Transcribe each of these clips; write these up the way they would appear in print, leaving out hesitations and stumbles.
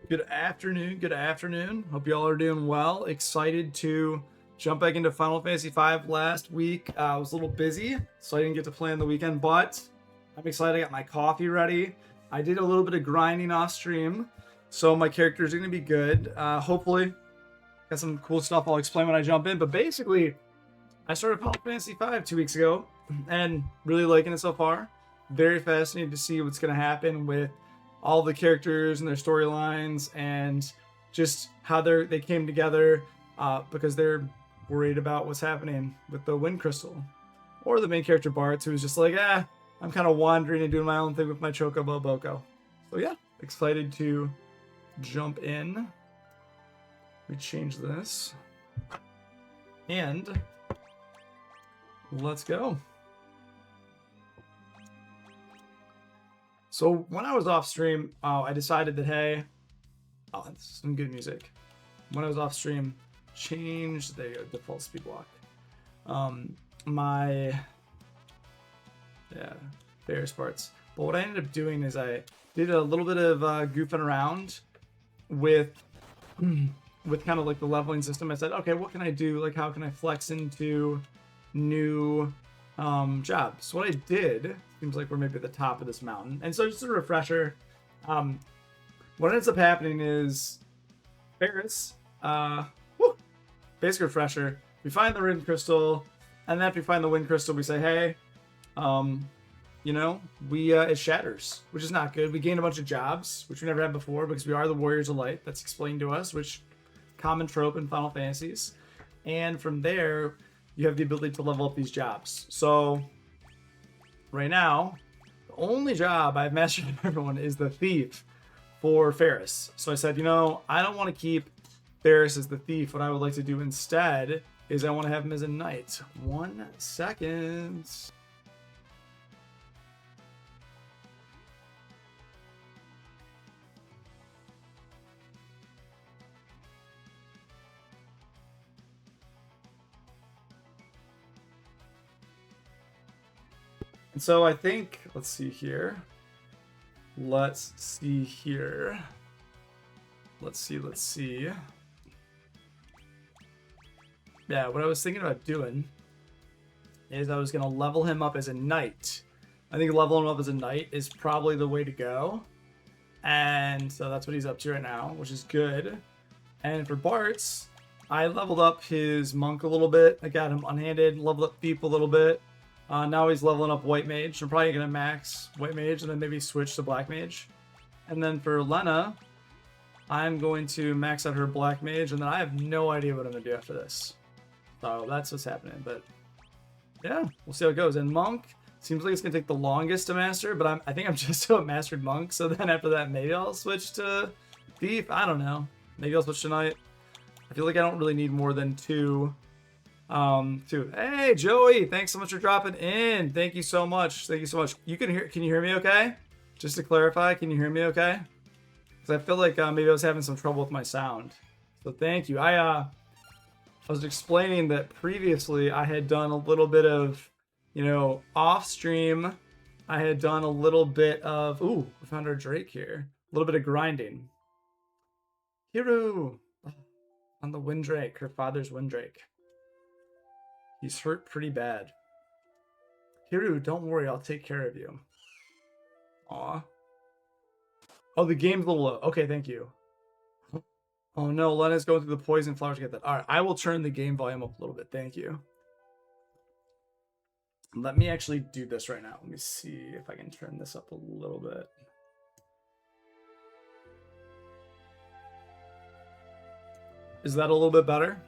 Good afternoon. Good afternoon. Hope y'all are doing well. Excited to jump back into Final Fantasy V last week. I was a little busy, so I didn't get to play on the weekend, but I'm excited. I got my coffee ready. I did a little bit of grinding off stream, so my characters are going to be good. Hopefully, got some cool stuff I'll explain when I jump in, but basically, I started Final Fantasy V 2 weeks ago and really liking it so far. Very fascinated to see what's going to happen with all the characters and their storylines and just how they came together because they're worried about what's happening with the Wind Crystal. Or the main character Bart, who's just like, I'm kind of wandering and doing my own thing with my Chocobo Boko. So yeah, excited to jump in. We change this. And let's go. So when I was off stream, I decided that, hey, this is some good music. When I was off stream, change the default speed block. Various parts. But what I ended up doing is I did a little bit of goofing around with kind of like the leveling system. I said, okay, what can I do? Like, how can I flex into new jobs? So what I did, seems like we're maybe at the top of this mountain. And so just a refresher, what ends up happening is Faris, basic refresher, we find the Wind Crystal, and then after we find the Wind Crystal, we say, hey, it shatters, which is not good. We gain a bunch of jobs, which we never had before because we are the Warriors of Light. That's explained to us, which common trope in Final Fantasies. And from there, you have the ability to level up these jobs. So right now, the only job I've mastered in everyone is the Thief for Faris. So I said, I don't want to keep Faris as the Thief. What I would like to do instead is I want to have him as a Knight. 1 second. And so I think, let's see here. Let's see. Yeah, what I was thinking about doing is I was going to level him up as a Knight. I think leveling him up as a Knight is probably the way to go. And so that's what he's up to right now, which is good. And for Bart's, I leveled up his Monk a little bit. I got him unhanded, leveled up Thief a little bit. Now he's leveling up White Mage. I'm probably going to max White Mage and then maybe switch to Black Mage. And then for Lena, I'm going to max out her Black Mage, and then I have no idea what I'm going to do after this. So that's what's happening. But yeah, we'll see how it goes. And Monk seems like it's going to take the longest to master, but I think I'm just about mastered Monk. So then after that, maybe I'll switch to Thief. I don't know. Maybe I'll switch tonight. I feel like I don't really need more than two. Hey Joey, thanks so much for dropping in. Thank you so much. Can you hear me okay? Just to clarify, can you hear me okay? Because I feel like maybe I was having some trouble with my sound. So thank you. I was explaining that previously I had done a little bit of, off stream. I had done a little bit of, we found our Drake here. A little bit of grinding. Hiru on the Windrake, her father's Windrake. He's hurt pretty bad. Hiru, don't worry, I'll take care of you. Aw. Oh, the game's a little low. Okay, thank you. Oh no, Lena's going through the poison flowers to get that. Alright, I will turn the game volume up a little bit. Thank you. Let me actually do this right now. Let me see if I can turn this up a little bit. Is that a little bit better?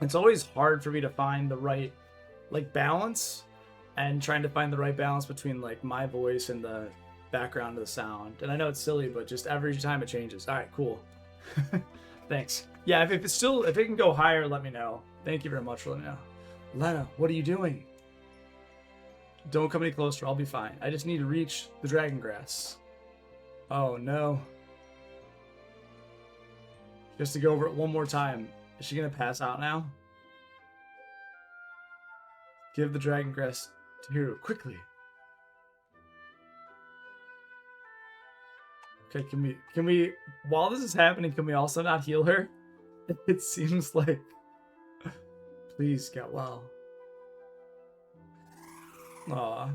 It's always hard for me to find the right balance and trying to find the right balance between my voice and the background of the sound. And I know it's silly, but just every time it changes. All right, cool. Thanks. Yeah, if it can go higher, let me know. Thank you very much for letting me know. Lena, what are you doing? Don't come any closer. I'll be fine. I just need to reach the dragon grass. Oh no. Just to go over it one more time. Is she going to pass out now? Give the dragon grass to Hiru quickly. Okay, can we while this is happening, can we also not heal her? It seems like please get well. Aw.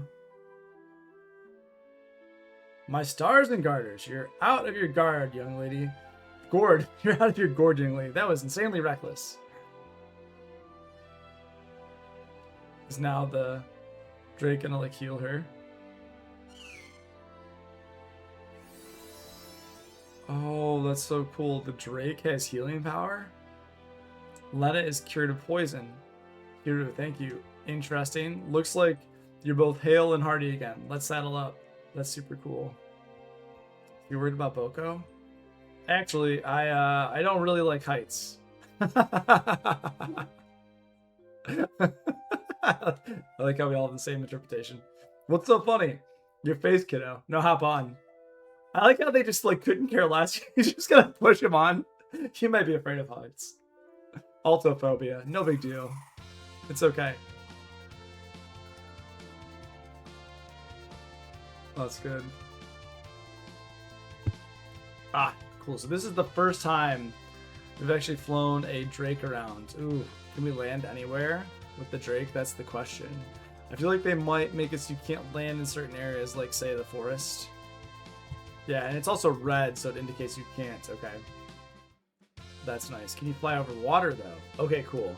My stars and garters, you're out of your guard, young lady. Gourd, you're out of your gourd, young lady. That was insanely reckless. Is now the Drake gonna like heal her? Oh, that's so cool. The Drake has healing power? Letta is cured of poison. Kiru, thank you. Interesting. Looks like you're both hale and hearty again. Let's saddle up. That's super cool. You worried about Boko? Actually, I don't really like heights. I like how we all have the same interpretation. What's so funny? Your face, kiddo. No, hop on. I like how they just like couldn't care less. He's just gonna push him on. He might be afraid of heights. Altophobia. No big deal. It's okay. Oh, that's good. Ah, cool. So this is the first time we've actually flown a Drake around. Ooh, can we land anywhere with the Drake? That's the question. I feel like they might make it so you can't land in certain areas, like say the forest. Yeah, and it's also red, so it indicates you can't. Okay. That's nice. Can you fly over water, though? Okay, cool.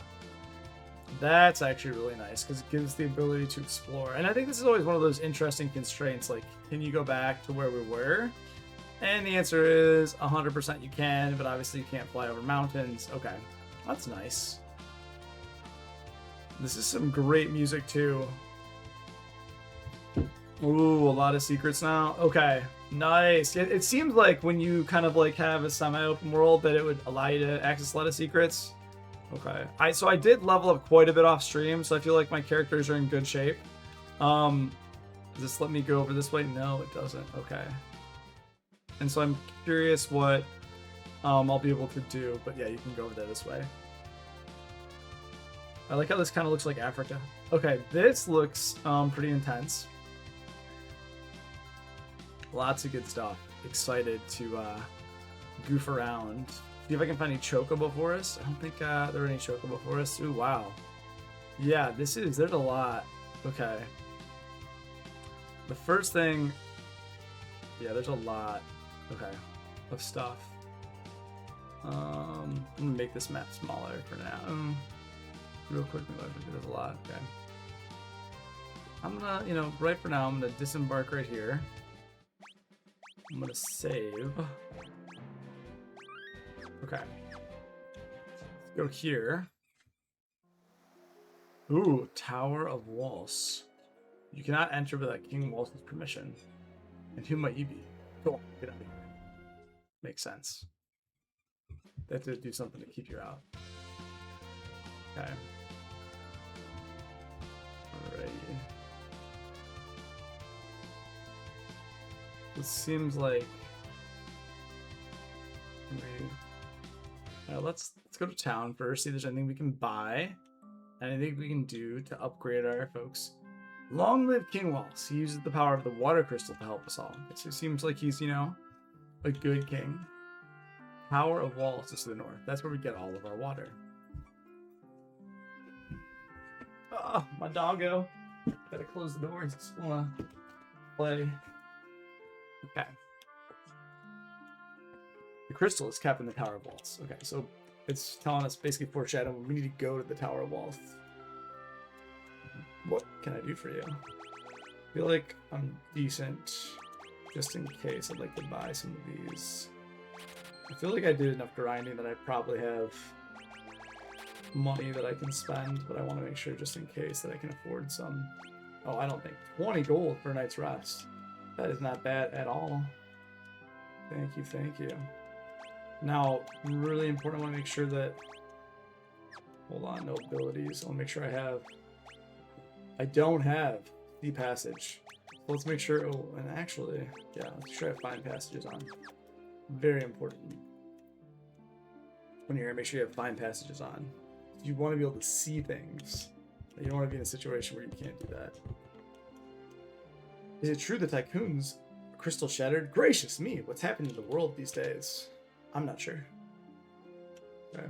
That's actually really nice, because it gives the ability to explore. And I think this is always one of those interesting constraints, like, can you go back to where we were? And the answer is 100% you can, but obviously you can't fly over mountains. Okay, that's nice. This is some great music, too. Ooh, a lot of secrets now. Okay, nice. It seems like when you kind of like have a semi-open world that it would allow you to access a lot of secrets. Okay, so I did level up quite a bit off stream, so I feel like my characters are in good shape. Does this let me go over this way? No, it doesn't. Okay. And so I'm curious what I'll be able to do, but yeah, you can go over there this way. I like how this kind of looks like Africa. Okay, this looks pretty intense. Lots of good stuff. Excited to goof around. See if I can find any Chocobo for us. I don't think there are any Chocobo for us. Ooh, wow. Yeah, there's a lot. Okay. The first thing, yeah, there's a lot. Okay, of stuff. I'm gonna make this map smaller for now. Real quick, there's a lot. Okay. I'm gonna, right for now, I'm gonna disembark right here. I'm gonna save. Okay. Let's go here. Ooh, Tower of Walls. You cannot enter without King Walls' permission. And who might you be? Go on, get out of here. Makes sense. They have to do something to keep you out. Okay. Alrighty. It seems like let's go to town first, see if there's anything we can buy, anything we can do to upgrade our folks. Long live King Walls. He uses the power of the water crystal to help us all. It seems like he's, a good king. Tower of Walls is to the north. That's where we get all of our water. Oh, my doggo. Gotta close the doors. Just wanna play. Okay. The crystal is kept in the Tower of Walls. Okay, so it's telling us, basically foreshadowing, we need to go to the Tower of Walls. What can I do for you? I feel like I'm decent. Just in case, I'd like to buy some of these. I feel like I did enough grinding that I probably have money that I can spend, but I want to make sure just in case that I can afford some. Oh, I don't think 20 gold for a night's rest. That is not bad at all. Thank you, thank you. Now, really important, I want to make sure that, hold on, no abilities. I want to make sure I don't have the passage. So let's make sure, oh, and actually, yeah, let's try to find passages on. Very important. When you're here, make sure you have find passages on. You want to be able to see things. You don't want to be in a situation where you can't do that. Is it true the tycoons Crystal shattered. Gracious me, what's happening to the world these days? I'm not sure. Okay.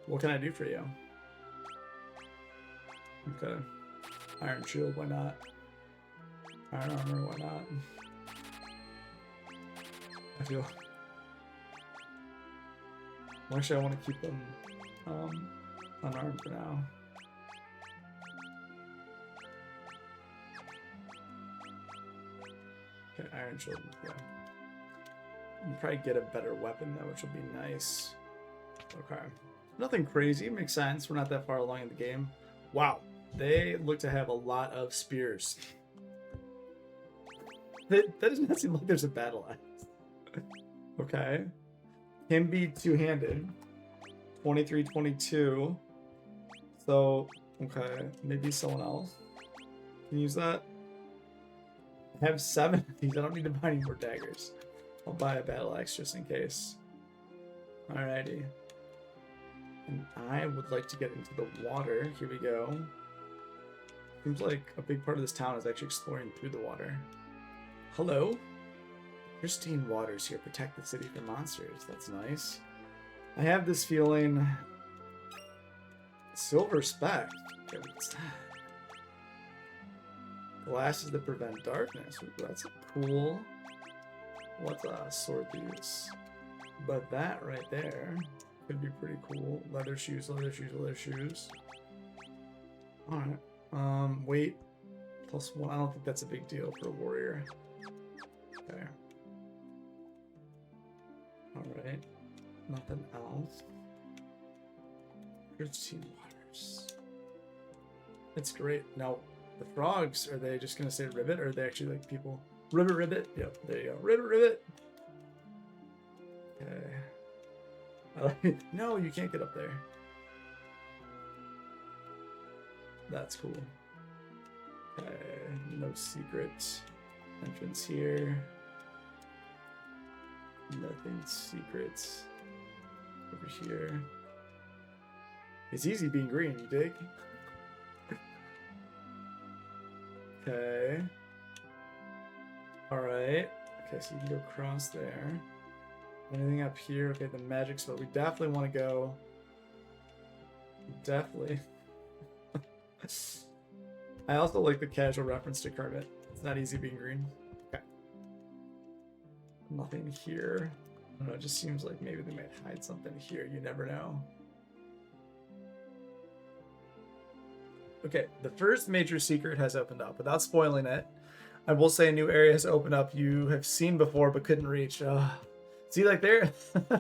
What can I do for you? Okay. Iron shield, why not? Iron armor, why not? I feel... Well, actually, I want to keep them unarmed for now. Okay, iron shield. Yeah. You probably get a better weapon though, which will be nice. Okay. Nothing crazy. Makes sense. We're not that far along in the game. Wow. They look to have a lot of spears. That does not seem like there's a battle axe. Okay. Can be two-handed. 23, 22. So, okay. Maybe someone else can use that. I have 7 of these. I don't need to buy any more daggers. I'll buy a battle axe just in case. Alrighty. And I would like to get into the water. Here we go. Seems like a big part of this town is actually exploring through the water. Hello? Pristine waters here protect the city from monsters. That's nice. I have this feeling... Silver Spec. Okay, what's that? Glasses that prevent darkness. Ooh, that's cool. What's a sword use? But that right there could be pretty cool. Leather shoes, leather shoes, leather shoes. Alright. Weight +1. I don't think that's a big deal for a warrior. Okay. Alright. Nothing else. Pristine waters. It's great. Now, the frogs, are they just gonna say ribbit, or are they actually like people? Ribbit, ribbit. Yep, there you go. Ribbit, ribbit. Okay. No, you can't get up there. That's cool. Okay, no secret entrance here. Nothing secret over here. It's easy being green, you dig? Okay. Alright. Okay, so you can go across there. Anything up here? Okay, the magic spell. We definitely want to go. Definitely. I also like the casual reference to Kermit. It's not easy being green. Okay. Nothing here. I don't know, it just seems like maybe they might hide something here. You never know. Okay, the first major secret has opened up. Without spoiling it, I will say a new area has opened up you have seen before but couldn't reach. See, like there?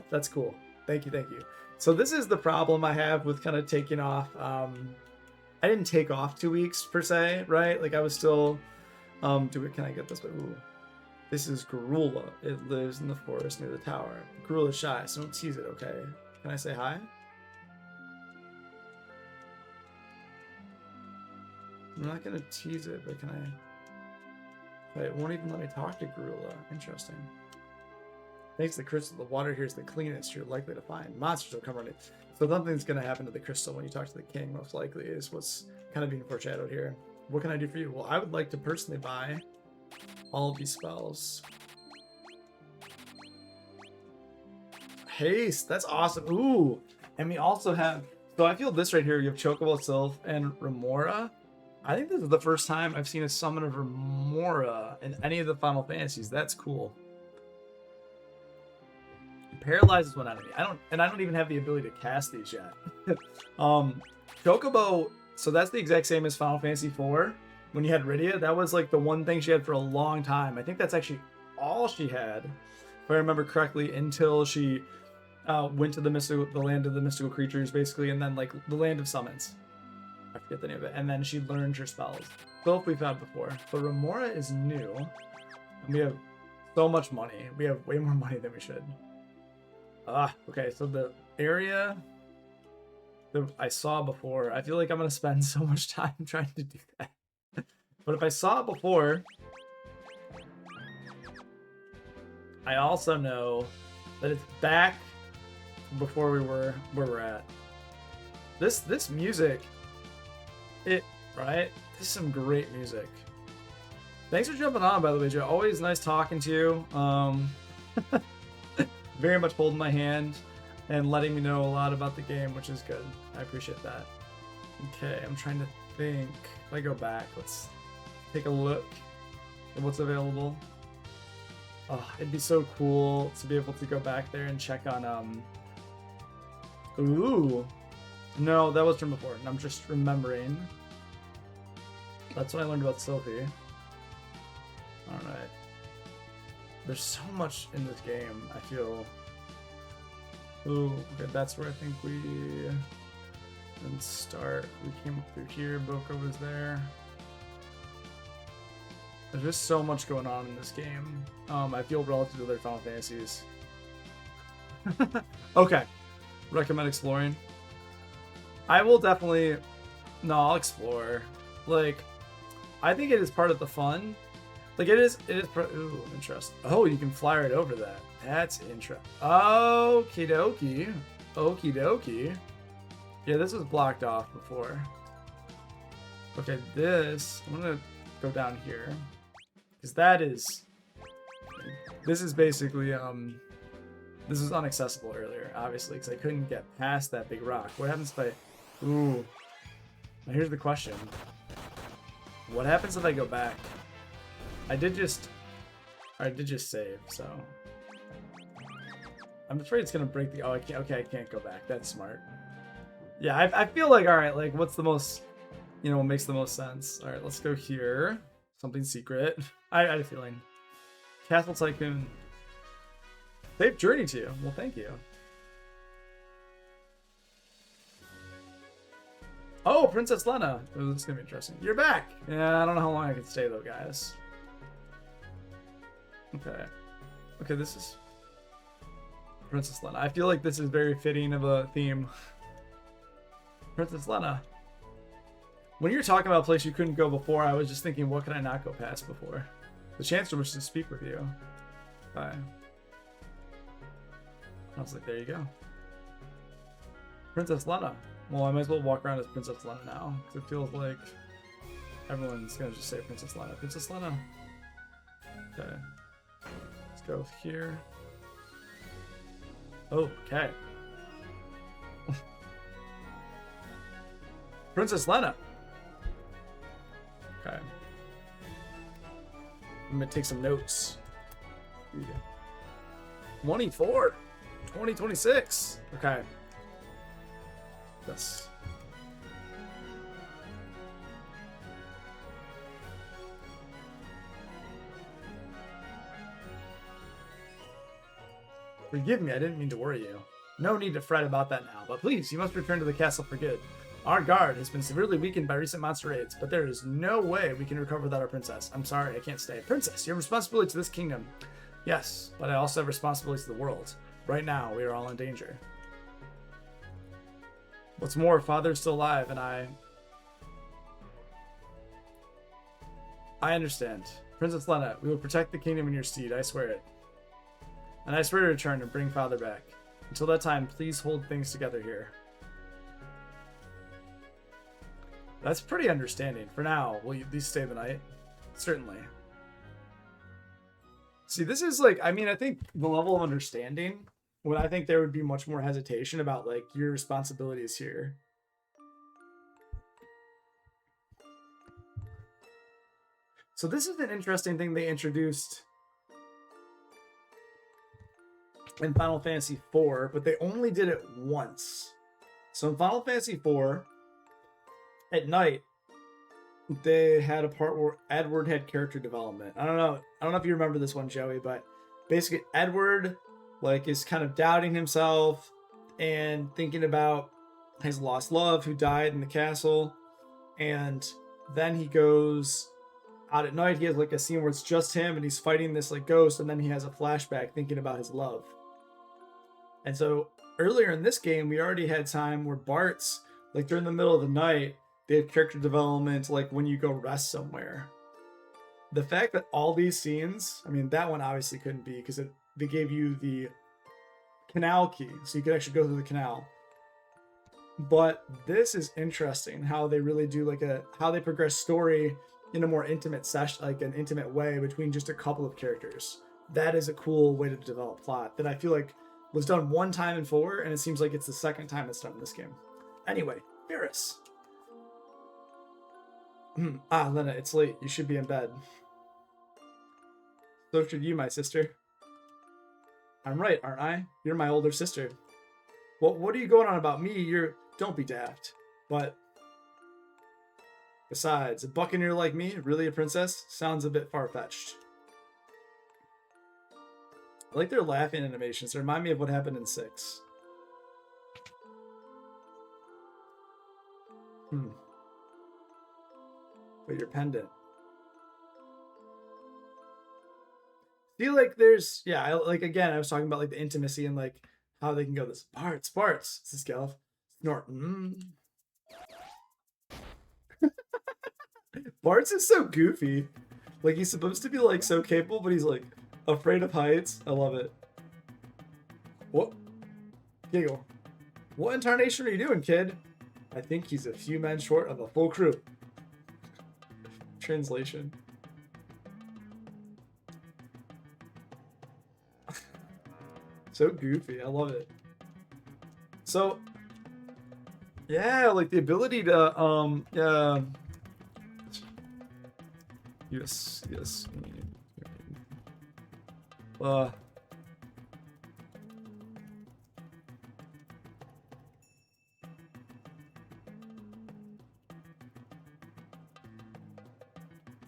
That's cool. Thank you, thank you. So this is the problem I have with kind of taking off. I didn't take off 2 weeks per se, right? Like I was still, can I get this way? Ooh. This is Garula. It lives in the forest near the tower. Garula's shy, so don't tease it, okay? Can I say hi? I'm not gonna tease it, but can I? It won't even let me talk to Garula. Interesting. Thanks to the crystal, the water here is the cleanest you're likely to find. Monsters will come running. So something's going to happen to the crystal when you talk to the king, most likely, is what's kind of being foreshadowed here. What can I do for you? Well, I would like to personally buy all of these spells. Haste, that's awesome. Ooh, and we also have, so I feel this right here, you have Chocobo, Sylph, and Remora. I think this is the first time I've seen a summon of Remora in any of the Final Fantasies. That's cool. Paralyzes one enemy. I don't even have the ability to cast these yet. Chocobo, so that's the exact same as Final Fantasy IV. When you had Rydia, that was like the one thing she had for a long time. I think that's actually all she had, if I remember correctly, until she went to the land of the mystical creatures, basically, and then like the land of summons. I forget the name of it. And then she learned her spells. Both we've had before, but Remora is new, and we have so much money. We have way more money than we should. Okay, so the area that I saw before, I feel like I'm going to spend so much time trying to do that. But if I saw it before, I also know that it's back before we were where we're at. This music, right? This is some great music. Thanks for jumping on, by the way, Joe. Always nice talking to you. Very much holding my hand and letting me know a lot about the game, which is good. I appreciate that. Okay, I'm trying to think. If I go back, let's take a look at what's available. Oh, it'd be so cool to be able to go back there and check on, Ooh. No, that was from before. I'm just remembering. That's what I learned about Sophie. Alright. There's so much in this game, I feel. Ooh, okay, that's where I think we didn't start. We came up through here, Boko was there. There's just so much going on in this game. I feel relative to other Final Fantasies. Okay. Recommend exploring. I will definitely... No, I'll explore. Like, I think it is part of the fun. Like, it is ooh, interesting. Oh, you can fly right over that. That's interesting. Okie dokie. Okie dokie. Yeah, this was blocked off before. Okay, this... I'm gonna go down here. Because that is... This is basically, This was inaccessible earlier, obviously, because I couldn't get past that big rock. What happens if I... Ooh. Now here's the question. What happens if I go back? I did just save, so... I'm afraid it's gonna break the... Oh, I can't... Okay, I can't go back. That's smart. Yeah, I feel like, alright, like, what's the most... You know, what makes the most sense? Alright, let's go here. Something secret. I had a feeling. Castle Tycoon. Safe journey to you. Well, thank you. Oh, Princess Lena. Oh, this is gonna be interesting. You're back. Yeah, I don't know how long I can stay though, guys. Okay. Okay, this is Princess Lena. I feel like this is very fitting of a theme. Princess Lena. When you're talking about a place you couldn't go before, I was just thinking, what could I not go past before? The Chancellor wishes to speak with you. Bye. I was like, there you go. Princess Lena. Well, I might as well walk around as Princess Lena now, because it feels like everyone's gonna just say Princess Lena. Princess Lena. Okay. Let's go here. Oh, okay. Princess Lena. Okay. I'm gonna take some notes. Here you go. 24. 2026. Okay. Yes. Forgive me, I didn't mean to worry you. No need to fret about that now, but please, you must return to the castle for good. Our guard has been severely weakened by recent monster raids, but there is no way we can recover without our princess. I'm sorry, I can't stay. Princess, you have responsibility to this kingdom. Yes, but I also have responsibility to the world. Right now, we are all in danger. What's more, Father's still alive, and I understand. Princess Lena, we will protect the kingdom in your stead, I swear it. And I swear to return and bring Father back. Until that time, please hold things together here. That's pretty understanding. For now, will you at least stay the night? Certainly. See, this is like, I mean, I think the level of understanding, when I think there would be much more hesitation about, like, your responsibilities here. So this is an interesting thing they introduced in Final Fantasy IV, but they only did it once. So in Final Fantasy IV, at night, they had a part where Edward had character development. I don't know if you remember this one, Joey, but basically Edward, like, is kind of doubting himself and thinking about his lost love who died in the castle. And then he goes out at night. He has like a scene where it's just him and he's fighting this like ghost, and then he has a flashback thinking about his love. And so earlier in this game, we already had time where Bart's, like, during the middle of the night, they have character development, like when you go rest somewhere. The fact that all these scenes, I mean, that one obviously couldn't be because they gave you the canal key, so you could actually go through the canal. But this is interesting how they really do like how they progress story in a more intimate session, like an intimate way between just a couple of characters. That is a cool way to develop plot that I feel like was done one time in 4, and it seems like it's the second time it's done in this game. Anyway, Varys. Lena, it's late. You should be in bed. So should you, my sister. I'm right, aren't I? You're my older sister. Well, what are you going on about me? Don't be daft. But besides, a buccaneer like me, really a princess, sounds a bit far-fetched. I like their laughing animations. They remind me of what happened in 6. But your pendant. Feel like there's, yeah, like again, I was talking about like the intimacy and like how they can go this. Barts. This is Gelf. Snort. Barts is so goofy. Like he's supposed to be like so capable, but he's like afraid of heights. I love it. What? Giggle. What incarnation are you doing, kid? I think he's a few men short of a full crew. Translation. So goofy. I love it. So yeah, like the ability to yes.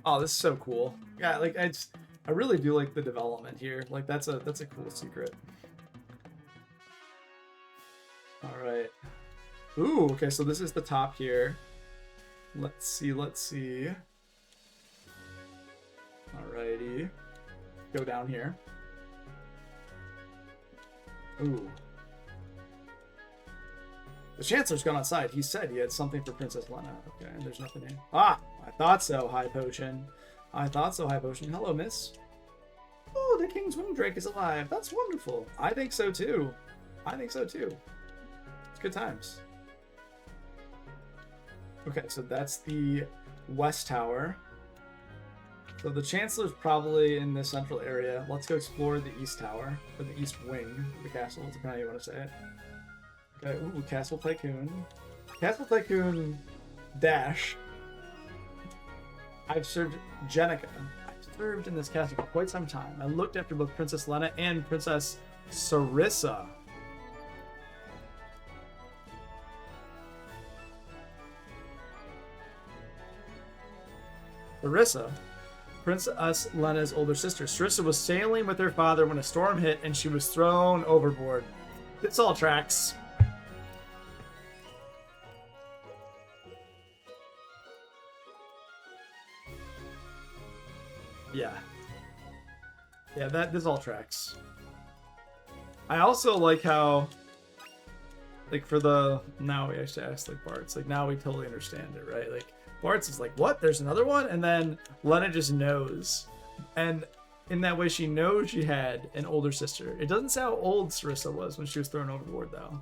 Oh, this is so cool. Yeah, like I really do like the development here. Like that's a cool secret. All right. Ooh, okay, so this is the top here. Let's see. Alrighty. Go down here. Ooh. The Chancellor's gone outside. He said he had something for Princess Lena. Okay, and there's nothing in. Ah! I thought so, High Potion. Hello, miss. Oh, the King's Wingdrake is alive. That's wonderful. I think so, too. It's good times. Okay, so that's the West Tower. So the Chancellor's probably in the central area. Let's go explore the East Tower, or the East Wing of the castle, depending on how you want to say it. Okay, ooh, Castle Tycoon. Castle Tycoon Dash. I've served Jenica. I've served in this castle for quite some time. I looked after both Princess Lena and Princess Sarissa. Sarissa, Princess Lena's older sister. Sarissa was sailing with her father when a storm hit and she was thrown overboard. This all tracks. Yeah, this all tracks. I also like how, like for the, now we actually asked like Bart's, like now we totally understand it, right? Like Bart's is like, what? There's another one? And then Lena just knows. And in that way, she knows she had an older sister. It doesn't say how old Sarissa was when she was thrown overboard, though.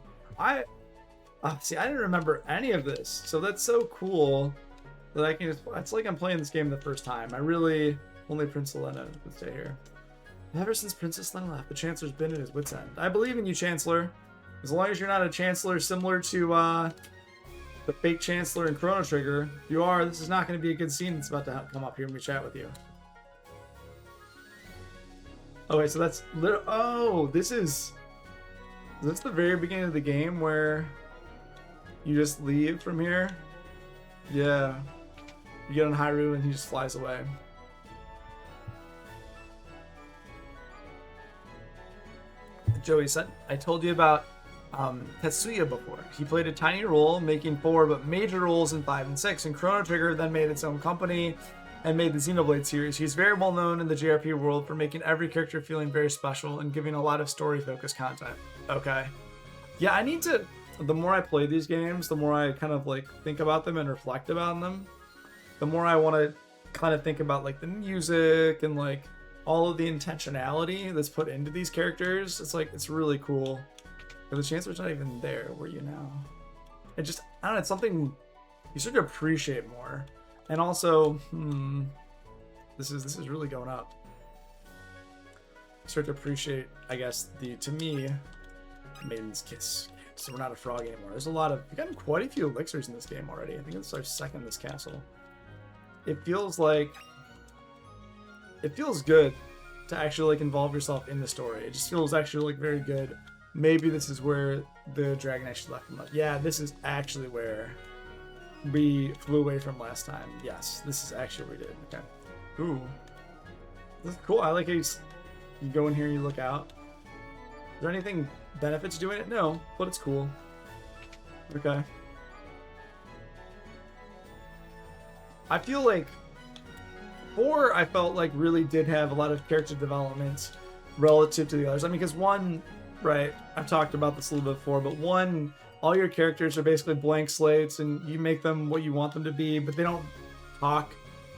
See, I didn't remember any of this. So that's so cool that I can just, it's like I'm playing this game the first time. Only Princess Lena would stay here. Ever since Princess Lena left, the Chancellor's been at his wit's end. I believe in you, Chancellor. As long as you're not a Chancellor similar to the fake Chancellor in Chrono Trigger, if you are, this is not going to be a good scene that's about to come up here and we chat with you. Okay, so that's is this the very beginning of the game where you just leave from here? Yeah. You get on Hyrule and he just flies away. Joey said, I told you about Tetsuya before. He played a tiny role, making 4 but major roles in 5 and 6, and Chrono Trigger then made its own company and made the Xenoblade series. He's very well known in the JRP world for making every character feeling very special and giving a lot of story-focused content. Okay. Yeah, I need to, the more I play these games, the more I kind of like think about them and reflect about them, the more I want to kind of think about like the music and like all of the intentionality that's put into these characters. It's like, it's really cool. But the Chancellor's not even there. Where are you now? It just, I don't know, it's something you start to appreciate more. And also, this is really going up. Start to appreciate, I guess, to me, Maiden's Kiss. So we're not a frog anymore. We've gotten quite a few elixirs in this game already. I think it's our second this castle. It feels good to actually like involve yourself in the story. It just feels actually like very good. Maybe this is where the dragon actually left him. Yeah, this is actually where we flew away from last time. Yes, this is actually what we did. Okay. Ooh. This is cool. I like how you go in here and you look out. Is there anything benefits doing it? No, but it's cool. Okay. I feel like 4, I felt like really did have a lot of character development relative to the others. I mean, because 1, right, I've talked about this a little bit before, but 1, all your characters are basically blank slates and you make them what you want them to be, but they don't talk.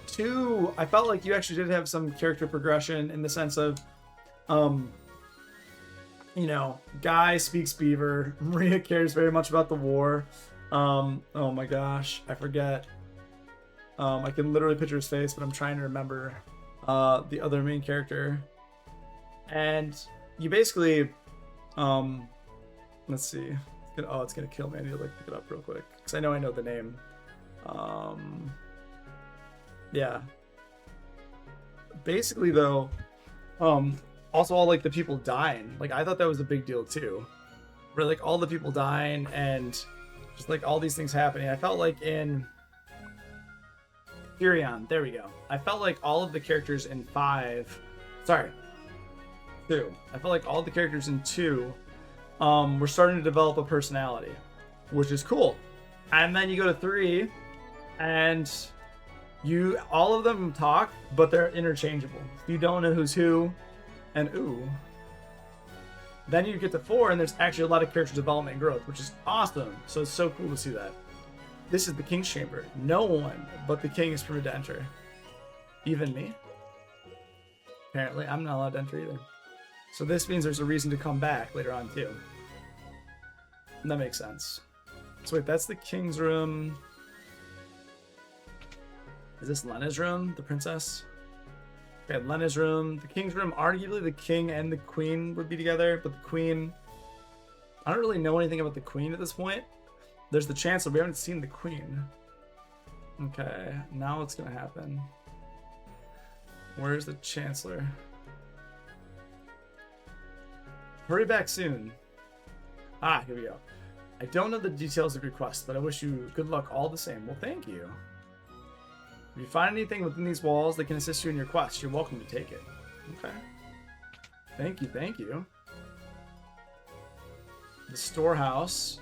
2, I felt like you actually did have some character progression in the sense of, you know, Guy speaks Beaver. Maria cares very much about the war. Oh my gosh, I forget. I can literally picture his face, but I'm trying to remember the other main character. And you basically, let's see. It's gonna kill me. I need to like pick it up real quick because I know the name. Yeah. Basically, though, also all like the people dying. Like I thought that was a big deal too. Where like all the people dying and just like all these things happening. I felt like in Furion, there we go. I felt like all of the characters in 2. I felt like all the characters in 2 were starting to develop a personality, which is cool. And then you go to 3, and all of them talk, but they're interchangeable. You don't know who's who, and ooh. Then you get to 4, and there's actually a lot of character development and growth, which is awesome. So it's so cool to see that. This is the King's Chamber. No one but the king is permitted to enter. Even me. Apparently, I'm not allowed to enter either. So this means there's a reason to come back later on too. And that makes sense. So wait, that's the king's room. Is this Lena's room? The princess? Okay, Lena's room. The king's room. Arguably the king and the queen would be together, but the queen... I don't really know anything about the queen at this point. There's the chancellor. We haven't seen the queen. Okay, now what's gonna happen? Where's the chancellor? Hurry back soon. Ah, here we go. I don't know the details of your quest, but I wish you good luck all the same. Well, thank you. If you find anything within these walls that can assist you in your quest, you're welcome to take it. Okay. Thank you, thank you. The storehouse.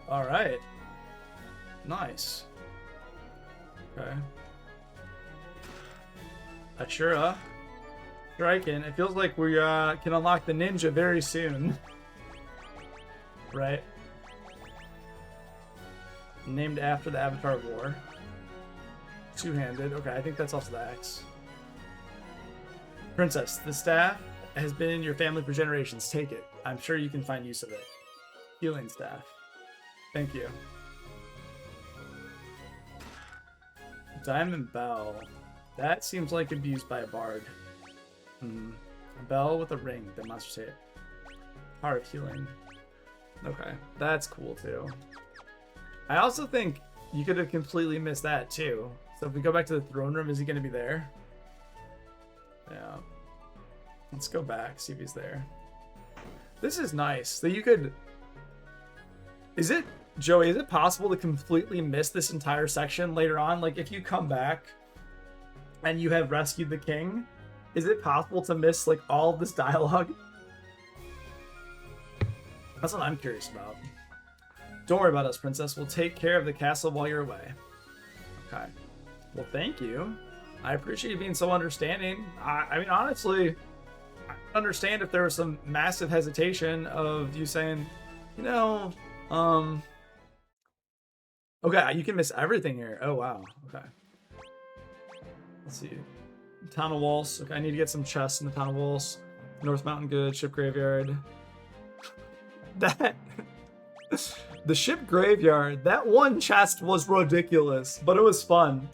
Alright. Nice. Okay. Ashura. Striking. It feels like we can unlock the ninja very soon. Right? Named after the Avatar of War. Two-handed. Okay, I think that's also the axe. Princess, the staff has been in your family for generations. Take it. I'm sure you can find use of it. Healing staff. Thank you. Diamond bell. That seems like it'd be used by a bard. A bell with a ring that monsters hit. Power of healing. Okay, that's cool too. I also think you could have completely missed that too. So if we go back to the throne room, is he going to be there? Yeah. Let's go back, see if he's there. This is nice. So you could... Is it, Joey, is it possible to completely miss this entire section later on? Like if you come back and you have rescued the king, is it possible to miss like all of this dialogue? That's what I'm curious about. Don't worry about us, princess. We'll take care of the castle while you're away. Okay. Well, thank you. I appreciate you being so understanding. I mean, honestly, I understand if there was some massive hesitation of you saying, you know, okay, you can miss everything here. Oh, wow. Okay. Let's see. Town of Walls. Okay, I need to get some chests in the Town of Walls. North Mountain Good, Ship Graveyard. That... The ship graveyard. That one chest was ridiculous, but it was fun.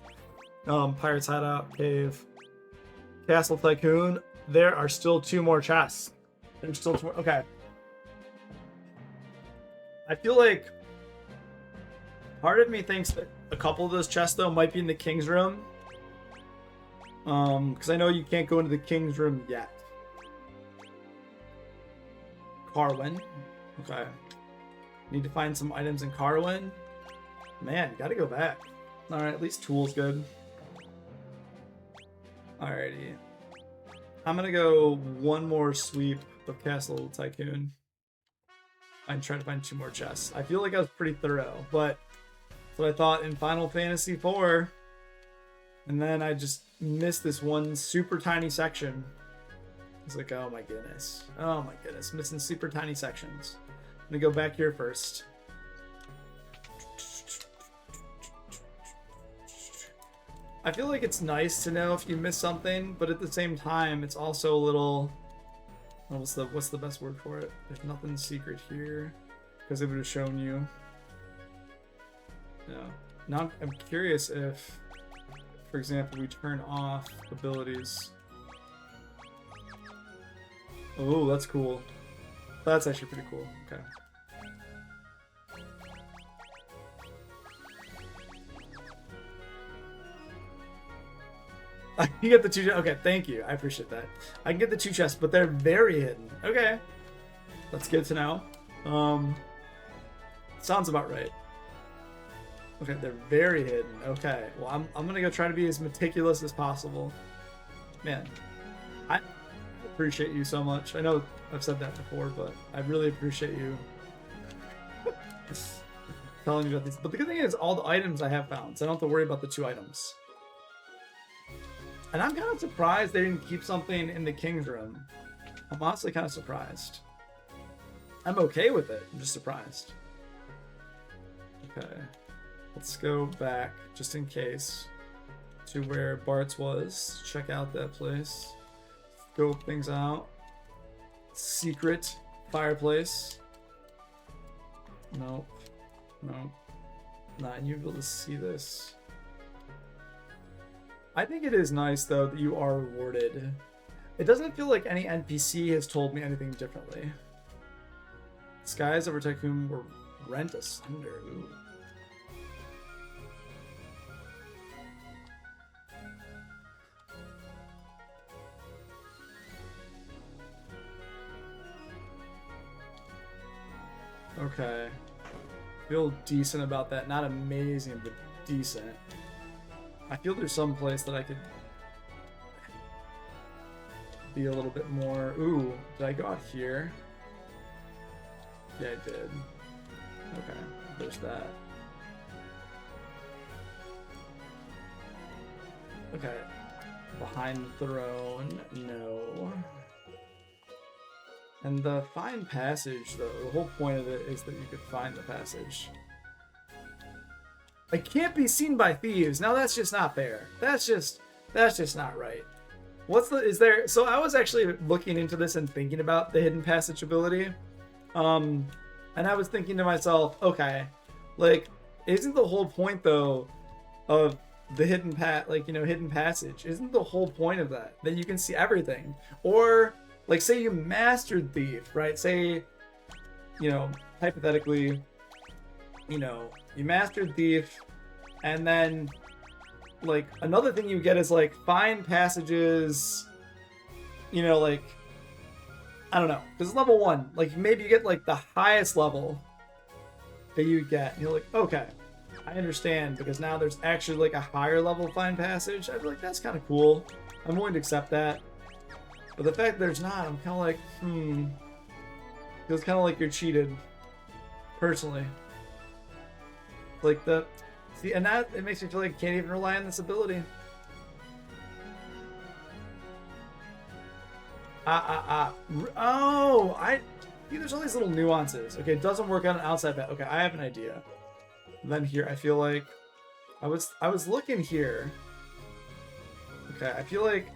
Pirates Hideout, Cave, Castle Tycoon. There are still 2 more chests. There's still 2 more. Okay. I feel like part of me thinks that a couple of those chests though might be in the King's Room. Because I know you can't go into the King's Room yet. Carwin. Okay. Need to find some items in Carwin. Man, gotta go back. Alright, at least Tool's good. Alrighty. I'm gonna go one more sweep of Castle Tycoon. I'm trying to find 2 more chests. I feel like I was pretty thorough, but that's what I thought in Final Fantasy IV. And then I just missed this one super tiny section. It's like, oh my goodness. Oh my goodness. Missing super tiny sections. I'm gonna go back here first. I feel like it's nice to know if you miss something, but at the same time, it's also a little... What's the best word for it? There's nothing secret here, because it would have shown you. Yeah. Now I'm curious if, for example, we turn off abilities. Oh, that's cool. That's actually pretty cool. Okay. I can get the 2 chests. Okay, thank you. I appreciate that. I can get the 2 chests, but they're very hidden. Okay. That's good to know. Sounds about right. Okay, they're very hidden. Okay. Well, I'm gonna go try to be as meticulous as possible. Man, I appreciate you so much. I know I've said that before, but I really appreciate you telling me about these. But the good thing is all the items I have found, so I don't have to worry about the 2 items. And I'm kind of surprised they didn't keep something in the King's Room. I'm honestly kind of surprised. I'm okay with it. I'm just surprised. Okay. Let's go back, just in case, to where Bart's was. Check out that place. Scope things out. Secret fireplace. Nope. Nope. Not able to see this. I think it is nice, though, that you are rewarded. It doesn't feel like any NPC has told me anything differently. Skies over Tycoon were rent asunder. Ooh. Okay. Feel decent about that. Not amazing, but decent. I feel there's some place that I could be a little bit more... Ooh, did I go out here? Yeah, I did. Okay, there's that. Okay. Behind the throne, no. And the find passage, though, the whole point of it is that you could find the passage. I can't be seen by thieves. Now that's just not fair. That's just not right. So I was actually looking into this and thinking about the hidden passage ability. And I was thinking to myself, okay, like, isn't the whole point though of the hidden passage? Isn't the whole point of that you can see everything? Or like, say you mastered thief, right? Say, hypothetically, you mastered thief, and then like another thing you get is like find passages, like, I don't know, because level 1, like maybe you get like the highest level that you get, and you're like, okay, I understand, because now there's actually like a higher level find passage. I feel like that's kind of cool. I'm willing to accept that. But the fact that there's not, I'm kind of like, feels kind of like you're cheated, personally. Like and that, it makes me feel like I can't even rely on this ability. Oh, there's all these little nuances. Okay, it doesn't work on an outside path. Okay, I have an idea. And then here, I feel like I was looking here. Okay, I feel like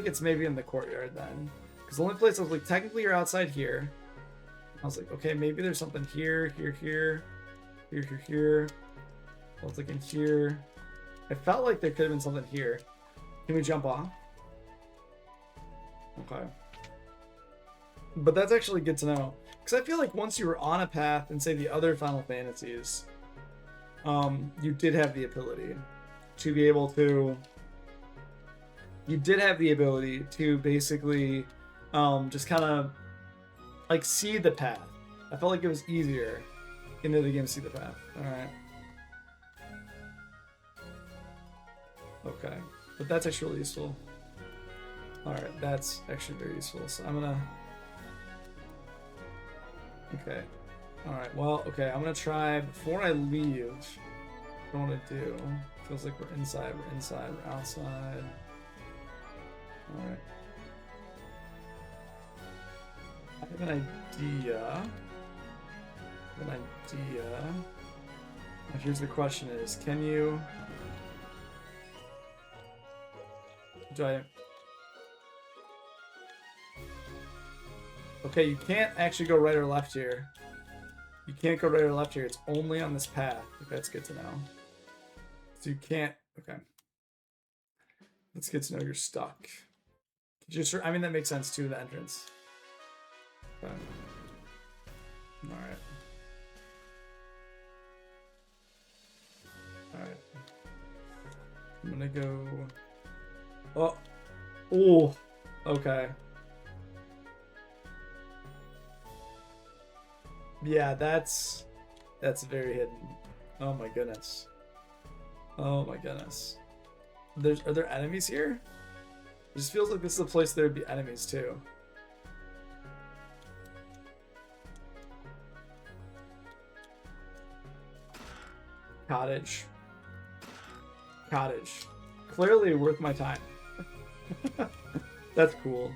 it's maybe in the courtyard then, because the only place I was like, technically you're outside here. I was like, okay, maybe there's something here. I was looking here. I felt like there could have been something here. Can we jump off? Okay. But that's actually good to know. Because I feel like once you were on a path in, say, the other Final Fantasies, you did have the ability to be able to... You did have the ability to basically just kind of, like, see the path. I felt like it was easier into the game to see the path. Alright. Okay. But that's actually really useful. Alright, that's actually very useful. So I'm gonna... Okay. Alright, well, okay, I'm gonna try, before I leave, what I want to do, feels like we're inside, we're outside. Alright. I have an idea. Now here's the question is, can you... Do I... Okay, you can't actually go right or left here. You can't go right or left here. It's only on this path. Okay, that's good to know. So you can't... Okay. That's good to know you're stuck. Just, I mean, that makes sense too, the entrance. Okay. Alright. Alright. I'm gonna go... Oh! Oh! Okay. Yeah, that's very hidden. Oh my goodness. Oh my goodness. Are there enemies here? It just feels like this is a place there would be enemies too. Cottage. Clearly worth my time. That's cool.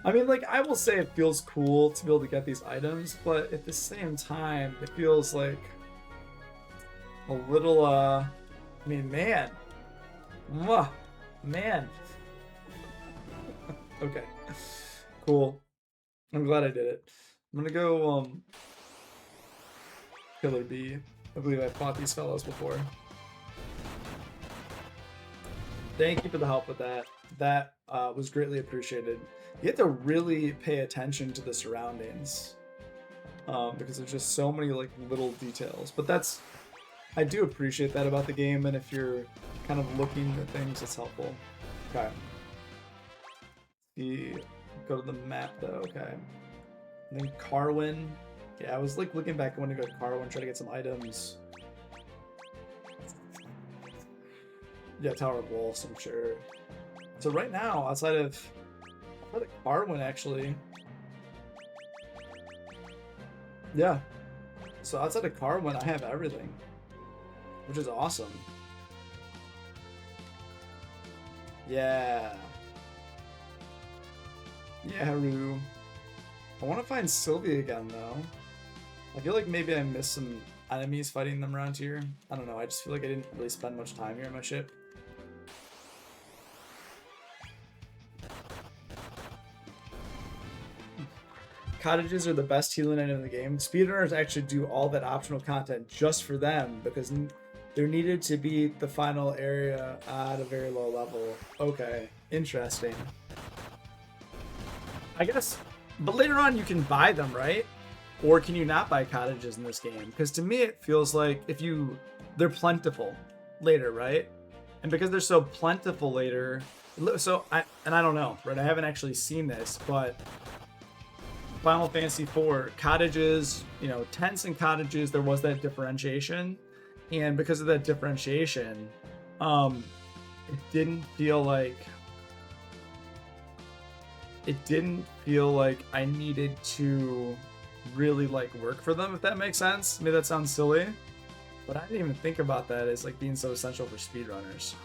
I mean, like, I will say it feels cool to be able to get these items, but at the same time, it feels like a little, I mean, man. Mwah, man. Okay. Cool. I'm glad I did it. I'm gonna go, Killer Bee. I believe I've fought these fellows before. Thank you for the help with that. That was greatly appreciated. You have to really pay attention to the surroundings because there's just so many like little details. But that's, I do appreciate that about the game, and if you're kind of looking at things, it's helpful. Okay. Go to the map though. Okay. And then Carwin. Yeah, I was like looking back when to go to Carwin, try to get some items. Yeah, Tower of Wolves, I'm sure. So right now, outside of Carwin, actually. Yeah. So outside of Carwin, I have everything, which is awesome. Yeah. Yeah, Haru. I want to find Sylvia again, though. I feel like maybe I missed some enemies fighting them around here. I don't know, I just feel like I didn't really spend much time here on my ship. Cottages are the best healing item in the game. Speedrunners actually do all that optional content just for them because there needed to be the final area at a very low level. Okay, interesting. I guess, but later on you can buy them, right? Or can you not buy cottages in this game? Because to me it feels like they're plentiful later, right? And because they're so plentiful later, so I don't know, right? I haven't actually seen this, but Final Fantasy IV cottages, tents and cottages, there was that differentiation, and because of that differentiation, it didn't feel like I needed to really like work for them, if that makes sense. Maybe that sounds silly, but I didn't even think about that as like being so essential for speedrunners.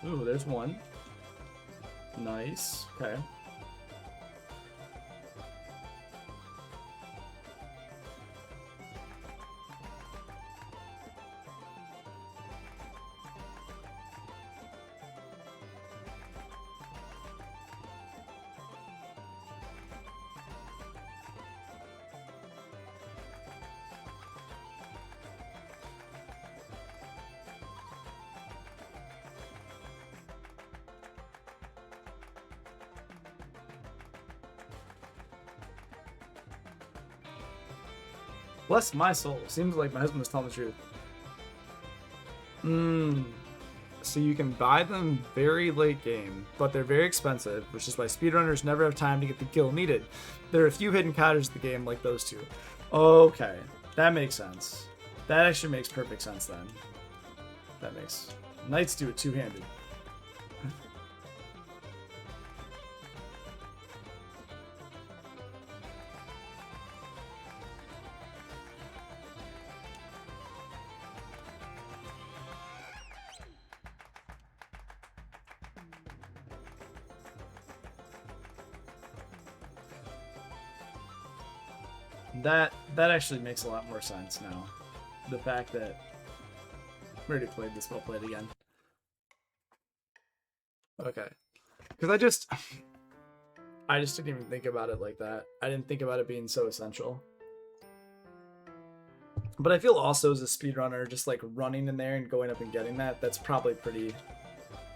Ooh, there's one. Nice. Okay. Bless my soul. Seems like my husband was telling the truth. So you can buy them very late game, but they're very expensive, which is why speedrunners never have time to get the gil needed. There are a few hidden counters in the game like those two. Okay, that makes sense. That actually makes perfect sense then. That makes... Knights do it two-handed. That actually makes a lot more sense now. The fact that we already played this, we'll play it again. Okay. Because I just didn't even think about it like that. I didn't think about it being so essential. But I feel also as a speedrunner, just like running in there and going up and getting that's probably pretty...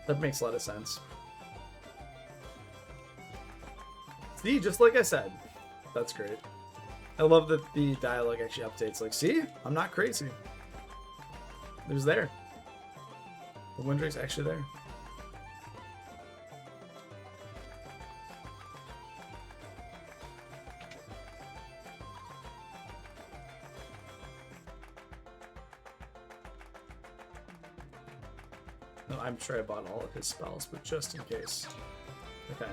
That makes a lot of sense. See, just like I said. That's great. I love that the dialogue actually updates. Like, see? I'm not crazy. It was there. The Windrake's actually there. No, I'm sure I bought all of his spells, but just in case. Okay.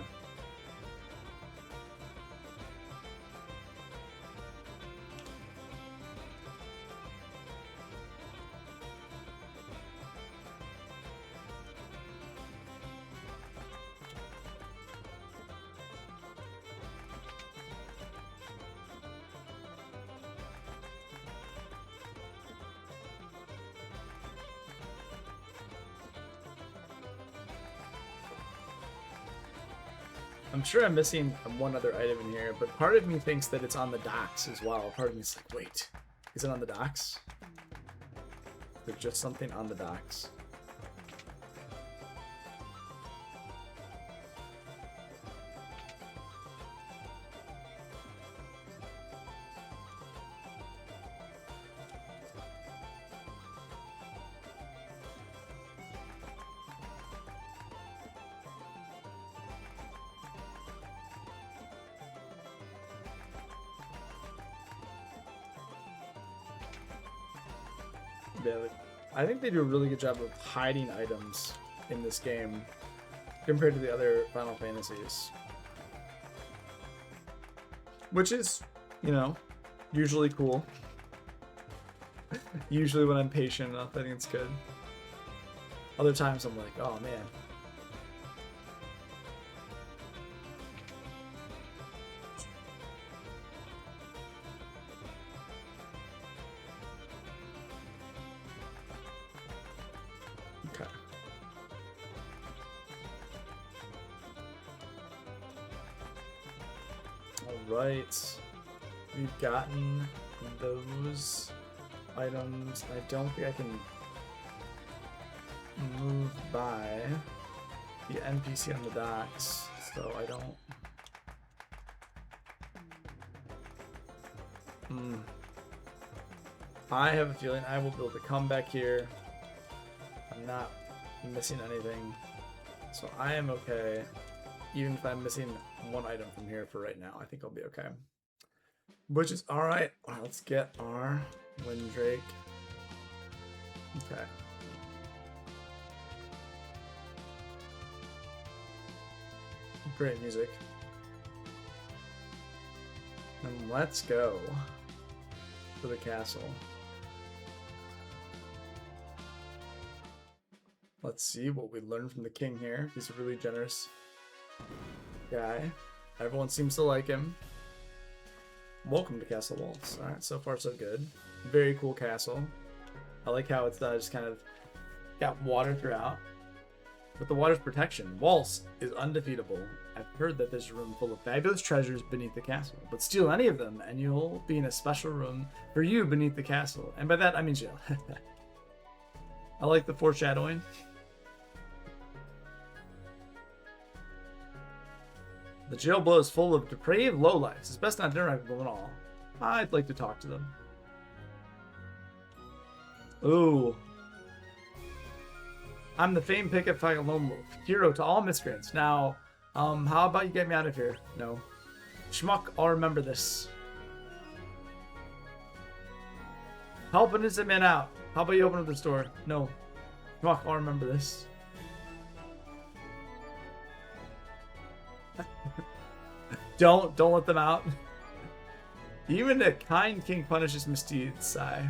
I'm sure I'm missing one other item in here, but part of me thinks that it's on the docks as well. Part of me's like, wait, is it on the docks? There's just something on the docks. Yeah, I think they do a really good job of hiding items in this game compared to the other Final Fantasies. Which is, you know, usually cool. Usually when I'm patient enough, I think it's good. Other times I'm like, oh man. Okay. Alright. We've gotten those items. I don't think I can move by the NPC on the docks, so I don't... I have a feeling I will be able to come back here. I'm not missing anything, so I am okay. Even if I'm missing one item from here for right now, I think I'll be okay. Which is alright. Let's get our Windrake. Okay. Great music. And let's go to the castle. Let's see what we learned from the king here. He's a really generous guy. Everyone seems to like him. Welcome to Castle Waltz. Alright, so far so good. Very cool castle. I like how it's just kind of got water throughout. With the water's protection, Waltz is undefeatable. I've heard that there's a room full of fabulous treasures beneath the castle, but steal any of them and you'll be in a special room for you beneath the castle. And by that, I mean jail. I like the foreshadowing. The jail below is full of depraved lowlifes. It's best not to interact with them at all. I'd like to talk to them. Ooh. I'm the famed picket fighting lone wolf, hero to all miscreants. Now, how about you get me out of here? No. Schmuck, I'll remember this. Help an innocent man out. How about you open up this door? No. Schmuck, I'll remember this. Don't let them out. Even a kind king punishes misdeeds, sigh.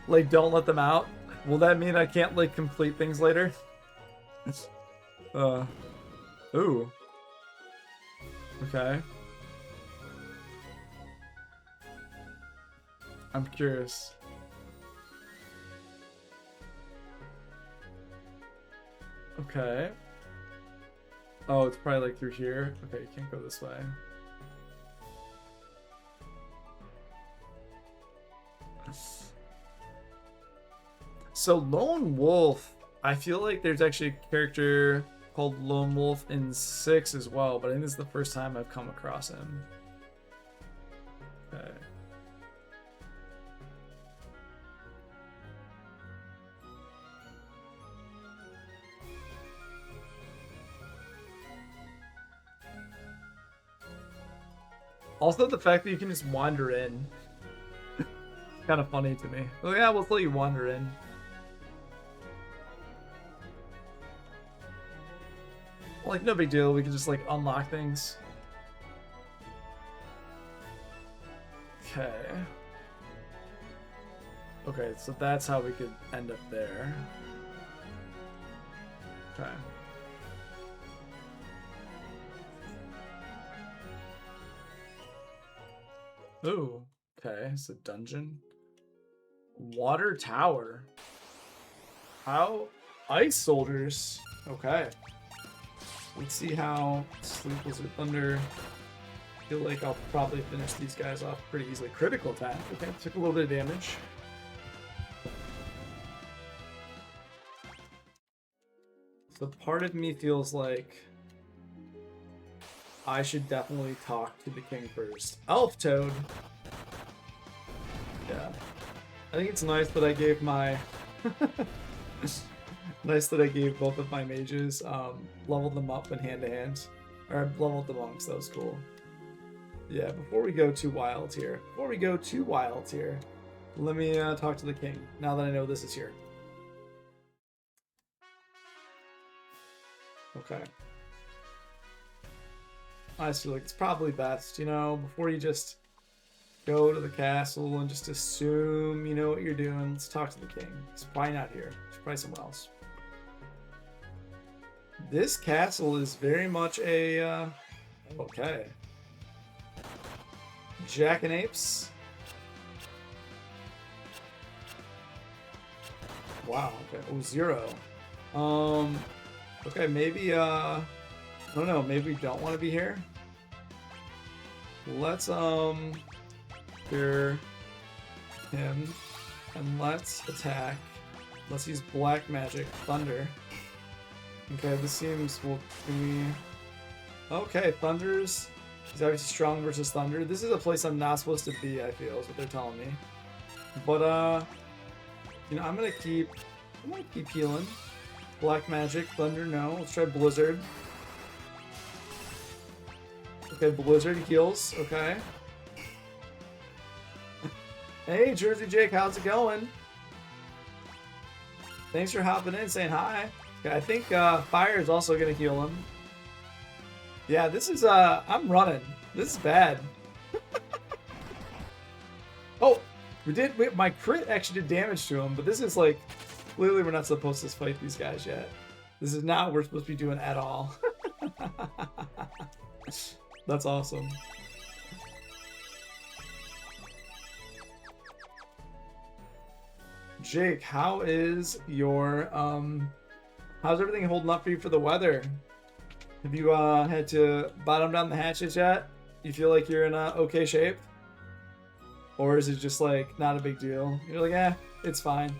Like, don't let them out? Will that mean I can't, like, complete things later? Ooh. Okay. I'm curious. Okay. Oh, it's probably, like, through here? Okay, you can't go this way. So Lone Wolf, I feel like there's actually a character called Lone Wolf in 6 as well, but I think this is the first time I've come across him. Okay. Also, the fact that you can just wander in. Kind of funny to me. Oh yeah, we'll let you wander in. Like, no big deal. We can just, like, unlock things. Okay. Okay, so that's how we could end up there. Okay. Ooh. Okay, it's a dungeon. Water tower. How? Ice soldiers. Okay. Let's see how Sleep Wizard Thunder. I feel like I'll probably finish these guys off pretty easily. Critical attack. Okay, took a little bit of damage. So part of me feels like I should definitely talk to the king first. Elf Toad. Yeah. I think it's nice that I gave my... Nice that I gave both of my mages, leveled them up in hand-to-hand. Or leveled the monks, that was cool. Yeah, before we go too wild here. Let me talk to the king, now that I know this is here. Okay. I feel like it's probably best, you know, before you just go to the castle and just assume you know what you're doing. Let's talk to the king. He's probably not here. He's probably somewhere else. This castle is very much a, okay. Jackanapes. Wow, okay. Oh, 0. Okay, maybe, I don't know, maybe we don't want to be here. Let's, clear him, and let's attack. Let's use black magic, thunder. Okay, this seems, well, can we... Okay, Thunder's... He's obviously strong versus Thunder. This is a place I'm not supposed to be, I feel, is what they're telling me. But, you know, I'm gonna keep healing. Black magic, Thunder, no. Let's try Blizzard. Okay, Blizzard heals, okay. Hey, Jersey Jake, how's it going? Thanks for hopping in, saying hi. Okay, I think fire is also gonna heal him. Yeah, this is I'm running. This is bad. Oh, my crit actually did damage to him, but this is like, clearly we're not supposed to fight these guys yet. This is not what we're supposed to be doing at all. That's awesome. Jake, how is your how's everything holding up for you for the weather? Have you had to bottom down the hatches yet? You feel like you're in okay shape? Or is it just like not a big deal? You're like, eh, it's fine.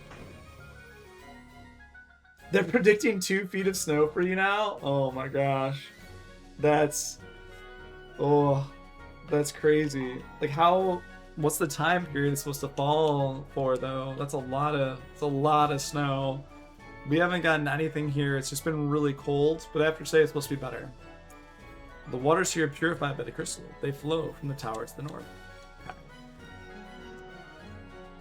They're predicting 2 feet of snow for you now? Oh my gosh. That's... Oh. That's crazy. Like how? What's the time period it's supposed to fall for though? That's a lot of. It's a lot of snow. We haven't gotten anything here. It's just been really cold. But I have to say it's supposed to be better. The waters here are purified by the crystal. They flow from the tower to the north. Okay.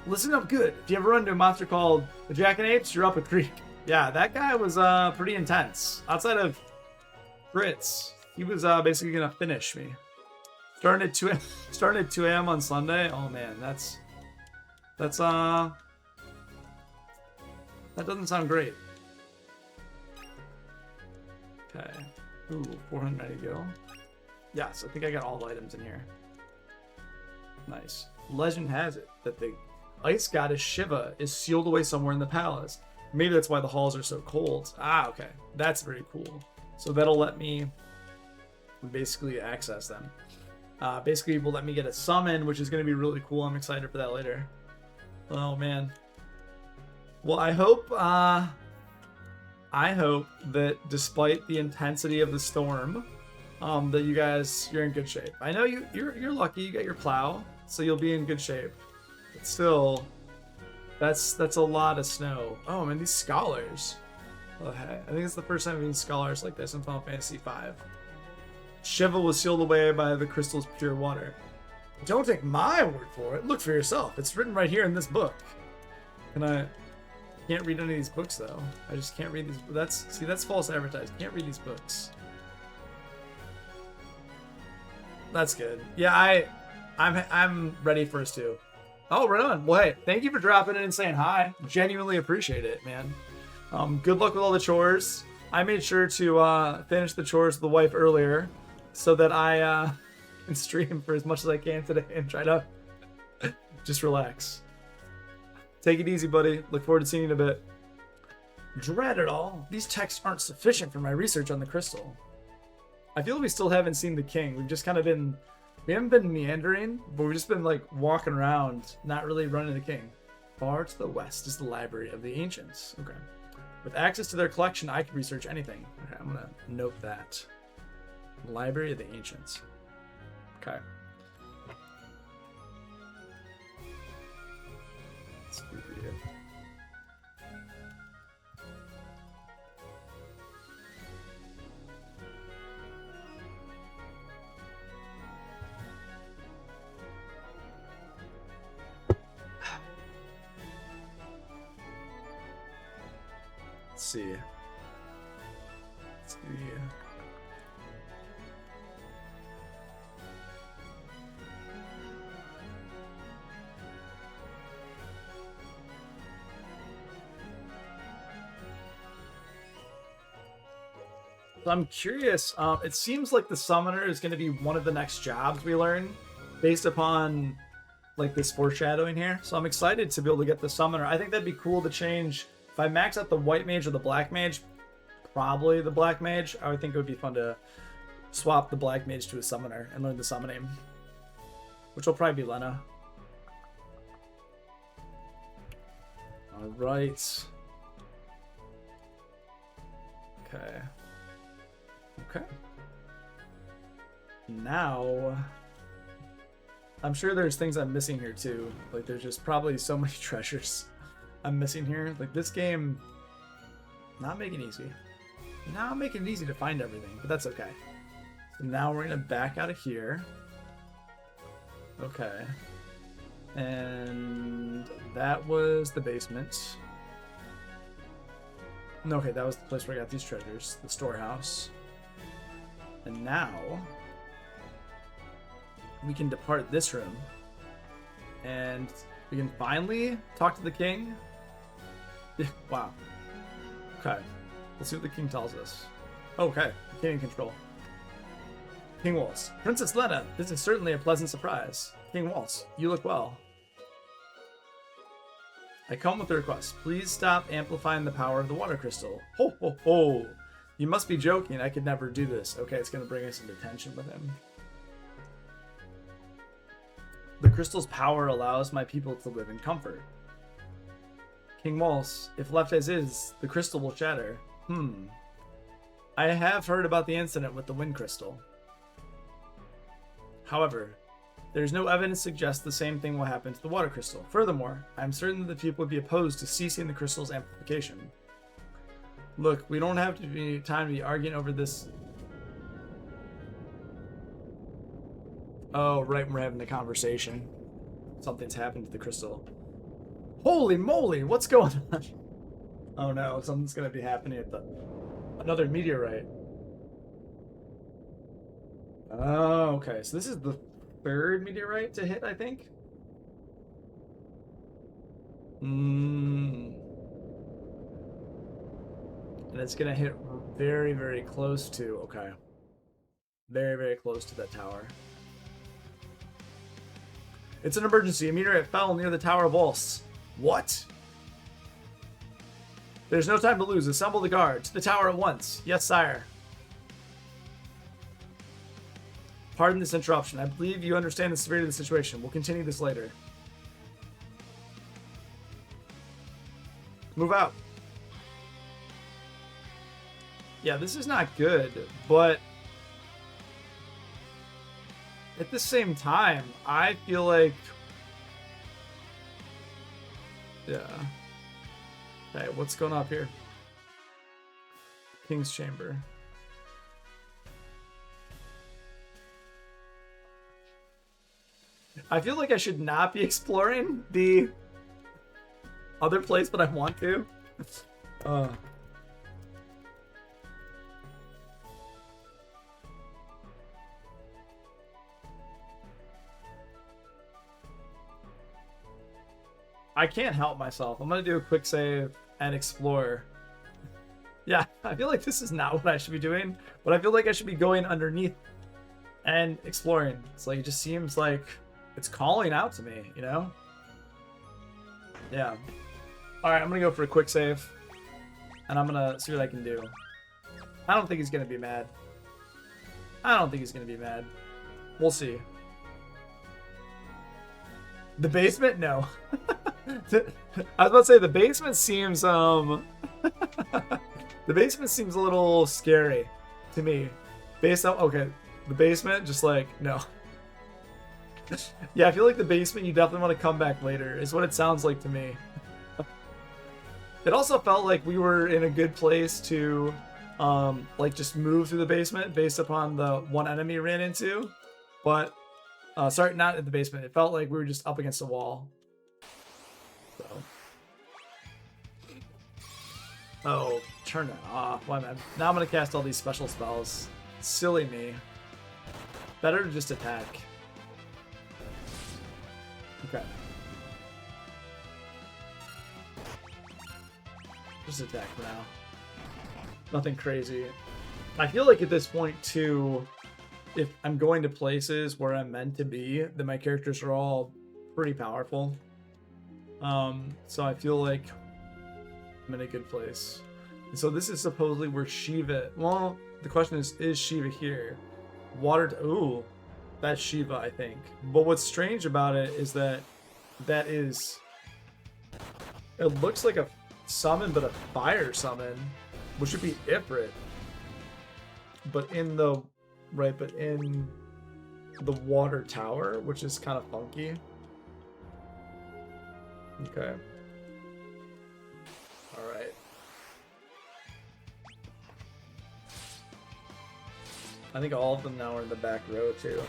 Listen up good. If you ever run into a monster called the Jackanapes, you're up a creek. Yeah, that guy was pretty intense. Outside of Fritz, he was basically gonna finish me. Starting at 2 a.m. on Sunday. Oh man, that's that doesn't sound great. Okay. Ooh, 490 go. Yes, I think I got all the items in here. Nice. Legend has it that the ice goddess Shiva is sealed away somewhere in the palace. Maybe that's why the halls are so cold. Ah, okay. That's very cool. So that'll let me basically access them. Basically, will let me get a summon, which is going to be really cool. I'm excited for that later. Oh, man. Well, I hope that despite the intensity of the storm, that you're in good shape. I know you're lucky. You got your plow, so you'll be in good shape. But still, that's a lot of snow. Oh man, these scholars. Okay, I think it's the first time I've seen scholars like this in Final Fantasy V. Shiva was sealed away by the crystal's pure water. Don't take my word for it. Look for yourself. It's written right here in this book. Can't read any of these books though. I just can't read these. That's false advertising. Can't read these books. That's good. Yeah, I'm ready for us too. Oh, right on. Well, hey, thank you for dropping in and saying hi. Genuinely appreciate it, man. Good luck with all the chores. I made sure to finish the chores with the wife earlier, so that I can stream for as much as I can today and try to just relax. Take it easy, buddy. Look forward to seeing you in a bit. Dread it all. These texts aren't sufficient for my research on the crystal. I feel we still haven't seen the king. We've just kind of been... We haven't been meandering, but we've just been like walking around, not really running the king. Far to the west is the Library of the Ancients. Okay. With access to their collection, I can research anything. Okay, I'm gonna note that. Library of the Ancients. Okay. Let's read it. Let's see. Let's see. So I'm curious. It seems like the summoner is going to be one of the next jobs we learn, based upon like this foreshadowing here. So I'm excited to be able to get the summoner. I think that'd be cool to change. If I max out the white mage or the black mage, probably the black mage. I would think it would be fun to swap the black mage to a summoner and learn the summoning, which will probably be Lena. All right. Okay. Okay. Now, I'm sure there's things I'm missing here too. Like there's just probably so many treasures I'm missing here. Like this game, not making it easy. Not making it easy to find everything, but that's okay. So now we're gonna back out of here. Okay. And that was the basement. Okay, that was the place where I got these treasures, the storehouse. And now we can depart this room and we can finally talk to the king. Wow. Okay. Let's see what the king tells us. Okay. King in control. King Waltz. Princess Lena, this is certainly a pleasant surprise. King Waltz, you look well. I come with a request. Please stop amplifying the power of the water crystal. Ho ho ho! You must be joking. I could never do this. Okay, it's going to bring us into tension with him. The crystal's power allows my people to live in comfort. King Waltz, if left as is, the crystal will shatter. I have heard about the incident with the wind crystal. However, there is no evidence to suggest the same thing will happen to the water crystal. Furthermore, I am certain that the people would be opposed to ceasing the crystal's amplification. Look, we don't have to be time to be arguing over this. Oh, right, we're having the conversation. Something's happened to the crystal. Holy moly, what's going on? Oh no, something's gonna be happening at the... Another meteorite. Oh, okay, so this is the third meteorite to hit, I think? And it's gonna hit very, very close to... Okay. Very, very close to that tower. It's an emergency. A meteorite fell near the Tower of Ulst. What? There's no time to lose. Assemble the guard. To the tower at once. Yes, sire. Pardon this interruption. I believe you understand the severity of the situation. We'll continue this later. Move out. Yeah, this is not good, but at the same time, I feel like... Yeah. Okay, what's going on up here? King's Chamber. I feel like I should not be exploring the other place, but I want to. I can't help myself. I'm gonna do a quick save and explore. Yeah, I feel like this is not what I should be doing, but I feel like I should be going underneath and exploring. It's like, it just seems like it's calling out to me, you know? Yeah. Alright, I'm gonna go for a quick save. And I'm gonna see what I can do. I don't think he's gonna be mad. I don't think he's gonna be mad. We'll see. The basement? No. I was about to say, the basement seems, the basement seems a little scary to me. Based on, okay, the basement, just like, no. Yeah, I feel like the basement, you definitely want to come back later, is what it sounds like to me. It also felt like we were in a good place to, like, just move through the basement based upon the one enemy we ran into. But, sorry, not in the basement. It felt like we were just up against a wall. So. Oh, turn that off. Why, man? Now I'm going to cast all these special spells. Silly me. Better to just attack. Okay. Just attack for now. Nothing crazy. I feel like at this point, too, if I'm going to places where I'm meant to be, then my characters are all pretty powerful. So I feel like I'm in a good place. And so this is supposedly where Shiva... Well, the question is Shiva here? Ooh, that's Shiva, I think. But what's strange about it is that is... It looks like a summon, but a fire summon, which would be Ifrit. But in the... Right, but in the water tower, which is kind of funky. Okay. Alright. I think all of them now are in the back row, too.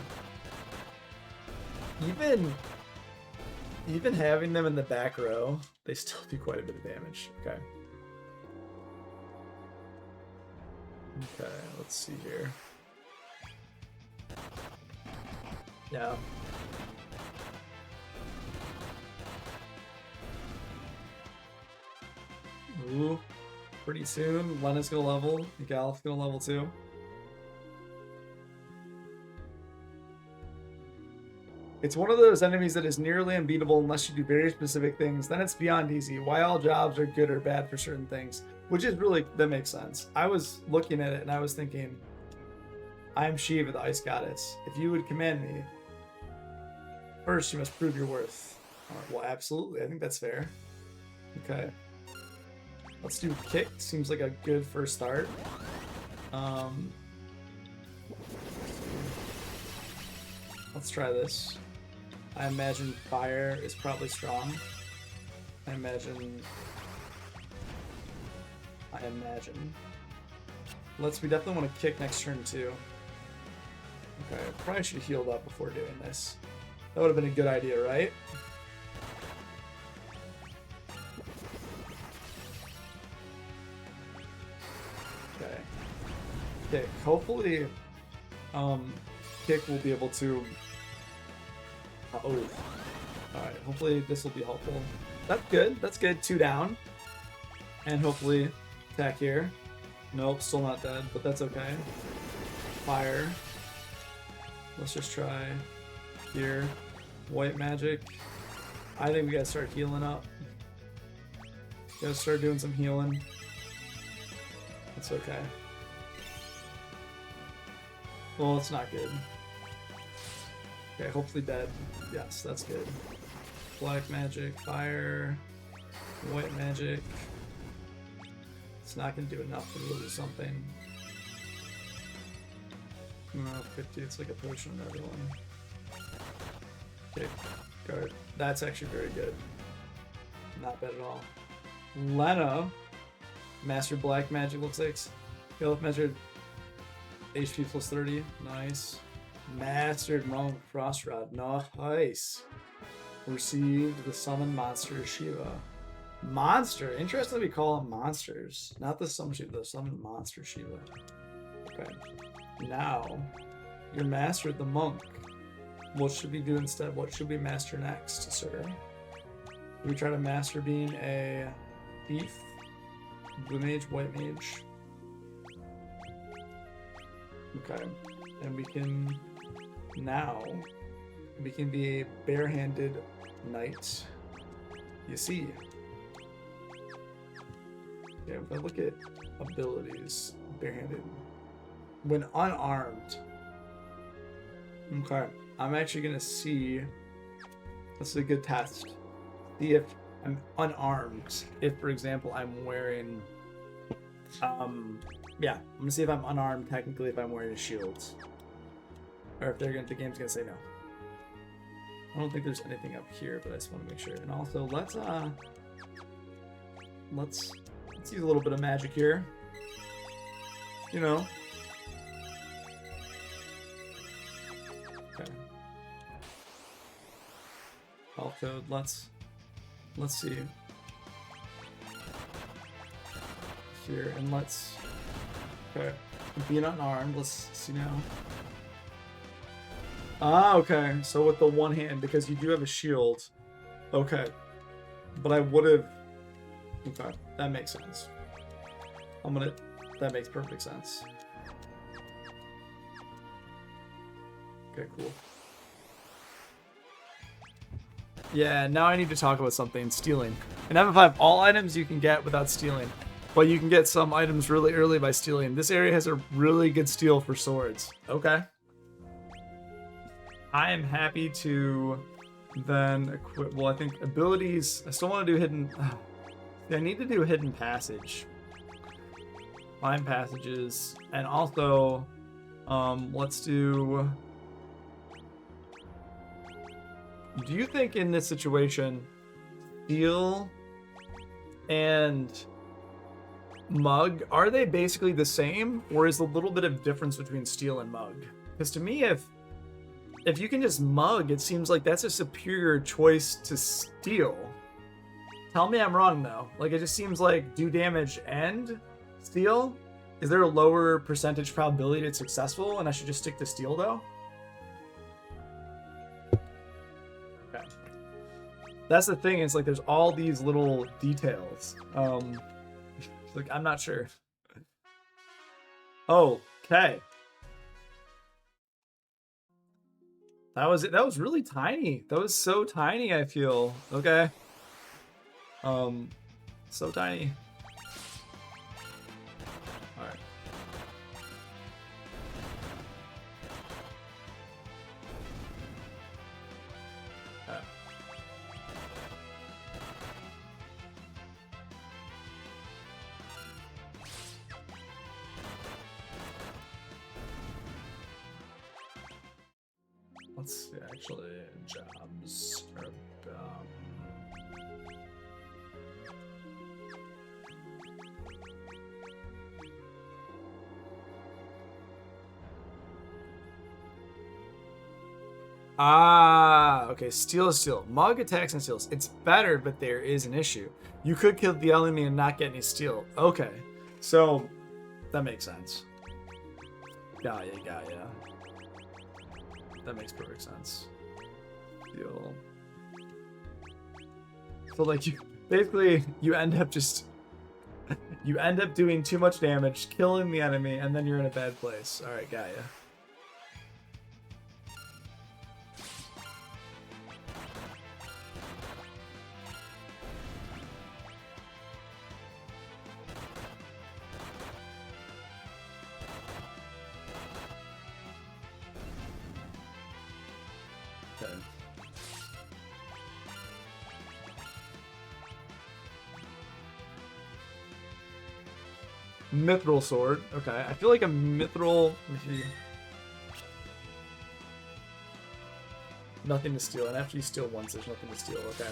Even having them in the back row, they still do quite a bit of damage. Okay. Okay, let's see here. Yeah. Ooh, pretty soon, Lena's gonna level, Galith's gonna level too. It's one of those enemies that is nearly unbeatable unless you do very specific things. Then it's beyond easy. Why all jobs are good or bad for certain things. Which is really, that makes sense. I was looking at it and I was thinking, I am Shiva, the Ice Goddess. If you would command me, first you must prove your worth. Right, well, absolutely. I think that's fair. Okay. Let's do kick. Seems like a good first start. Let's try this. I imagine fire is probably strong. I imagine. We definitely want to kick next turn too. Okay, I probably should have healed up before doing this. That would have been a good idea, right? Okay. Okay, hopefully Kick will be able to... Alright, hopefully this will be helpful. That's good, that's good. 2 down. And hopefully attack here. Nope, still not dead, but that's okay. Fire. Let's just try here. White magic. I think we gotta start healing up. Gotta start doing some healing. It's okay. Well, it's not good. Okay, hopefully dead. Yes, that's good. Black magic, fire, white magic. It's not gonna do enough to lose something. 50, it's like a potion on everyone. Okay, guard. That's actually very good. Not bad at all. Lena, Master Black Magic looks like. Health measured HP plus 30. Nice. Mastered Monk Frost Rod. Nice. Received the Summon Monster Shiva. Monster. Interesting we call them monsters. Not the Summon Shiva, the Summon Monster Shiva. Okay. Now, you're mastered the monk. What should we do instead? What should we master next, sir? Do we try to master being a thief? Blue mage, white mage? Okay. And we can now be a barehanded knight. You see. Yeah, if I look at abilities, barehanded. When unarmed. Okay. I'm actually gonna see. This is a good test. See if I'm unarmed. If, for example, I'm wearing. Yeah, I'm gonna see if I'm unarmed technically if I'm wearing a shield. Or if the game's gonna say no. I don't think there's anything up here, but I just want to make sure. And also, let's use a little bit of magic here. You know. Okay. Health code. Let's see. Here, and let's. Okay. Being unarmed. Let's see now. Ah, okay. So with the one hand, because you do have a shield. Okay. But I would have. Okay, that makes sense. That makes perfect sense. Okay, cool. Yeah, now I need to talk about something. Stealing. In FF5, all items you can get without stealing. But you can get some items really early by stealing. This area has a really good steal for swords. Okay. I am happy to then equip... Well, I think abilities... I still want to do hidden... I need to do hidden passage. Find passages. And also... let's do... Do you think in this situation, Steel and Mug, are they basically the same? Or is a little bit of difference between Steel and Mug? Because to me, if you can just Mug, it seems like that's a superior choice to Steel. Tell me I'm wrong, though. Like, it just seems like do damage and Steel? Is there a lower percentage probability it's successful and I should just stick to Steel, though? Okay. That's the thing, it's like there's all these little details. Like, I'm not sure. Oh, okay. That was it. That was really tiny. That was so tiny, I feel. Okay. So tiny. Alright. Let's see, actually, jobs are okay, steel is steel. Mug attacks and steals. It's better, but there is an issue. You could kill the enemy and not get any steel. Okay, so that makes sense. Got ya. That makes perfect sense. Steel. So like you basically you end up doing too much damage, killing the enemy, and then you're in a bad place. All right, got ya. Okay. Mithril sword. Okay, I feel like a mithril. Nothing to steal, and after you steal once, there's nothing to steal. Okay.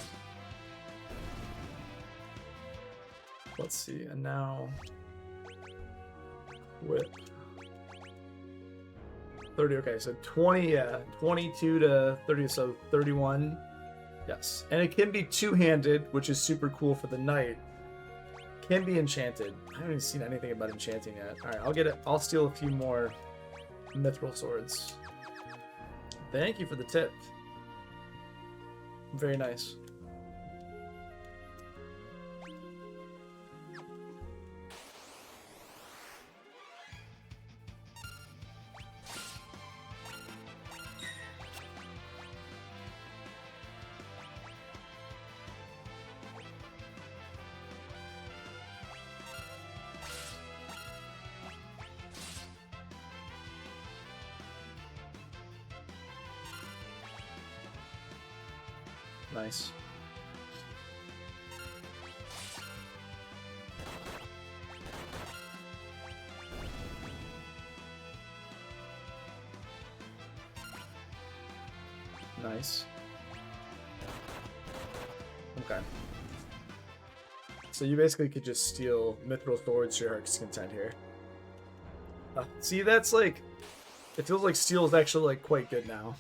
Let's see, and now whip. 30. Okay, so 20. Yeah, 22 to 30. So 31. Yes, and it can be two-handed, which is super cool for the knight. Can be enchanted. I haven't even seen anything about enchanting yet. All right, I'll get it. I'll steal a few more mithril swords. Thank you for the tip. Very nice. Nice. Nice. Okay. So you basically could just steal mithril swords to your heart's content here. See, that's like... It feels like steel is actually like quite good now.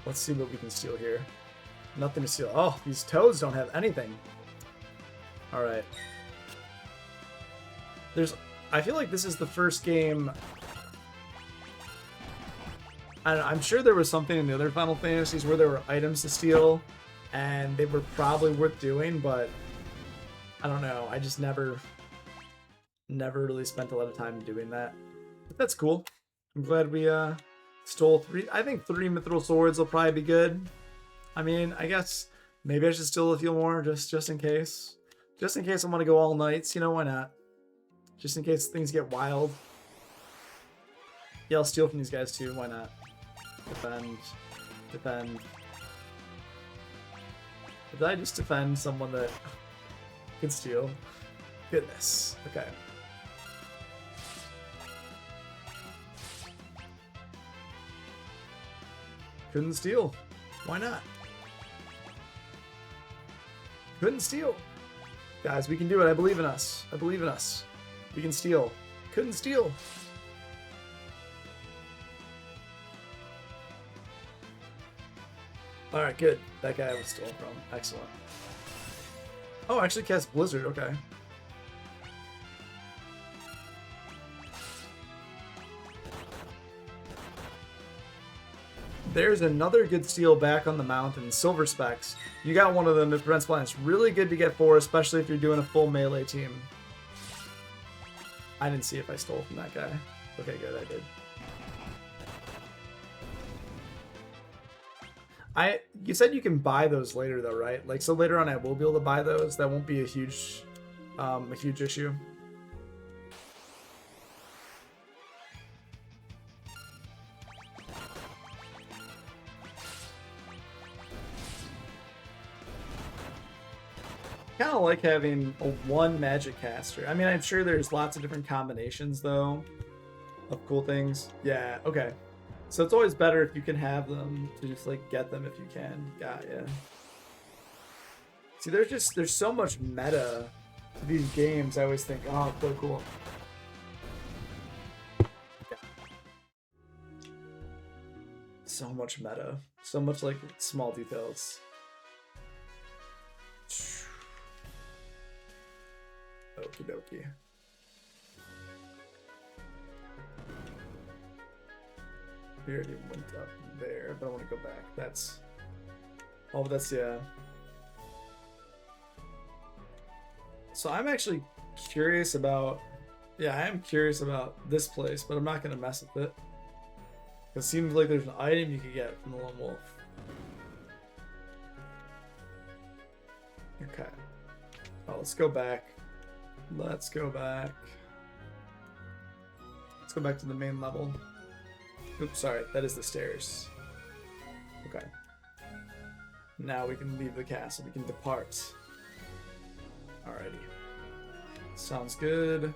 Let's see what we can steal here. Nothing to steal. Oh, these toads don't have anything. Alright. I feel like this is the first game... I don't know, I'm sure there was something in the other Final Fantasies where there were items to steal, and they were probably worth doing, but... I don't know, I just never really spent a lot of time doing that. But that's cool. I'm glad we, stole 3. I think 3 mithril swords will probably be good. I mean, I guess maybe I should steal a few more just in case. Just in case I want to go all nights, you know, why not? Just in case things get wild. Yeah, I'll steal from these guys too, why not? Defend. Did I just defend someone that can steal? Goodness. Okay. Couldn't steal. Why not? Couldn't steal. Guys, we can do it. I believe in us. I believe in us. We can steal. Couldn't steal. Alright, good. That guy I was stolen from. Excellent. Oh, actually cast Blizzard. Okay. There's another good steal back on the mountain. Silver Specs. You got one of them that prevents blind. It's really good to get 4, especially if you're doing a full melee team. I didn't see if I stole from that guy. Okay, good, I did. You said you can buy those later though, right? Like, so later on I will be able to buy those. That won't be a huge issue. Kind of like having a one magic caster. I mean, I'm sure there's lots of different combinations though. of cool things. Yeah, okay. So it's always better if you can have them to just like get them if you can. Got ya. See, there's so much meta to these games. I always think, oh, so cool. So much meta. So much like small details. Okie dokie. We already went up there, but I want to go back. That's... Oh, that's, yeah. So I'm actually curious about... Yeah, I am curious about this place, but I'm not going to mess with it. It seems like there's an item you could get from the Lone Wolf. Okay. Oh, let's go back. Let's go back. Let's go back to the main level. Oops, sorry. That is the stairs. Okay. Now we can leave the castle. We can depart. Alrighty. Sounds good.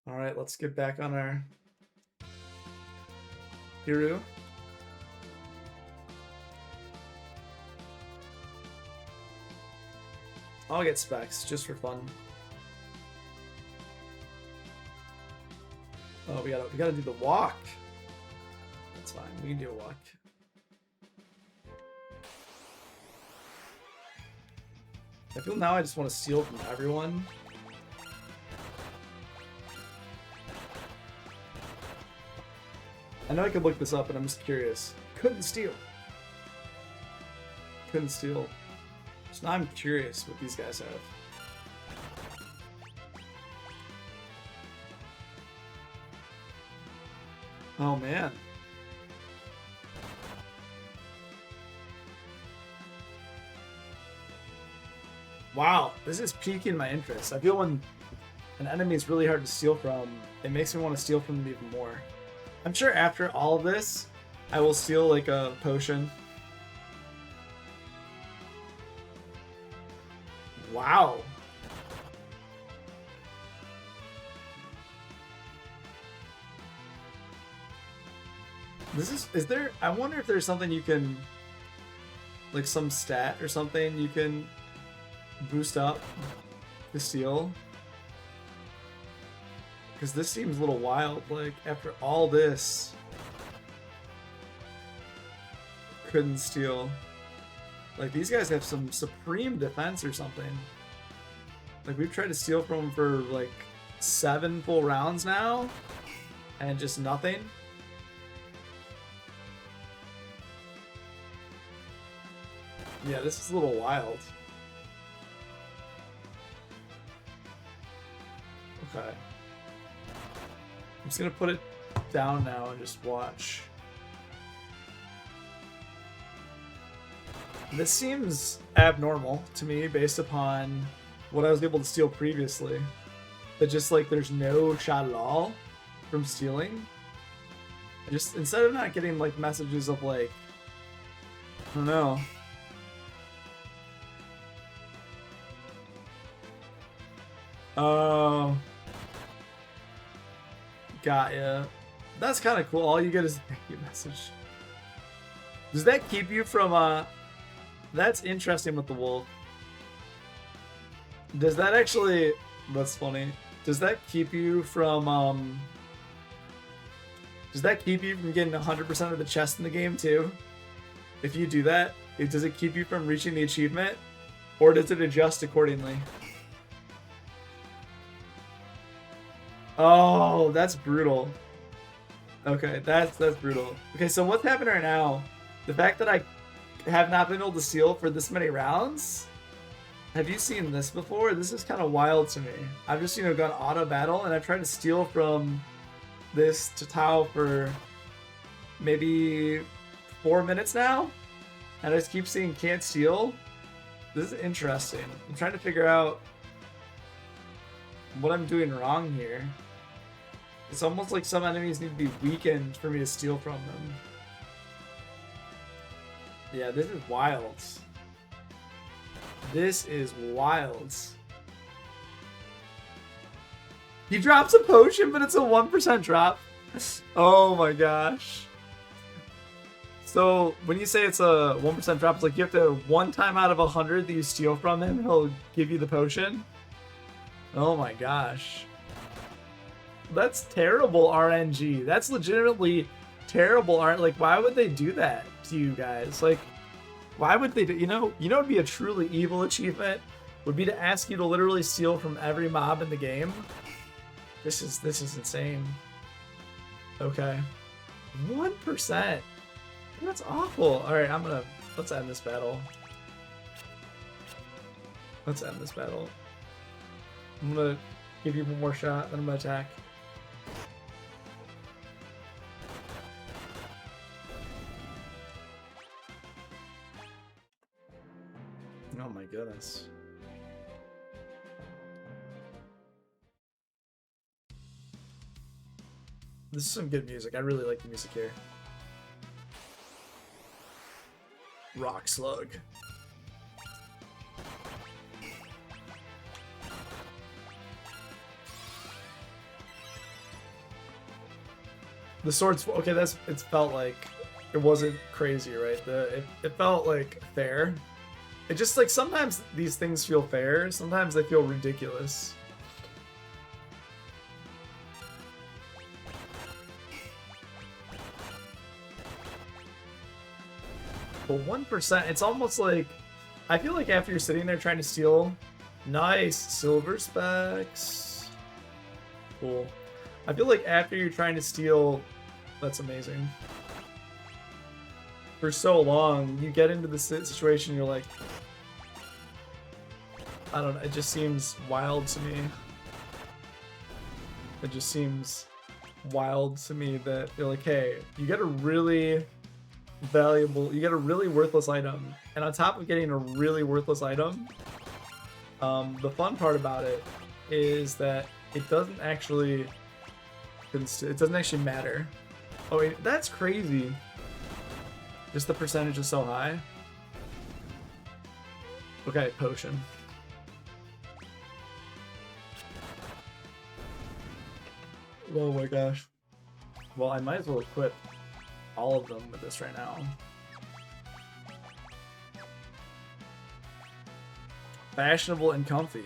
Alright, let's get back on our Hiru. I'll get specs just for fun. Oh, we gotta do the walk. That's fine. We can do a walk. I feel now I just want to steal from everyone. I know I could look this up, but I'm just curious. Couldn't steal. Couldn't steal. So now I'm curious what these guys have. Oh man. Wow, this is piquing my interest. I feel when an enemy is really hard to steal from, it makes me want to steal from them even more. I'm sure after all of this, I will steal like a potion. Wow. Is there, I wonder if there's something you can, like some stat or something you can boost up to steal. Because this seems a little wild, like after all this, couldn't steal. Like these guys have some supreme defense or something. Like we've tried to steal from them for like 7 full rounds now, and just nothing. Yeah, this is a little wild. Okay. I'm just gonna put it down now and just watch. This seems abnormal to me based upon what I was able to steal previously. That just like there's no shot at all from stealing. Just instead of not getting like messages of like, I don't know. Oh. Got ya. That's kind of cool. All you get is a thank you message. Does that keep you from, That's interesting with the wolf. Does that actually... That's funny. Does that keep you from, Does that keep you from getting 100% of the chest in the game, too? If you do that, does it keep you from reaching the achievement? Or does it adjust accordingly? Oh, that's brutal. Okay, that's brutal. Okay, so what's happening right now? The fact that I have not been able to steal for this many rounds? Have you seen this before? This is kind of wild to me. I've just, gone auto battle, and I've tried to steal from this Tao for maybe 4 minutes now, and I just keep seeing can't steal. This is interesting. I'm trying to figure out what I'm doing wrong here. It's almost like some enemies need to be weakened for me to steal from them. Yeah, this is wild. This is wild. He drops a potion, but it's a 1% drop. Oh my gosh. So when you say it's a 1% drop, it's like you have to, one time out of 100 that you steal from him, he'll give you the potion. Oh my gosh. That's terrible RNG. That's legitimately terrible art. Like, why would they do that to you guys? Like, why would they do, you know would be a truly evil achievement? Would be to ask you to literally steal from every mob in the game. This is insane. Okay. 1%. That's awful. Alright, let's end this battle. Let's end this battle. I'm gonna give you one more shot, then I'm gonna attack. Oh my goodness. This is some good music. I really like the music here. Rock Slug. The swords, okay, it felt like it wasn't crazy, right? It felt like fair. It just like sometimes these things feel fair, sometimes they feel ridiculous. But 1%, it's almost like, I feel like after you're sitting there trying to steal, nice, silver specs. Cool. I feel like after you're trying to steal, that's amazing. For so long, you get into the situation, you're like, I don't know, it just seems wild to me. It just seems wild to me that you're like, hey, you get a really valuable, you get a really worthless item, and on top of getting a really worthless item, the fun part about it is that it doesn't actually matter. Oh wait, that's crazy. Just the percentage is so high. Okay, potion. Oh my gosh. Well, I might as well equip all of them with this right now. Fashionable and comfy.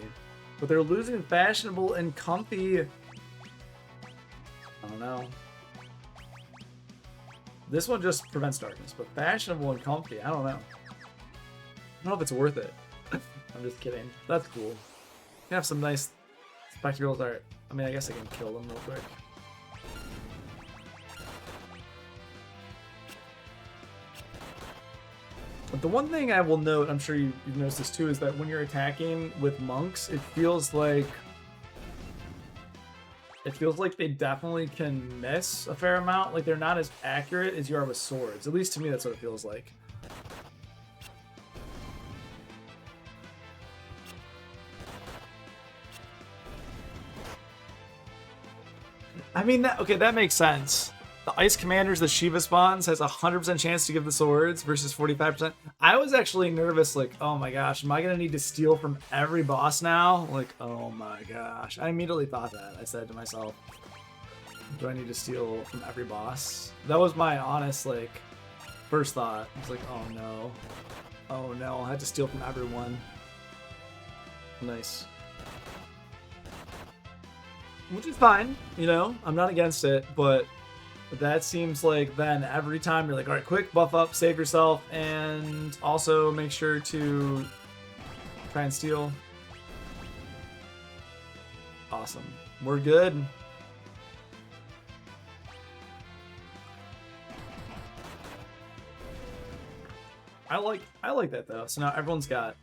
But they're losing fashionable and comfy. I don't know. This one just prevents darkness, but fashionable and comfy, I don't know. I don't know if it's worth it. I'm just kidding. That's cool. You can have some nice spectacles art. I mean, I guess I can kill them real quick. But the one thing I will note, I'm sure you've noticed this too, is that when you're attacking with monks, it feels like they definitely can miss a fair amount. Like, they're not as accurate as you are with swords. At least to me, that's what it feels like. I mean, that makes sense. The Ice Commanders, the Shiva spawns, has a 100% chance to give the swords versus 45%. I was actually nervous, like, oh my gosh, am I going to need to steal from every boss now? Like, oh my gosh. I immediately thought that. I said to myself, do I need to steal from every boss? That was my honest, like, first thought. I was like, oh no. Oh no, I had to steal from everyone. Nice. Which is fine, you know? I'm not against it, but that seems like then every time you're like, all right, quick, buff up, save yourself, and also make sure to try and steal. Awesome. We're good. I like that though. So now everyone's got,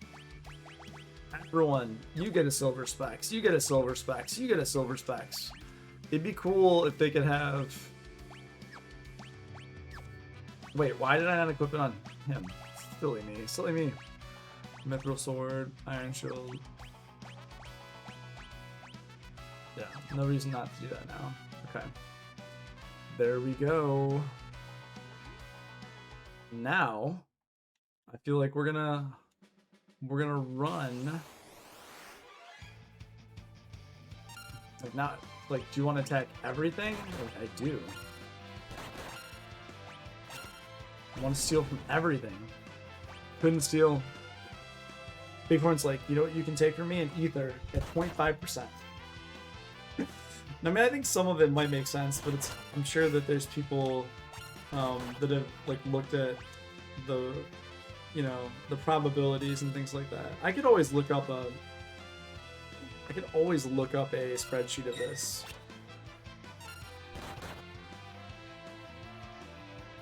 everyone, you get a silver specs, you get a silver specs, you get a silver specs. It'd be cool if they could have. Wait, why did I not equip it on him? Silly me. Silly me. Mithril Sword, Iron Shield. Yeah, no reason not to do that now. Okay. There we go. Now, I feel like we're gonna run Like, not, like, do you want to attack everything? Like, I do. I want to steal from everything. Couldn't steal. Bighorn's like, you know what you can take from me? An ether at 0.5%. I mean, I think some of it might make sense, but it's, I'm sure that there's people that have like looked at the, you know, the probabilities and things like that. I could always look up a spreadsheet of this.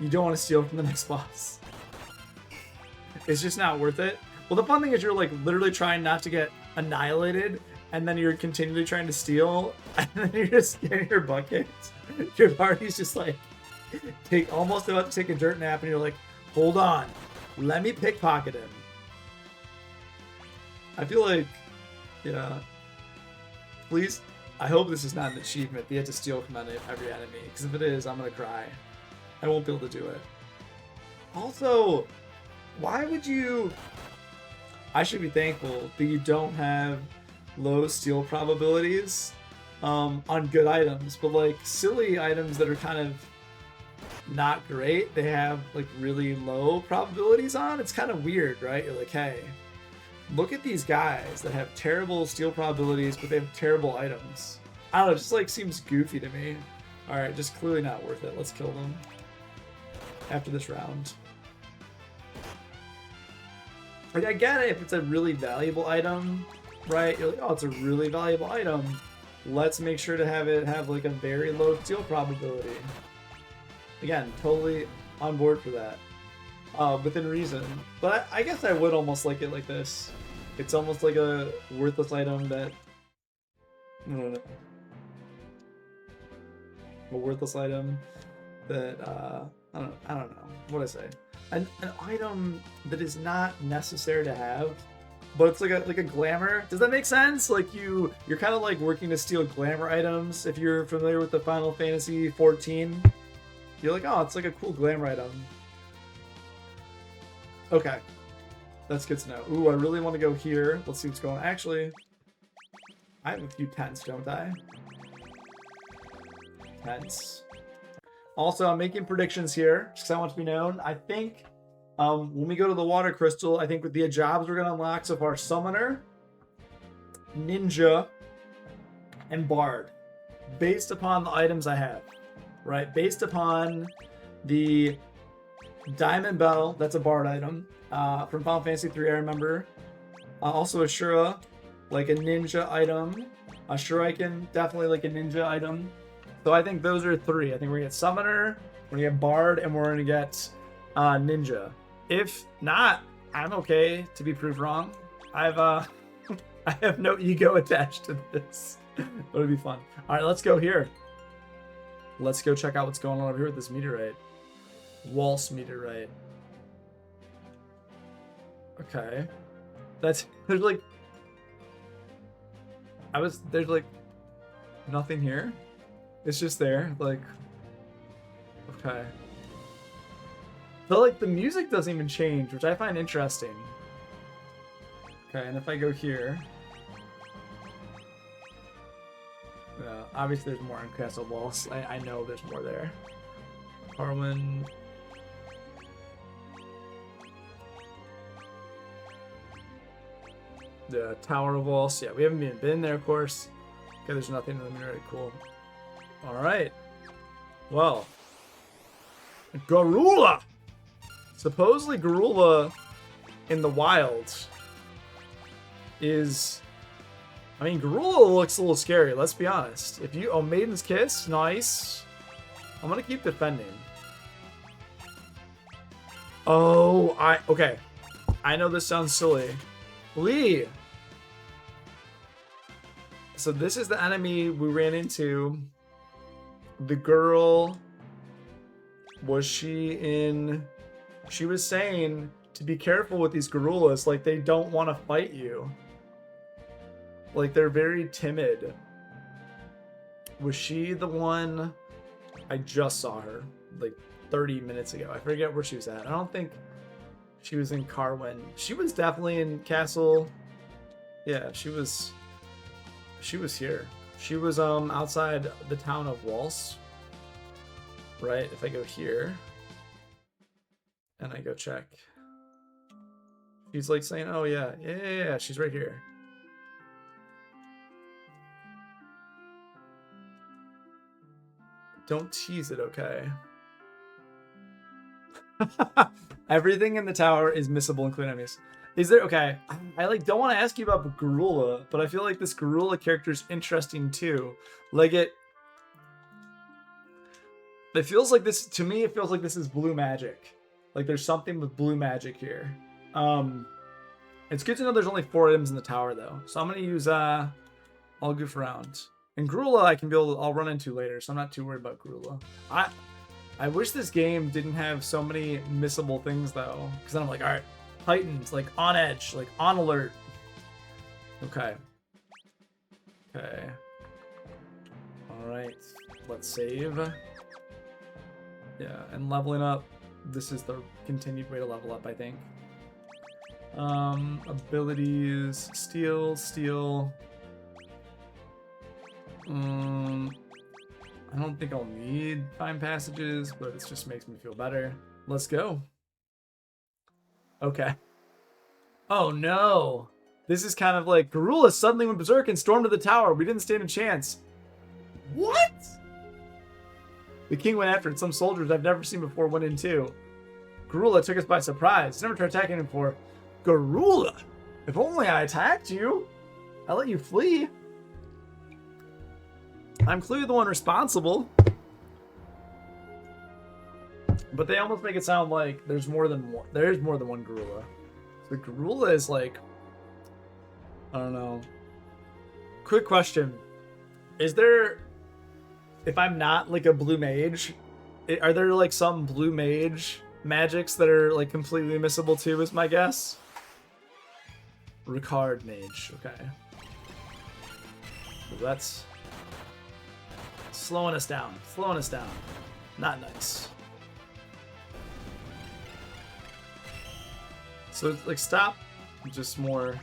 You don't want to steal from the next boss. It's just not worth it. Well, the fun thing is you're like literally trying not to get annihilated, and then you're continually trying to steal, and then you're just getting your butt kicked. Your party's just like almost about to take a dirt nap, and you're like, hold on, let me pickpocket him. I feel like, yeah. Please, I hope this is not an achievement. You have to steal from every enemy, because if it is, I'm gonna cry. I won't be able to do it. Also, why would you... I should be thankful that you don't have low steal probabilities on good items, but like silly items that are kind of not great, they have like really low probabilities on. It's kind of weird, right? You're like, hey, look at these guys that have terrible steal probabilities, but they have terrible items. I don't know, it just like seems goofy to me. Alright, just clearly not worth it. Let's kill them after this round. Like, I get it if it's a really valuable item, right? You're like, oh, it's a really valuable item. Let's make sure to have it have like a very low steal probability. Again, totally on board for that. Within reason. But I guess I would almost like it like this. It's almost like a worthless item that... I don't know. A worthless item that, I don't know. What do I say? An item that is not necessary to have, but it's like a glamour. Does that make sense? Like you're kind of like working to steal glamour items. If you're familiar with the Final Fantasy 14, you're like, oh, it's like a cool glamour item. Okay, that's good to know. Ooh, I really want to go here. Let's see what's going on. Actually, I have a few tents, don't I? Tents. Also, I'm making predictions here, because I want to be known. I think when we go to the Water Crystal, I think with the jobs we're going to unlock so far, Summoner, Ninja, and Bard. Based upon the items I have, right? Based upon the Diamond Bell, that's a Bard item, from Final Fantasy 3, I remember. Also Ashura, like a ninja item. A Shuriken, definitely like a ninja item. So I think those are three. I think we're gonna get Summoner, we're gonna get Bard, and we're gonna get Ninja. If not, I'm okay to be proved wrong. I have no ego attached to this. It'll be fun. All right, let's go here. Let's go check out what's going on over here with this meteorite. Waltz meteorite. Okay. There's like nothing here. It's just there, like, okay. But like the music doesn't even change, which I find interesting. Okay, and if I go here, obviously there's more in Castle Waltz. I know there's more there. Harwin. The Tower of Waltz. Yeah, we haven't even been there, of course. Okay, there's nothing in the meteorite. Cool. Alright. Well. Garula! Supposedly Garula in the wild is... I mean, Garula looks a little scary, let's be honest. If you... Oh, Maiden's Kiss. Nice. I'm gonna keep defending. Oh, okay. I know this sounds silly. Lee! So this is the enemy we ran into. The girl, was she was saying to be careful with these Garulas, like they don't want to fight you. Like they're very timid. Was she the one? I just saw her like 30 minutes ago. I forget where she was at. I don't think she was in Carwin. She was definitely in Castle. Yeah, she was here. She was outside the town of Walls. Right? If I go here and I go check. She's like saying, oh yeah, she's right here. Don't tease it, okay? Everything in the tower is missable, including enemies. Is there, okay, I like don't want to ask you about Garula, but I feel like this Garula character is interesting too. Like it feels like this, to me, it feels like this is blue magic. Like there's something with blue magic here. It's good to know there's only 4 items in the tower though. So I'm gonna use, I'll goof around. And Garula I'll run into later, so I'm not too worried about Garula. I wish this game didn't have so many missable things though, because then I'm like, all right, Titans, like on edge, like on alert. Okay. Okay. All right, let's save. Yeah, and leveling up. This is the continued way to level up, I think. Abilities, steel. I don't think I'll need Find Passages, but it just makes me feel better. Let's go. Okay. Oh no! This is kind of like Garula suddenly went berserk and stormed to the tower. We didn't stand a chance. What? The king went after it. Some soldiers I've never seen before went in too. Garula took us by surprise. Never tried attacking him before. Garula! If only I attacked you! I let you flee. I'm clearly the one responsible. But they almost make it sound like there's more than one. There's more than one Garula. The Garula is like, I don't know. Quick question. Is there, if I'm not like a blue mage, are there like some blue mage magics that are like completely missable too, is my guess? Ricard mage, okay. So that's slowing us down. Not nice. So it's like stop just more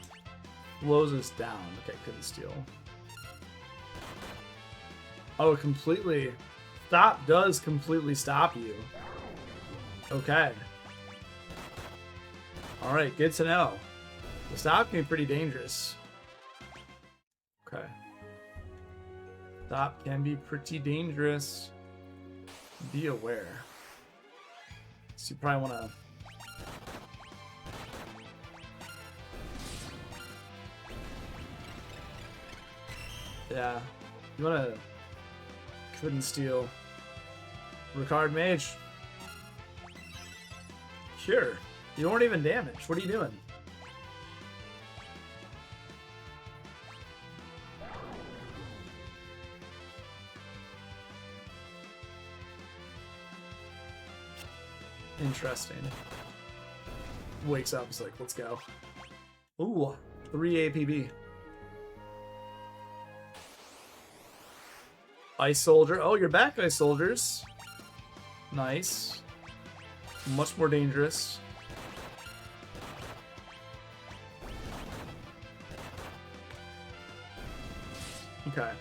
slows us down. Okay, couldn't steal. Oh, completely. Stop does completely stop you. Okay. Alright, good to know. The stop can be pretty dangerous. Okay. Stop can be pretty dangerous. Be aware. So you probably want to... Yeah. You want to... Couldn't steal. Ricard Mage. Sure. You weren't even damaged. What are you doing? Interesting. Wakes up, he's like, let's go. Ooh, 3 APB. Ice Soldier. Oh, you're back, Ice Soldiers. Nice. Much more dangerous. Okay.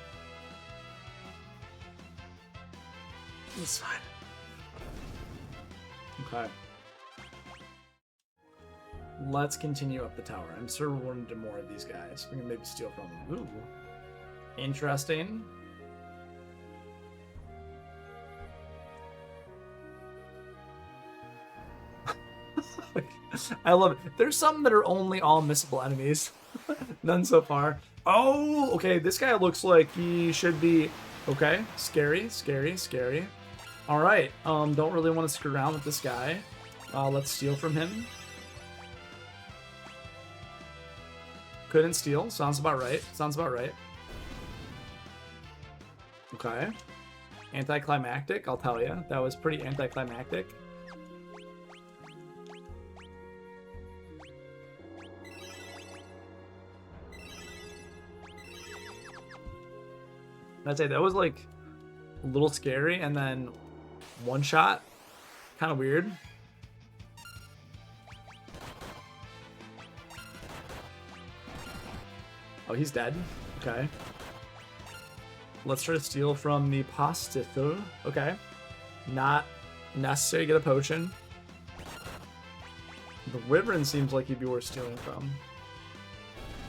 It's fine. Okay. Let's continue up the tower. I'm sure we'll run into more of these guys. We can maybe steal from them. Ooh. Interesting. I love it. There's some that are only all missable enemies. None so far. Oh, okay. This guy looks like he should be... Okay. Scary. All right. Don't really want to screw around with this guy. Let's steal from him. Couldn't steal. Sounds about right. Okay. Anticlimactic, I'll tell you. That was pretty anticlimactic. I'd say that was like a little scary, and then one shot, kind of weird. Oh, he's dead. Okay. Let's try to steal from the Pastithul. Okay. Not necessary to get a potion. The Wyvern seems like he'd be worth stealing from.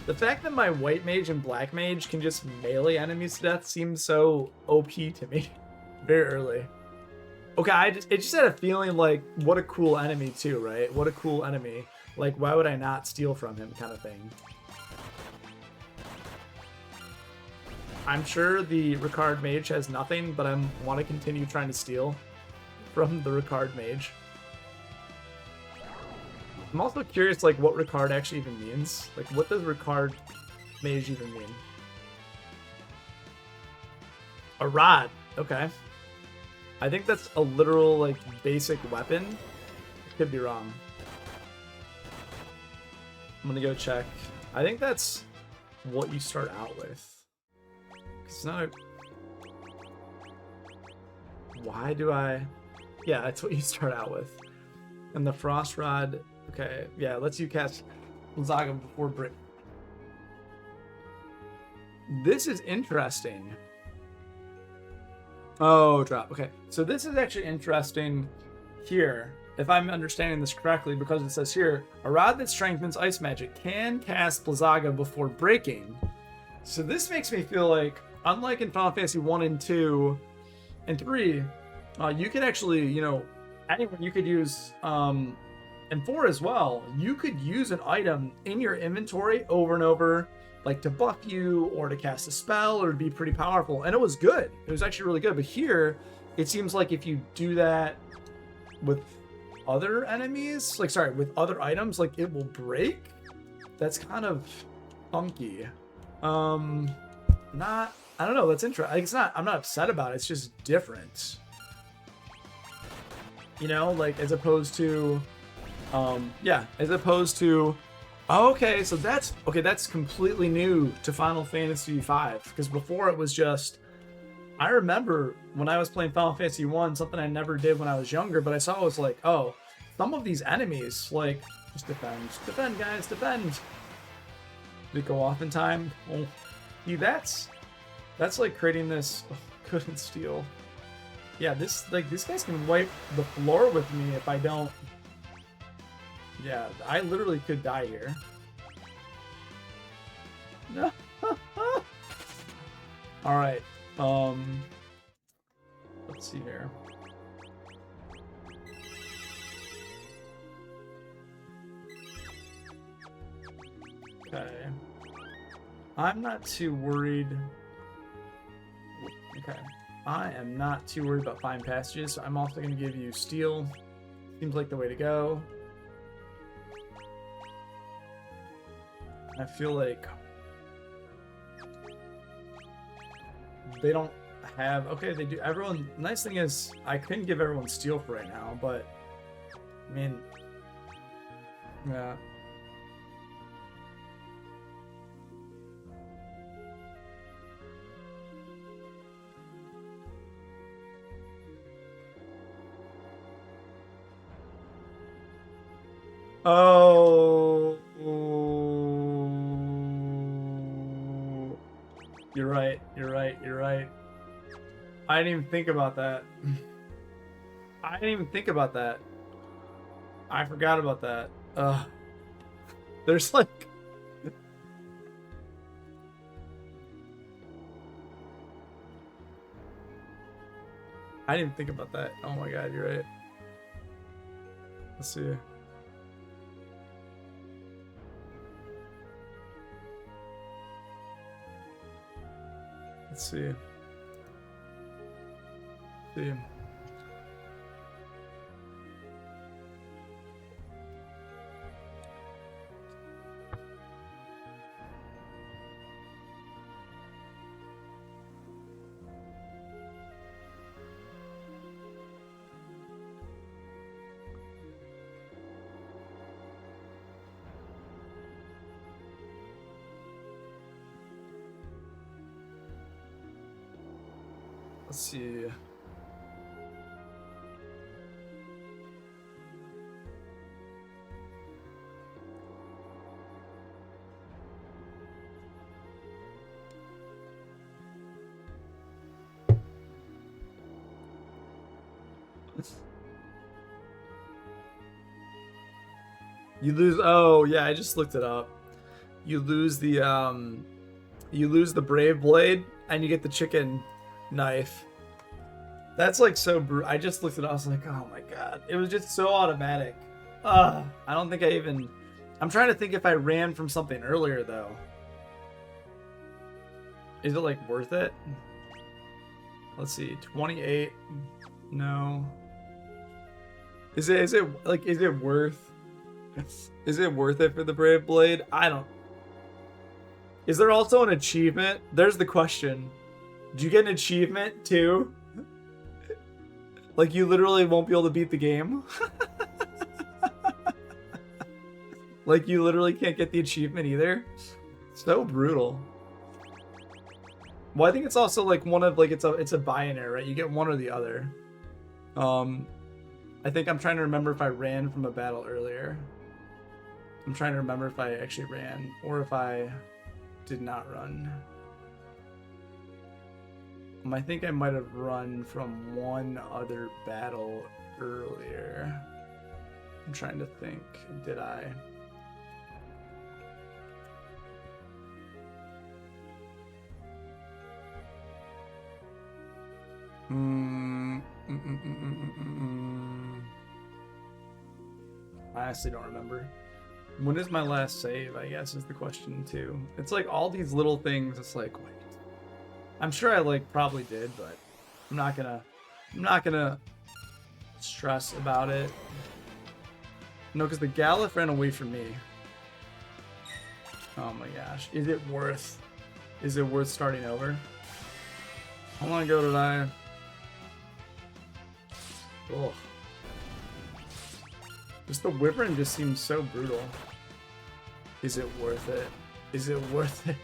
The fact that my white mage and black mage can just melee enemies to death seems so OP to me. Very early. Okay, it just had a feeling like, what a cool enemy too, right? What a cool enemy. Like, why would I not steal from him kind of thing. I'm sure the Ricard mage has nothing, but I want to continue trying to steal from the Ricard mage. I'm also curious, like, what Ricard actually even means. Like, what does Ricard mage even mean? A rod. Okay. I think that's a literal, like, basic weapon. Could be wrong. I'm gonna go check. I think that's what you start out with. It's not a... Why do I... Yeah, that's what you start out with. And the Frost Rod... Okay, yeah, lets you cast Blizzaga before break. This is interesting. Oh, drop. Okay, so this is actually interesting here, if I'm understanding this correctly, because it says here, a rod that strengthens ice magic can cast Blizzaga before breaking. So this makes me feel like, unlike in Final Fantasy 1 and 2 and 3, you could actually, you know, anyone you could use... and 4 as well, you could use an item in your inventory over and over, like to buff you or to cast a spell or to be pretty powerful. And it was good. It was actually really good. But here, it seems like if you do that with other enemies, like, sorry, with other items, like, it will break. That's kind of funky. I don't know. That's interesting. Like, it's not, I'm not upset about it. It's just different. You know, like, as opposed to... yeah, as opposed to, okay, so that's completely new to Final Fantasy V, because before it was just, I remember when I was playing Final Fantasy 1, something I never did when I was younger, but I saw it was like, oh, some of these enemies, like, just defend, guys, defend. Did it go off in time? Oh, see, that's like creating this, oh, couldn't steal. Yeah, these guys can wipe the floor with me if I don't. Yeah, I literally could die here. No. All right. Let's see here. Okay. I'm not too worried. Okay. I am not too worried about fine passages. So I'm also going to give you steel. Seems like the way to go. I feel like they don't have... Okay, they do. Everyone... Nice thing is, I couldn't give everyone steel for right now, but... I mean... Yeah. Oh... You're right, you're right, you're right. I didn't even think about that. I didn't even think about that. I forgot about that. Ugh. There's like... I didn't think about that. Oh my god, you're right. Let's see. Let's see. See. Let's see. You lose. Oh yeah, I just looked it up. You lose the brave blade, and you get the chicken knife. That's like so brutal. I just looked it up. I was like, oh my god, it was just so automatic. I don't think I even. I'm trying to think if I ran from something earlier though. Is it like worth it? Let's see, 28. No. Is it like is it worth? Is it worth it for the brave blade? I don't. Is there also an achievement? There's the question. Do you get an achievement too? Like you literally won't be able to beat the game? Like you literally can't get the achievement either? So brutal. Well, I think it's also like one of like it's a binary, right? You get one or the other. I think I'm trying to remember if I ran from a battle earlier. I'm trying to remember if I actually ran or if I did not run. I think I might have run from one other battle earlier. I'm trying to think. Did I? I honestly don't remember. When is my last save, I guess, is the question, too. It's like all these little things, it's like, wait. I'm sure I, like, probably did, but I'm not gonna stress about it. No, because the Galuf ran away from me. Oh my gosh. Is it worth starting over? How long ago did I... Ugh. Just the Wyvern just seems so brutal. Is it worth it? Is it worth it?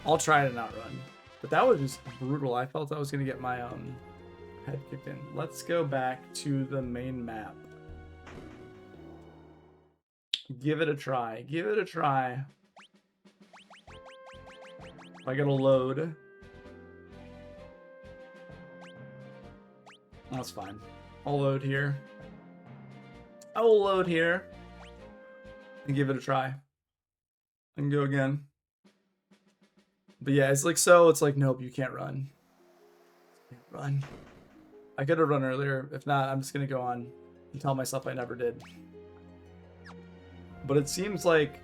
I'll try to not run. But that was just brutal. I felt I was going to get my head kicked in. Let's go back to the main map. Give it a try. Give it a try. I gotta load. That's fine. I'll load here. I will load here and give it a try and go again. But yeah, it's like, so it's like, nope, you can't run. You can't run. I could have run earlier. If not, I'm just going to go on and tell myself I never did. But it seems like,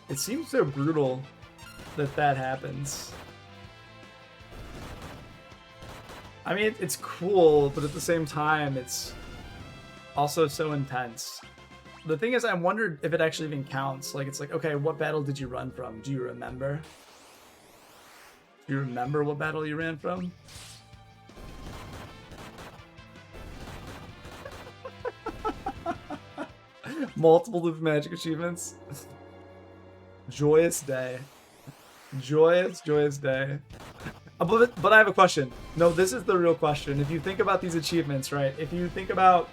it seems so brutal that happens. I mean, it's cool, but at the same time, it's also so intense. The thing is, I wondered if it actually even counts. Like, it's like, okay, what battle did you run from? Do you remember? Do you remember what battle you ran from? Multiple Loop Magic achievements. Joyous day. Joyous day. But I have a question. No, this is the real question. If you think about these achievements, right? If you think about,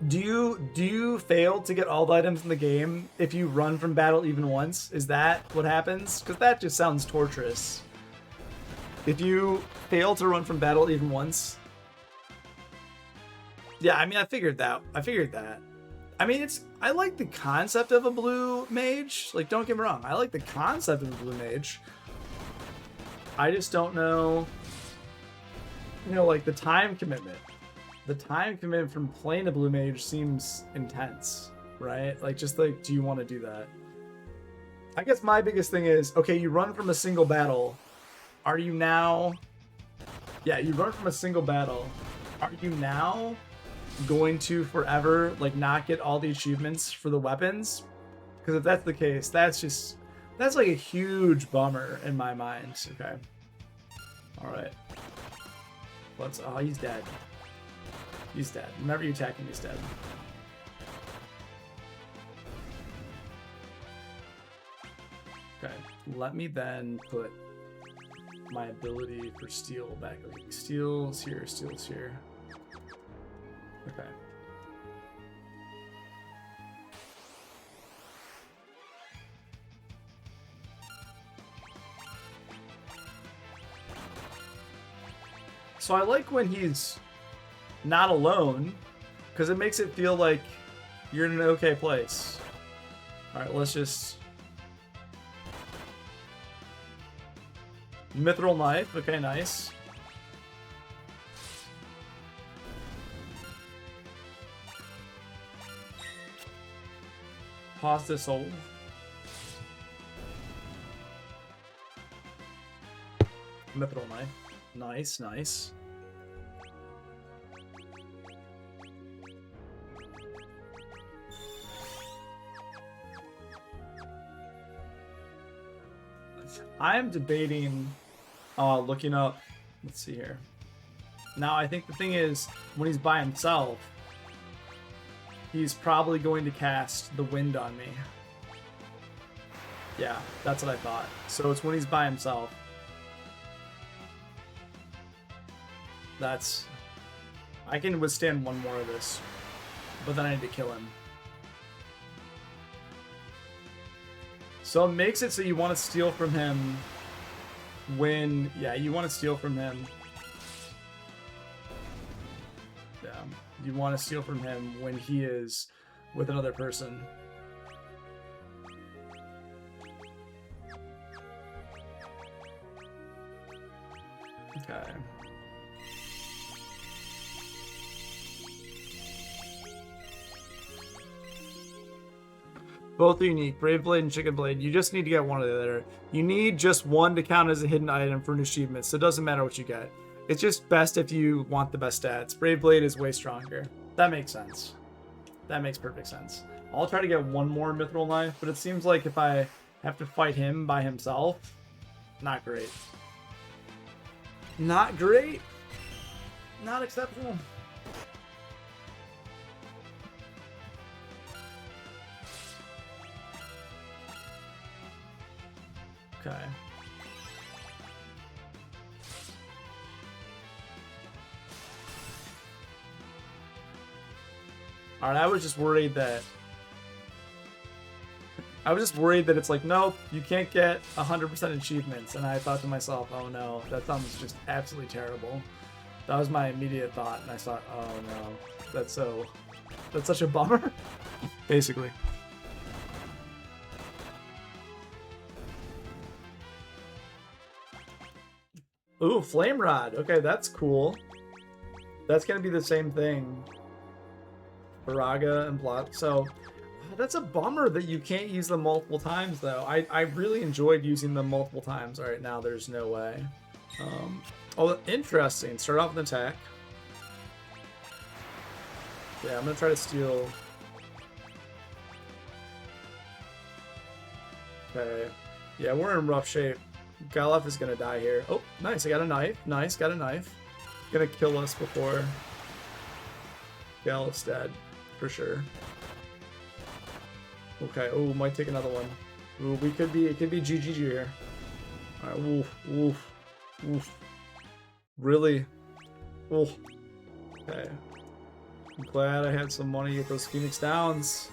do you fail to get all the items in the game if you run from battle even once? Is that what happens? Because that just sounds torturous. If you fail to run from battle even once. Yeah, I mean, I figured that. I mean, I like the concept of a blue mage. Like, don't get me wrong. I like the concept of a blue mage. I just don't know, like the time commitment. The time commitment from playing a blue mage seems intense, right? Like, just like, do you want to do that? I guess my biggest thing is, okay, you run from a single battle. Are you now... Yeah, you run from a single battle. Are you now going to forever, like, not get all the achievements for the weapons? Because if that's the case, that's like a huge bummer in my mind. Okay. Alright. Oh, he's dead. He's dead. Whenever you attack him, he's dead. Okay. Let me then put my ability for steel back. Okay. Steel's here. Steel's here. Okay. So I like when he's not alone, because it makes it feel like you're in an okay place. Alright, let's just... Mithril Knife, okay, nice. Pause this hold. Mithril Knife. Nice, nice. I am debating looking up, let's see here. Now, I think the thing is, when he's by himself, he's probably going to cast the wind on me. Yeah, that's what I thought. So it's when he's by himself. That's... I can withstand one more of this, but then I need to kill him. So it makes it so you want to steal from him when... Yeah, you want to steal from him. Yeah, you want to steal from him when he is with another person. Okay. Both are unique. Brave Blade and Chicken Blade. You just need to get one or the other. You need just one to count as a hidden item for an achievement, so it doesn't matter what you get. It's just best if you want the best stats. Brave Blade is way stronger. That makes sense. That makes perfect sense. I'll try to get one more Mithril Knife, but it seems like if I have to fight him by himself, not great. Not great. Not exceptional. Okay. Alright, I was just worried that it's like, nope, you can't get 100% achievements. And I thought to myself, oh no, that sounds just absolutely terrible. That was my immediate thought, and I thought, oh no, that's such a bummer, basically. Ooh, Flame Rod. Okay, that's cool. That's gonna be the same thing. Baraga and Blot. So that's a bummer that you can't use them multiple times, though. I really enjoyed using them multiple times. All right, now there's no way. Oh, interesting. Start off with an attack. Yeah, I'm gonna try to steal. Okay. Yeah, we're in rough shape. Galuf is gonna die here. Oh, nice. I got a knife. Nice, got a knife. Gonna kill us before Galuf's dead, for sure. Okay. Oh, might take another one. Ooh, it could be GG here. All right. Oof, oof, oof. Really? Oh. Okay. I'm glad I had some money to get those Phoenix Downs.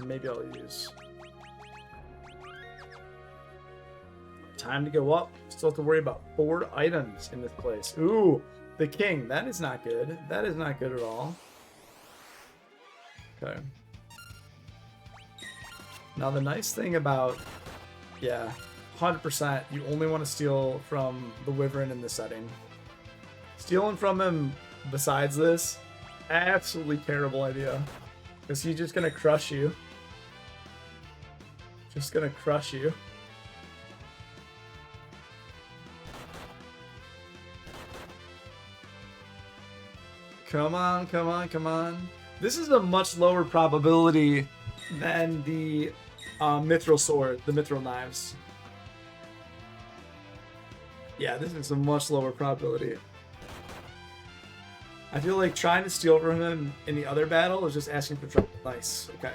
Maybe I'll use. Time to go up. Still have to worry about 4 items in this place. Ooh, the king. That is not good. That is not good at all. Okay. Now the nice thing about, yeah, 100%, you only want to steal from the Wyvern in this setting. Stealing from him besides this, absolutely terrible idea. Because he's just going to crush you. Just gonna crush you. Come on, come on, come on. This is a much lower probability than the Mithril Sword, the Mithril Knives. Yeah, this is a much lower probability. I feel like trying to steal from him in the other battle is just asking for trouble. Nice, okay.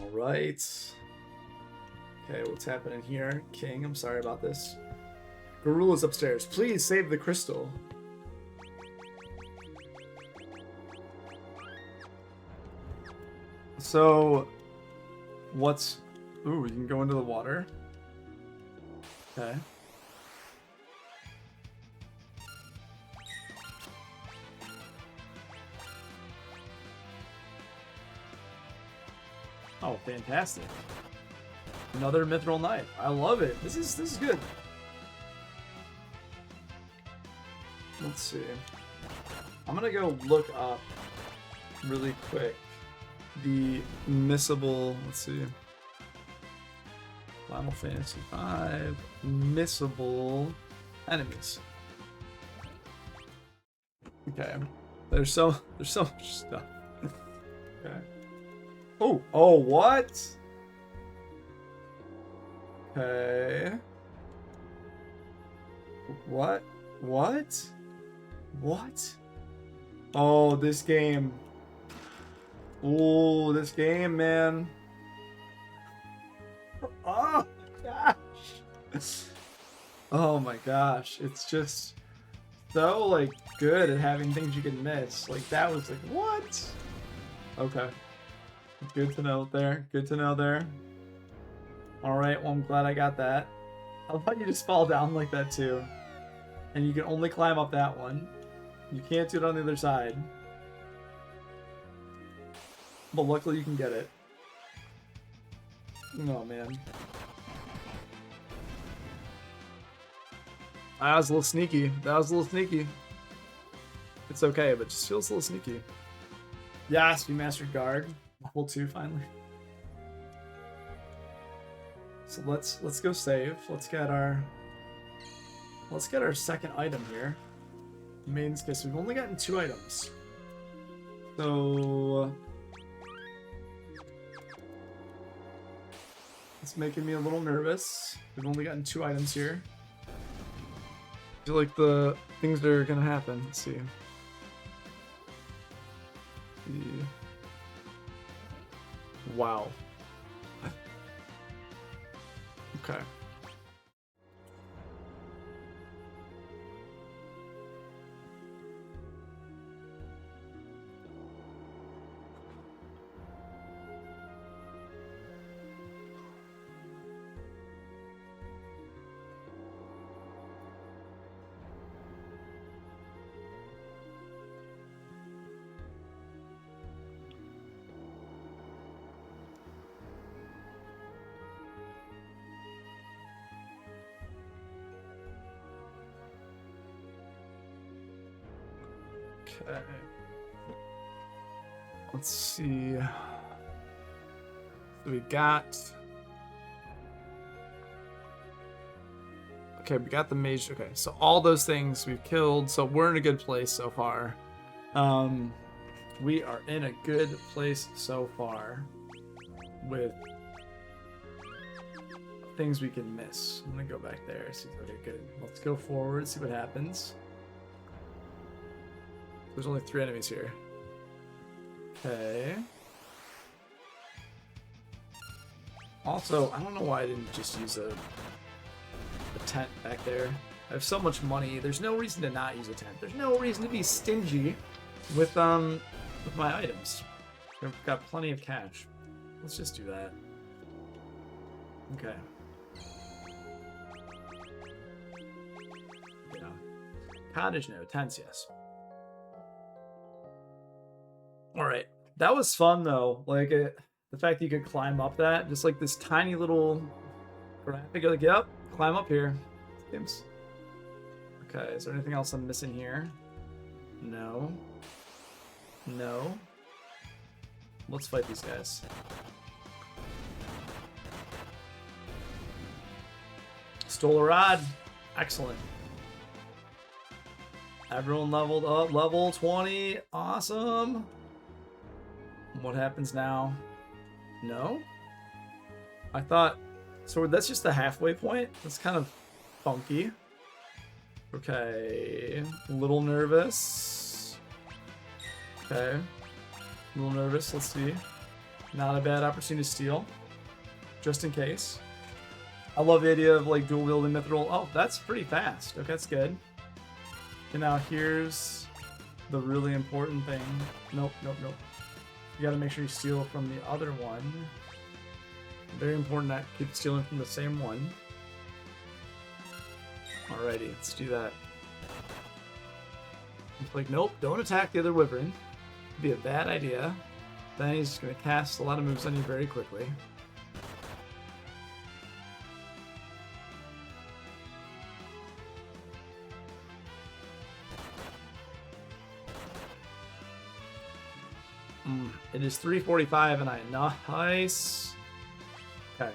All right. Okay, what's happening here? King, I'm sorry about this. Garula's upstairs. Please save the crystal. So, what's... Ooh, you can go into the water. Okay. Oh, fantastic. Another Mithril Knight. I love it. This is good. Let's see. I'm gonna go look up really quick the missable. Let's see. Final Fantasy V missable enemies. Okay. There's so much stuff. Okay. Oh, what? Okay. What? Oh, this game. Oh, this game, man. Oh, gosh. Oh my gosh. It's just so, like, good at having things you can miss. Like, that was like, what? Okay. Good to know there. Good to know there. Alright, well, I'm glad I got that. I thought you just fall down like that, too. And you can only climb up that one. You can't do it on the other side. But luckily you can get it. Oh, man. That was a little sneaky. It's okay, but it just feels a little sneaky. Yes, we mastered Guard. Level 2 finally. So let's go save. Let's get our second item here. Maiden's Kiss. We've only gotten 2 items. So it's making me a little nervous. We've only gotten 2 items here. I feel like the things that are gonna happen. Let's see. Wow. Okay. Okay. Let's see. So we got... Okay, we got the mage. Okay, so all those things we've killed. So we're in a good place so far. We are in a good place so far with things we can miss. I'm gonna go back there. See, okay, good. Let's go forward. See what happens. There's only 3 enemies here. Okay. Also, I don't know why I didn't just use a tent back there. I have so much money. There's no reason to not use a tent. There's no reason to be stingy with my items. I've got plenty of cash. Let's just do that. Okay. Yeah. Cottage, no. Tents, yes. Alright. That was fun, though. Like, the fact that you could climb up that. Just like this tiny little graphic. Like, yep, climb up here. Seems... Okay, is there anything else I'm missing here? No. No. Let's fight these guys. Stole a rod. Excellent. Everyone leveled up. Level 20. Awesome. What happens now? No? I thought... So that's just the halfway point? That's kind of funky. Okay. A little nervous. Okay. A little nervous. Let's see. Not a bad opportunity to steal. Just in case. I love the idea of like dual wielding mithril. Oh, that's pretty fast. Okay, that's good. And now here's the really important thing. Nope, nope, nope. You gotta make sure you steal from the other one. Very important that you keep stealing from the same one. Alrighty, let's do that. It's like, nope, don't attack the other wyvern. It'd be a bad idea. Then he's gonna cast a lot of moves on you very quickly. It is 3:45 and I am nice. Okay.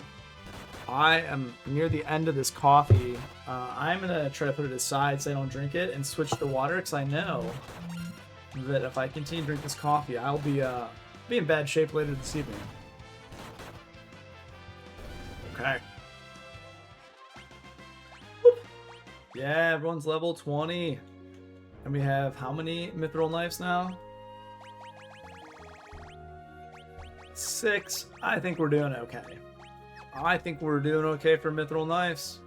I am near the end of this coffee. I'm going to try to put it aside so I don't drink it and switch to water because I know that if I continue to drink this coffee, I'll be in bad shape later this evening. Okay. Whoop. Yeah, everyone's level 20. And we have how many mithril knives now? 6. I think we're doing okay. I think we're doing okay for mithril knives.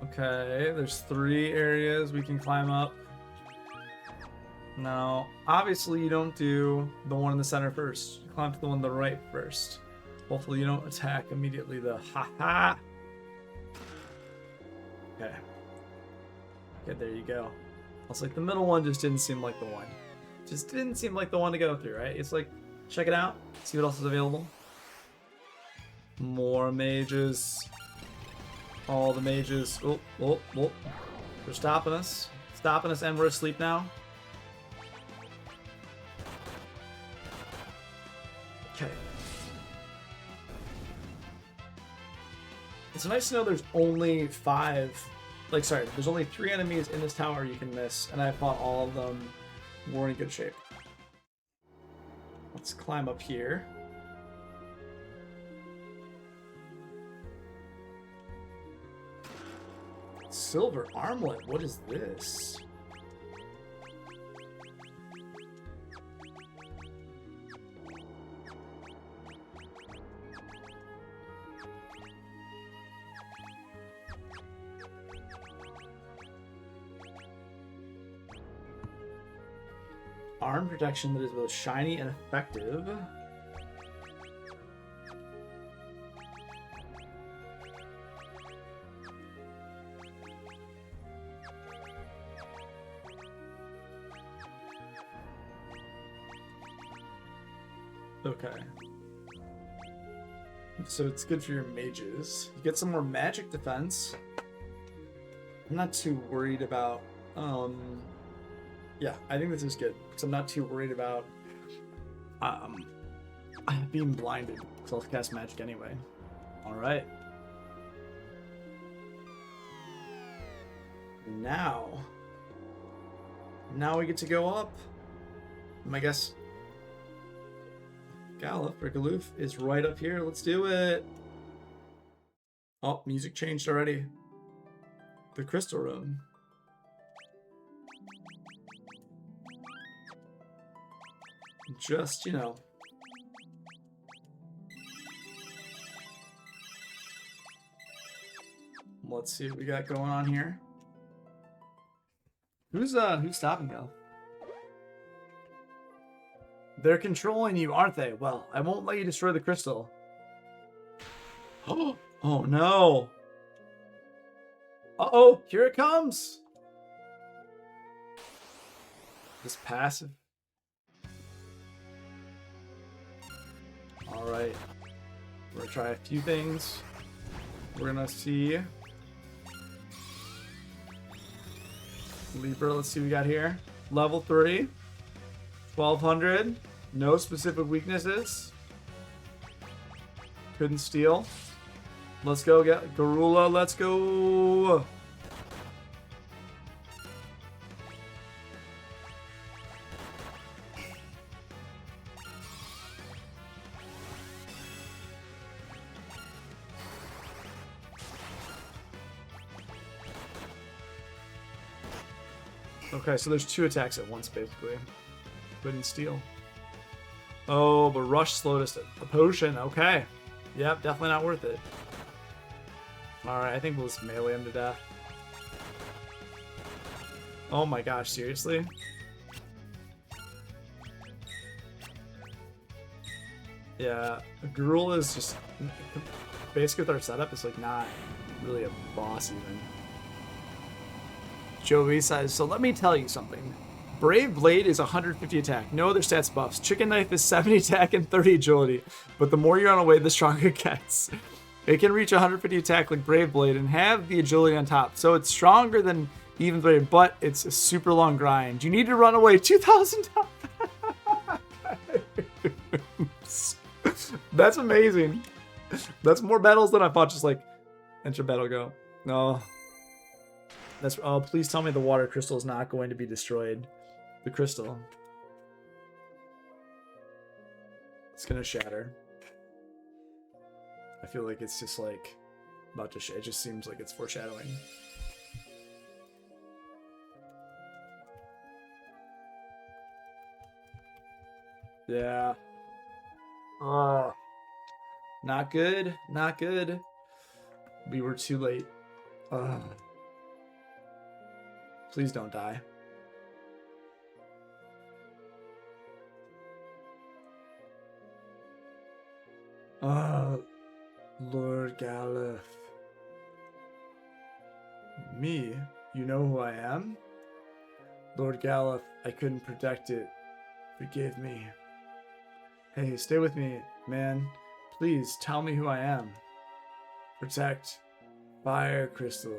Okay, there's 3 areas we can climb up. Now, obviously you don't do the one in the center first. You climb to the one on the right first. Hopefully you don't attack immediately the ha-ha. Okay. Okay, there you go. It's like the middle one just didn't seem like the one. Just didn't seem like the one to go through, right? It's like, check it out. See what else is available. More mages. All the mages. Oh, oh, oh. They're stopping us. Stopping us, and we're asleep now. Okay. It's nice to know there's only 5. Like, sorry, there's only 3 enemies in this tower you can miss, and I fought all of them. We're in good shape. Let's climb up here. Silver armlet, what is this? Arm protection that is both shiny and effective. Okay. So it's good for your mages. You get some more magic defense. I'm not too worried about yeah, I think this is good. So I'm not too worried about being blinded. So I'll cast magic anyway. Alright. Now we get to go up. I guess Gallop or Galoof is right up here. Let's do it. Oh, music changed already. The crystal room. Just, you know. Let's see what we got going on here. Who's stopping Gal? They're controlling you, aren't they? Well, I won't let you destroy the crystal. Oh no. Uh-oh, here it comes. This passive. Alright. We're gonna try a few things. We're gonna see. Libra, let's see what we got here. Level 3. 1200. No specific weaknesses. Couldn't steal. Let's go get Garula, let's go. Okay, so there's 2 attacks at once, basically. Couldn't steal. Oh, but rush slowed us. A potion. Okay. Yep, definitely not worth it. Alright, I think we'll just melee him to death. Oh my gosh, seriously? Yeah, Gruul is just... Basically with our setup, it's like not really a boss even. Joey says, so let me tell you something. Brave Blade is 150 attack, no other stats buffs. Chicken Knife is 70 attack and 30 agility, but the more you're on a way, the stronger it gets. It can reach 150 attack like Brave Blade and have the agility on top, so it's stronger than Even Blade, but it's a super long grind. You need to run away 2,000 times. That's amazing. That's more battles than I thought. Just like enter battle, go. No. That's oh, please tell me the water crystal is not going to be destroyed. The crystal. It's gonna shatter. I feel like it's just like about to it just seems like it's foreshadowing. Yeah. Not good. Not good. We were too late. Please don't die. Lord Galuf. Me? You know who I am? Lord Galuf, I couldn't protect it. Forgive me. Hey, stay with me, man. Please, tell me who I am. Protect. Fire Crystal.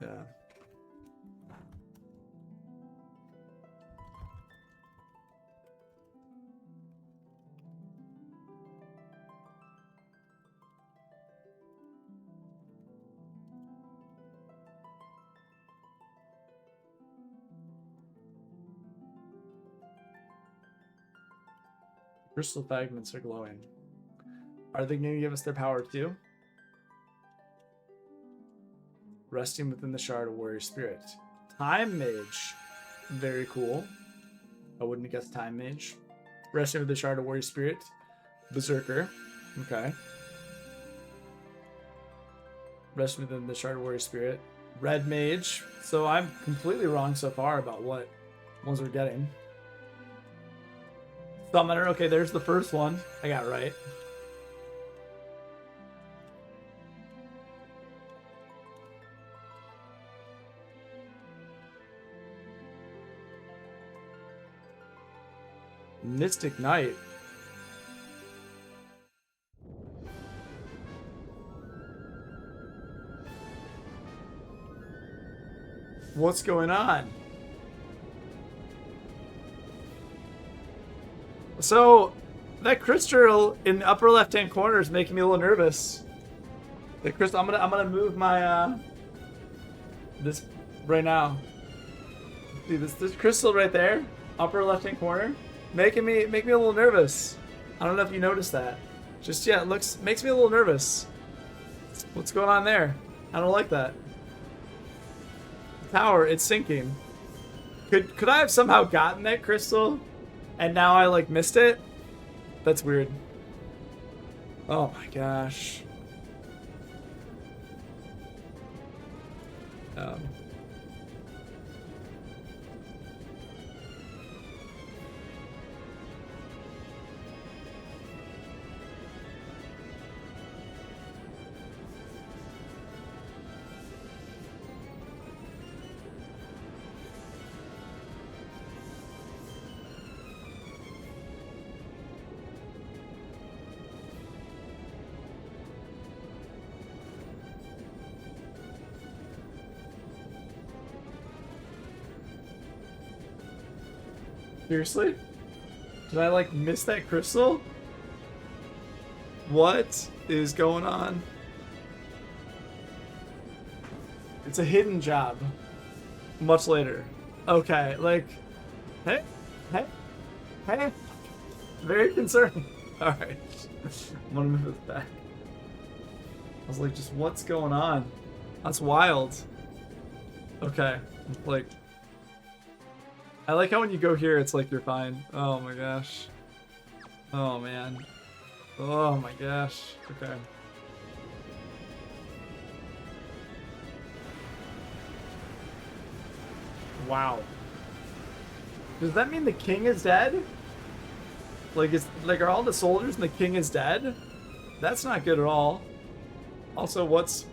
Yeah. Crystal fragments are glowing. Are they going to give us their power too? Resting within the shard of warrior spirit. Time mage. Very cool. I wouldn't have guessed time mage. Resting with the shard of warrior spirit. Berserker. Okay. Resting within the shard of warrior spirit. Red mage. So I'm completely wrong so far about what ones we're getting. Summoner. Okay, there's the first one. I got it right. Mystic Knight. What's going on? So, that crystal in the upper left-hand corner is making me a little nervous. The crystal. I'm gonna move my this right now. See this crystal right there, upper left-hand corner, making me a little nervous. I don't know if you noticed that. Just yeah, makes me a little nervous. What's going on there? I don't like that. The tower, it's sinking. Could I have somehow gotten that crystal? And now I like missed it? That's weird. Oh my gosh. Seriously? Did I like miss that crystal? What is going on? It's a hidden job. Much later. Okay, like, hey. Very concerned. Alright. I'm gonna move this back. I was like, just what's going on? That's wild. Okay, like, I like how when you go here, it's like you're fine. Oh my gosh. Oh man. Oh my gosh. Okay. Wow. Does that mean the king is dead? Like, are all the soldiers and the king is dead? That's not good at all. Also, what's...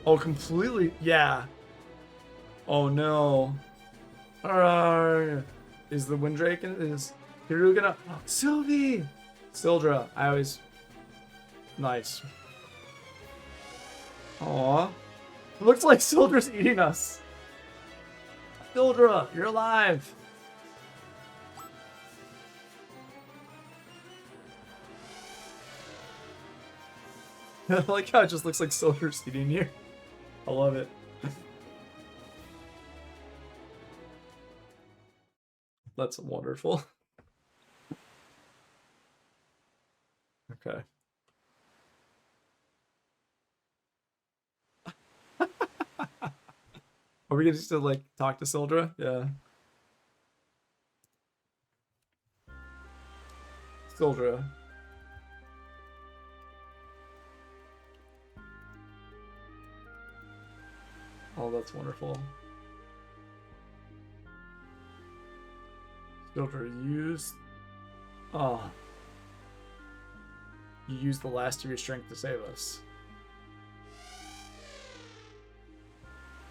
Oh, completely... Yeah. Oh, no. Is the Windrake... Is Hiru gonna... Oh, Sylvie! Sildra. I always... Nice. Aw. It looks like Sildra's eating us. Sildra, you're alive. I like how it just looks like Sildra's eating you. I love it. That's wonderful. Okay. Are we gonna just like talk to Sildra? Yeah. Sildra. Oh, that's wonderful. Sildra, use... Oh. You used the last of your strength to save us.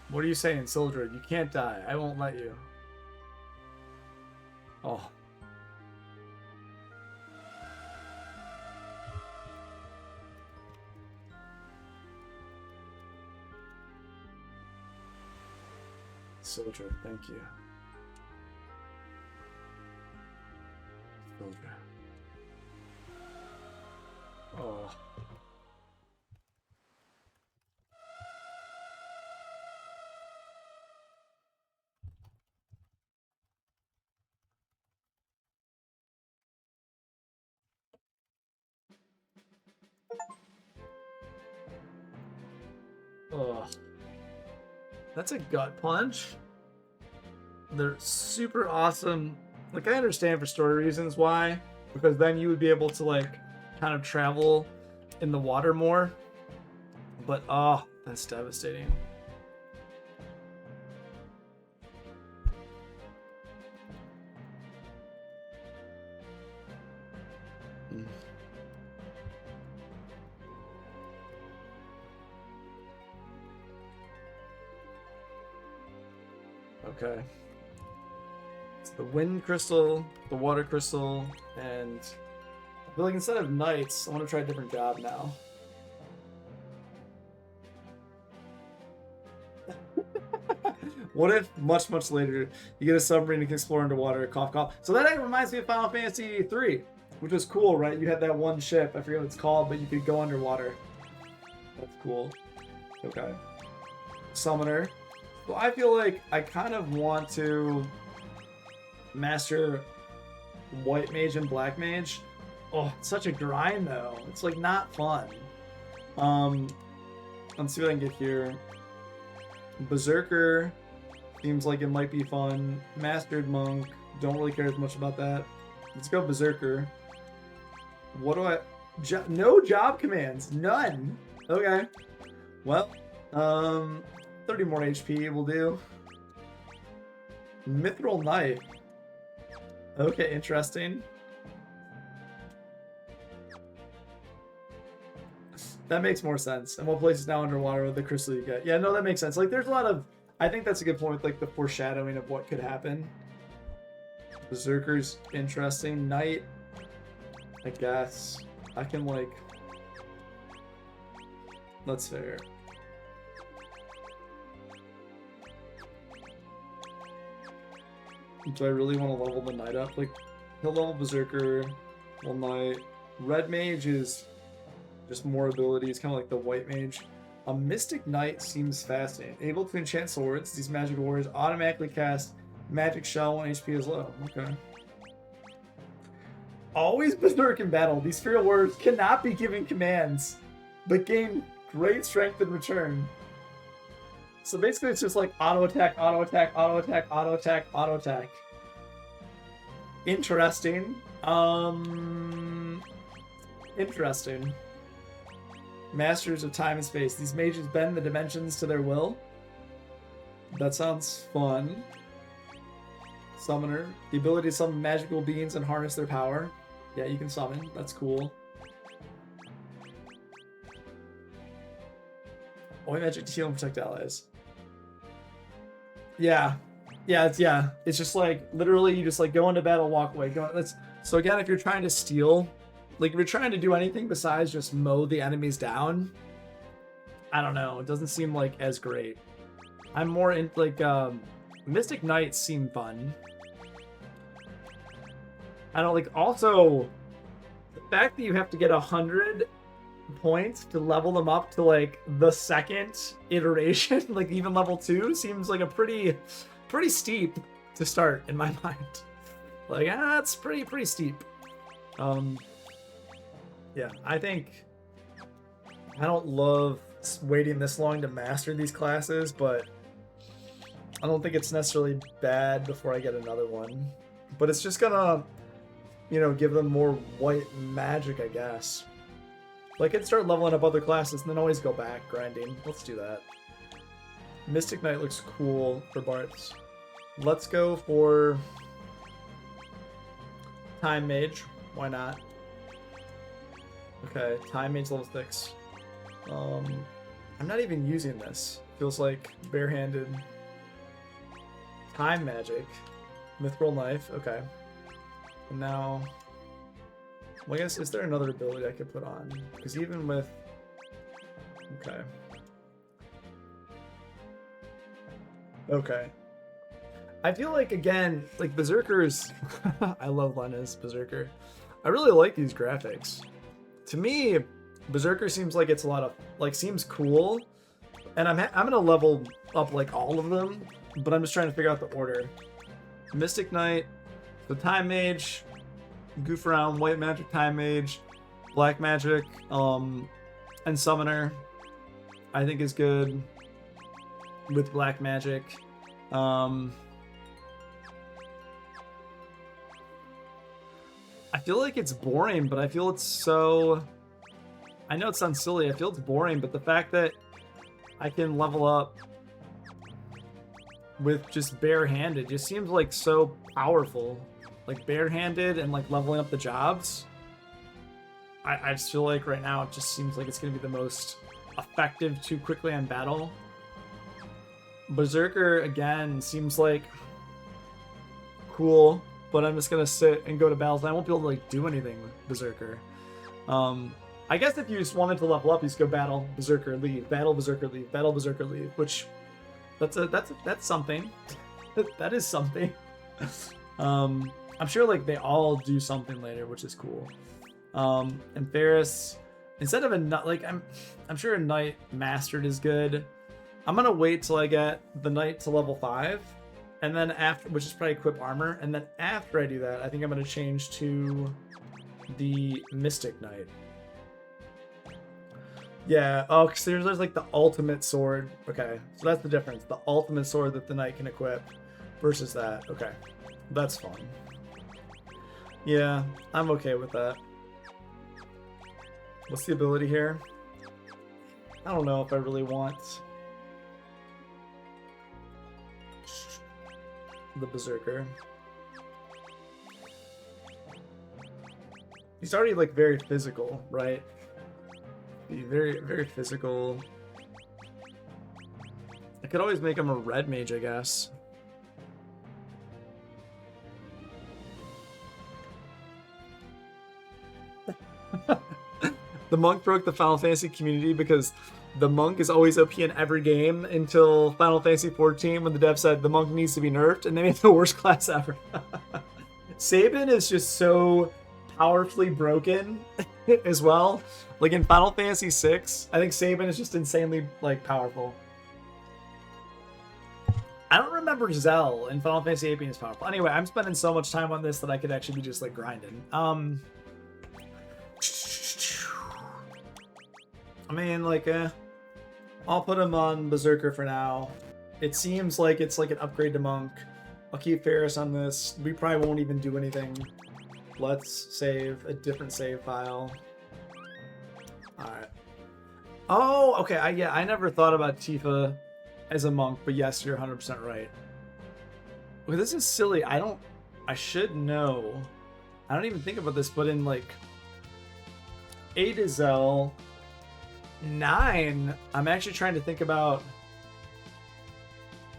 What are you saying, Sildra? You can't die. I won't let you. Oh. Sildra, thank you. Sildra. Oh. Oh. That's a gut punch. They're super awesome. Like, I understand for story reasons why, because then you would be able to like kind of travel in the water more. But oh, that's devastating. Mm. Okay. It's the wind crystal, the water crystal, and I feel like instead of knights, I want to try a different job now. What if much later you get a submarine and can explore underwater? Cough, cough. So that reminds me of Final Fantasy 3, which was cool, right? You had that one ship, I forget what it's called, but you could go underwater. That's cool. Okay. Summoner. Well, I feel like I kind of want to master White Mage and Black Mage. Oh, it's such a grind though. It's like not fun. Let's see what I can get here. Berserker seems like it might be fun. Mastered Monk, don't really care as much about that. Let's go Berserker. What do I... no job commands. None. Okay. Well, 30 more HP will do. Mithril Knight. Okay, interesting. That makes more sense. And what place is now underwater with the crystal you get? Yeah, no, that makes sense. Like, there's a lot of... I think that's a good point with, like, the foreshadowing of what could happen. Berserker's interesting. Knight, I guess. I can, like... That's fair. Do I really want to level the Knight up? Like, he'll level Berserker, well, Knight. Red Mage is just more abilities, kind of like the White Mage. A Mystic Knight seems fascinating. Able to enchant swords, these magic warriors automatically cast Magic Shell when HP is low. Okay. Always Berserk in battle. These feral warriors cannot be given commands, but gain great strength in return. So basically it's just like auto attack, auto attack, auto attack, auto attack, auto attack. Interesting. Interesting. Masters of time and space. These mages bend the dimensions to their will. That sounds fun. Summoner. The ability to summon magical beings and harness their power. Yeah, you can summon. That's cool. White magic to heal and protect allies. Yeah. It's just like literally you just like go into battle, walk away. So again, if you're trying to steal, like if you're trying to do anything besides just mow the enemies down, I don't know. It doesn't seem like as great. I'm more in like Mystic Knights seem fun. I don't like also the fact that you have to get 100 points to level them up to like the second iteration, like even level 2 seems like a pretty steep to start in my mind. Like it's pretty steep. Yeah, I think I don't love waiting this long to master these classes, but I don't think it's necessarily bad before I get another one. But it's just gonna, you know, give them more white magic, I guess. So I can start leveling up other classes and then always go back grinding. Let's do that. Mystic Knight looks cool for Bart's. Let's go for Time Mage. Why not? Okay, Time Mage level 6. I'm not even using this. Feels like barehanded. Time Magic. Mithril Knife. Okay. And now... Well, I guess, is there another ability I could put on? Because even with... Okay. Okay. I feel like, again, like Berserkers... I love Lena's Berserker. I really like these graphics. To me, Berserker seems like it's a lot of... Like, seems cool. And I'm gonna level up, like, all of them. But I'm just trying to figure out the order. Mystic Knight. The Time Mage. Goof around. White Magic, Time Mage. Black Magic. And Summoner. I think is good. With Black Magic. I feel like it's boring, but I feel it's so... I know it sounds silly, I feel it's boring, but the fact that I can level up with just barehanded just seems like so powerful. Like barehanded and like leveling up the jobs. I just feel like right now it just seems like it's going to be the most effective to quickly end battle. Berserker, again, seems like cool, but I'm just going to sit and go to battles. I won't be able to like do anything with Berserker. I guess if you just wanted to level up, you just go battle, Berserker, leave, battle, Berserker, leave, battle, Berserker, leave, which that's something. That is something. I'm sure like they all do something later, which is cool. And Ferris, instead of a knight, like I'm sure a knight mastered is good. I'm gonna wait till I get the knight to level 5, and then after, which is probably equip armor, and then after I do that, I think I'm gonna change to the Mystic Knight. Yeah, oh, because there's like the ultimate sword. Okay, so that's the difference. The ultimate sword that the knight can equip versus that. Okay, that's fun. Yeah, I'm okay with that. What's the ability here? I don't know if I really want the Berserker. He's already like very physical, right? Very, very physical. I could always make him a red mage, I guess. The monk broke the Final Fantasy community because the monk is always OP in every game until Final Fantasy 14 when the dev said the monk needs to be nerfed, and they made the worst class ever. Sabin is just so powerfully broken as well. Like in Final Fantasy 6, I think Sabin is just insanely like powerful. I don't remember Zell in Final Fantasy 8 being as powerful. Anyway, I'm spending so much time on this that I could actually be just like grinding. I mean, like, I'll put him on Berserker for now. It seems like it's like an upgrade to Monk. I'll keep Ferris on this. We probably won't even do anything. Let's save a different save file. Alright. Oh, okay. Yeah, I never thought about Tifa as a monk, but yes, you're 100% right. Okay, this is silly. I should know. I don't even think about this, but in like A to Zell 9, I'm actually trying to think about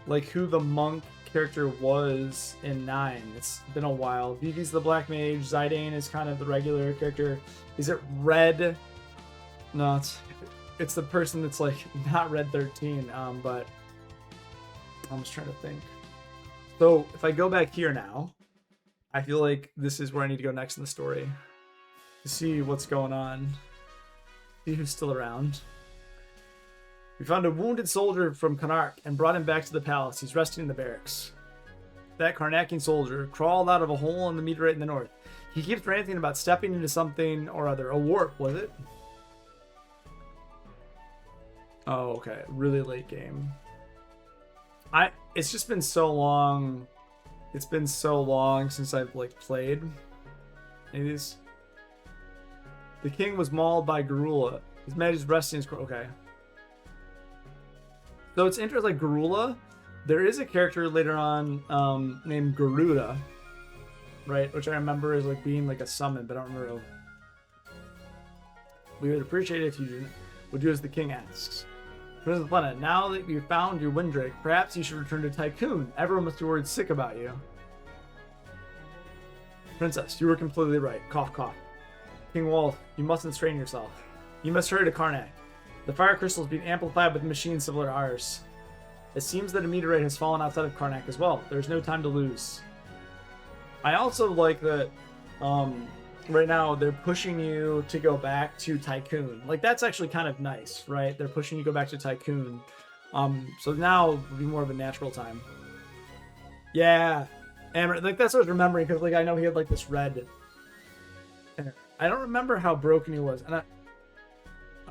like who the monk character was in 9. It's been a while. Vivi's the Black Mage. Zidane is kind of the regular character. Is it Red? No, it's the person that's like not Red 13. But I'm just trying to think. So if I go back here now, I feel like this is where I need to go next in the story to see what's going on. See who's still around. We found a wounded soldier from Karnak and brought him back to the palace. He's resting in the barracks. That Karnakian soldier crawled out of a hole in the meteorite in the north. He keeps ranting about stepping into something or other. A warp, was it? Oh, okay. Really late game. It's just been so long. It's been so long since I've like played any of these. The king was mauled by Garula. His majesty's resting his... Okay. So it's interesting, like Garula, there is a character later on named Garuda, right? Which I remember as like being like a summon, but I don't remember. We would appreciate it if you would do as the king asks. Prince of the planet, now that you've found your Windrake, perhaps you should return to Tycoon. Everyone must be worried sick about you. Princess, you were completely right. Cough, cough. King Wolf, you mustn't strain yourself. You must hurry to Karnak. The fire crystal is being amplified with machines similar to ours. It seems that a meteorite has fallen outside of Karnak as well. There's no time to lose. I also like that right now they're pushing you to go back to Tycoon. Like, that's actually kind of nice, right? They're pushing you to go back to Tycoon. So now would be more of a natural time. Yeah. And like that's what I was remembering, because like I know he had like this red. I don't remember how broken he was, and I'm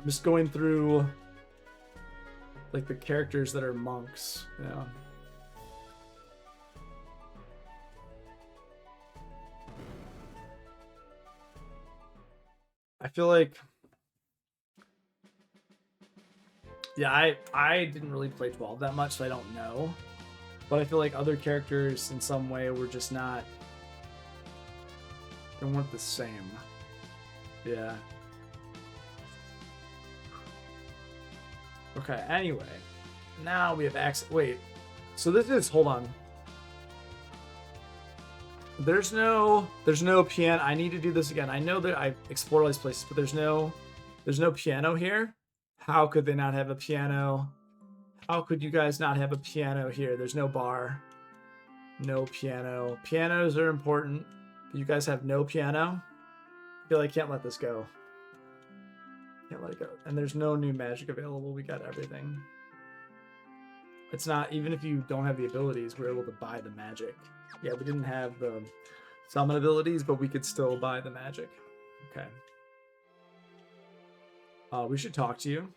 just going through like the characters that are monks, you know. I feel like, yeah, I didn't really play 12 that much, so I don't know. But I feel like other characters in some way were just not, they weren't the same. Yeah. Okay, anyway. Now we have access. Wait. So this is, hold on. There's no piano. I need to do this again. I know that I've explored all these places, but there's no piano here. How could they not have a piano? How could you guys not have a piano here? There's no bar. No piano. Pianos are important. But you guys have no piano? I feel like I can't let this go. Can't let it go. And there's no new magic available. We got everything. It's not, even if you don't have the abilities, we're able to buy the magic. Yeah, we didn't have the summon abilities, but we could still buy the magic. Okay. We should talk to you.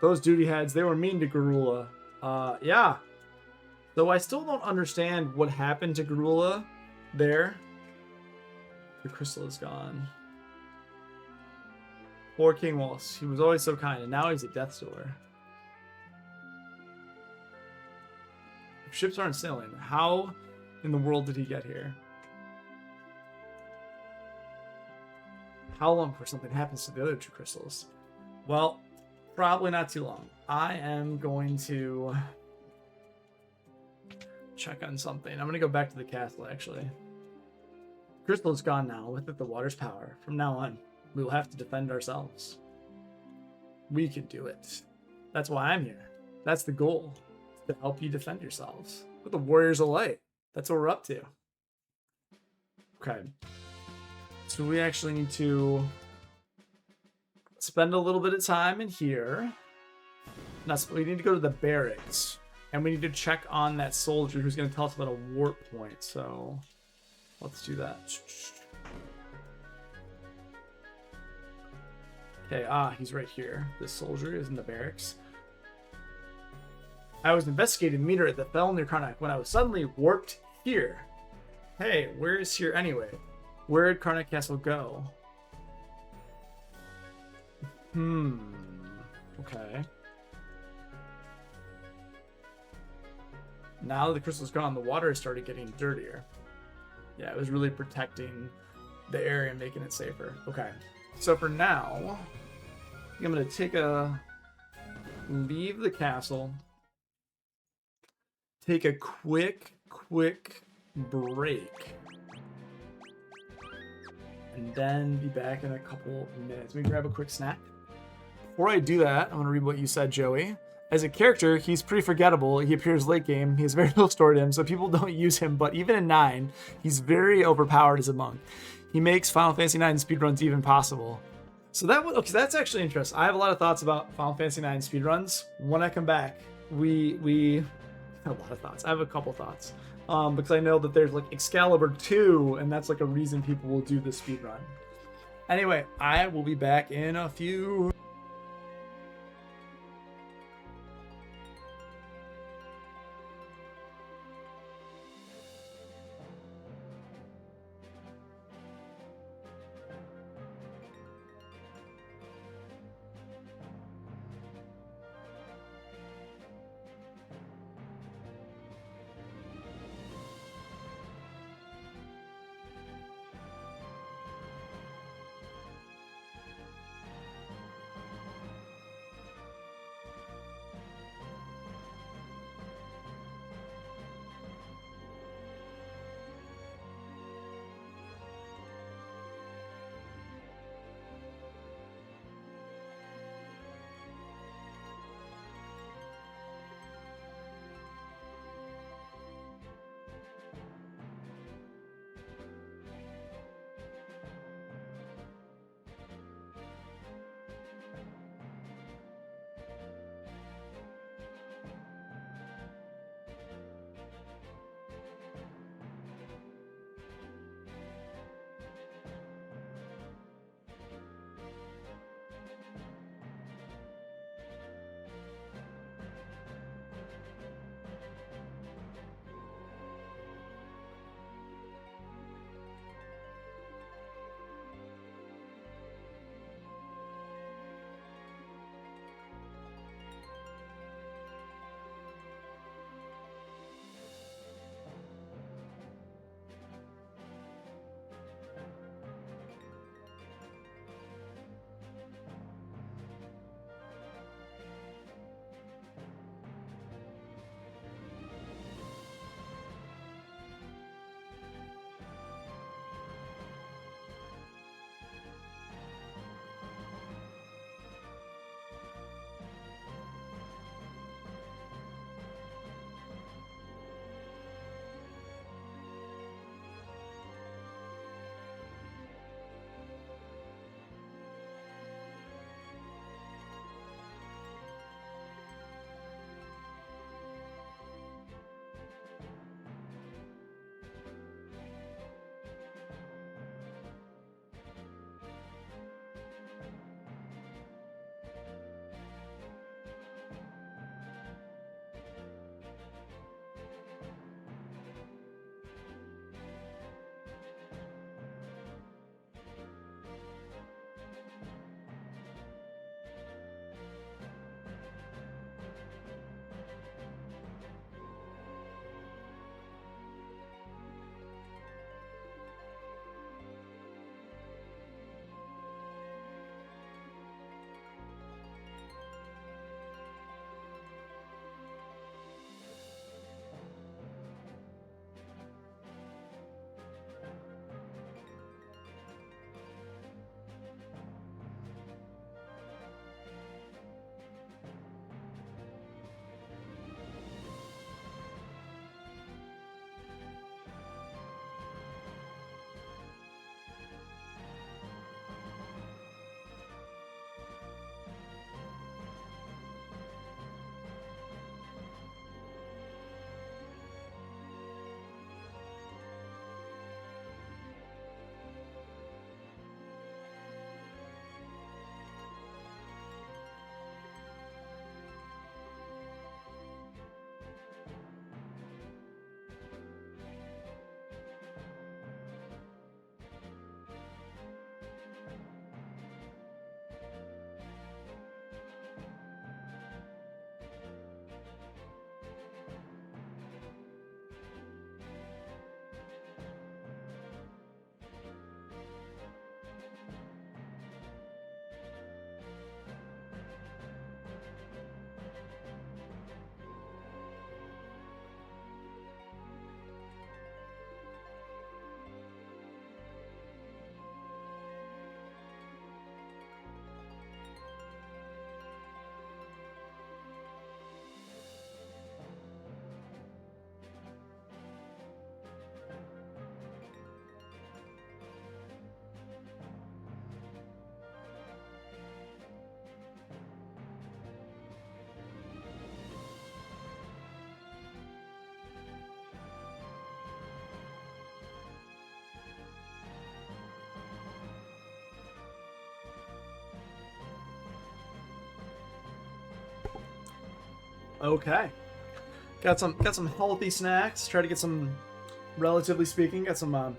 Those duty heads, they were mean to Garula. Yeah. Though I still don't understand what happened to Garula there. The crystal is gone. Poor King Wallace. He was always so kind, and now he's a Death Stealer. If ships aren't sailing, how in the world did he get here? How long before something happens to the other two crystals? Well, probably not too long. I am going to check on something. I'm going to go back to the castle, actually. Crystal is gone now. With it, the water's power. From now on, we will have to defend ourselves. We can do it. That's why I'm here. That's the goal. To help you defend yourselves. We're the Warriors of Light. That's what we're up to. Okay. So we actually need to spend a little bit of time in here. Now, we need to go to the barracks. And we need to check on that soldier who's going to tell us about a warp point. So let's do that. Okay, he's right here. This soldier is in the barracks. I was investigating the meter that fell near Karnak when I was suddenly warped here. Hey, where is here anyway? Where did Karnak Castle go? Okay. Now the crystal's gone, the water started getting dirtier. Yeah, it was really protecting the area and making it safer. Okay. So for now, I'm going to leave the castle, take a quick break, and then be back in a couple minutes. Let me grab a quick snack. Before I do that, I'm going to read what you said, Joey. As a character, he's pretty forgettable. He appears late game. He has very little story to him, so people don't use him. But even in 9, he's very overpowered as a monk. He makes Final Fantasy 9 speedruns even possible. So that's actually interesting. I have a lot of thoughts about Final Fantasy 9 speedruns. When I come back, we have a lot of thoughts. I have a couple thoughts. Because I know that there's like Excalibur 2, and that's like a reason people will do the speedrun. Anyway, I will be back in a few. Okay. Got some healthy snacks. Try to get some, relatively speaking, got some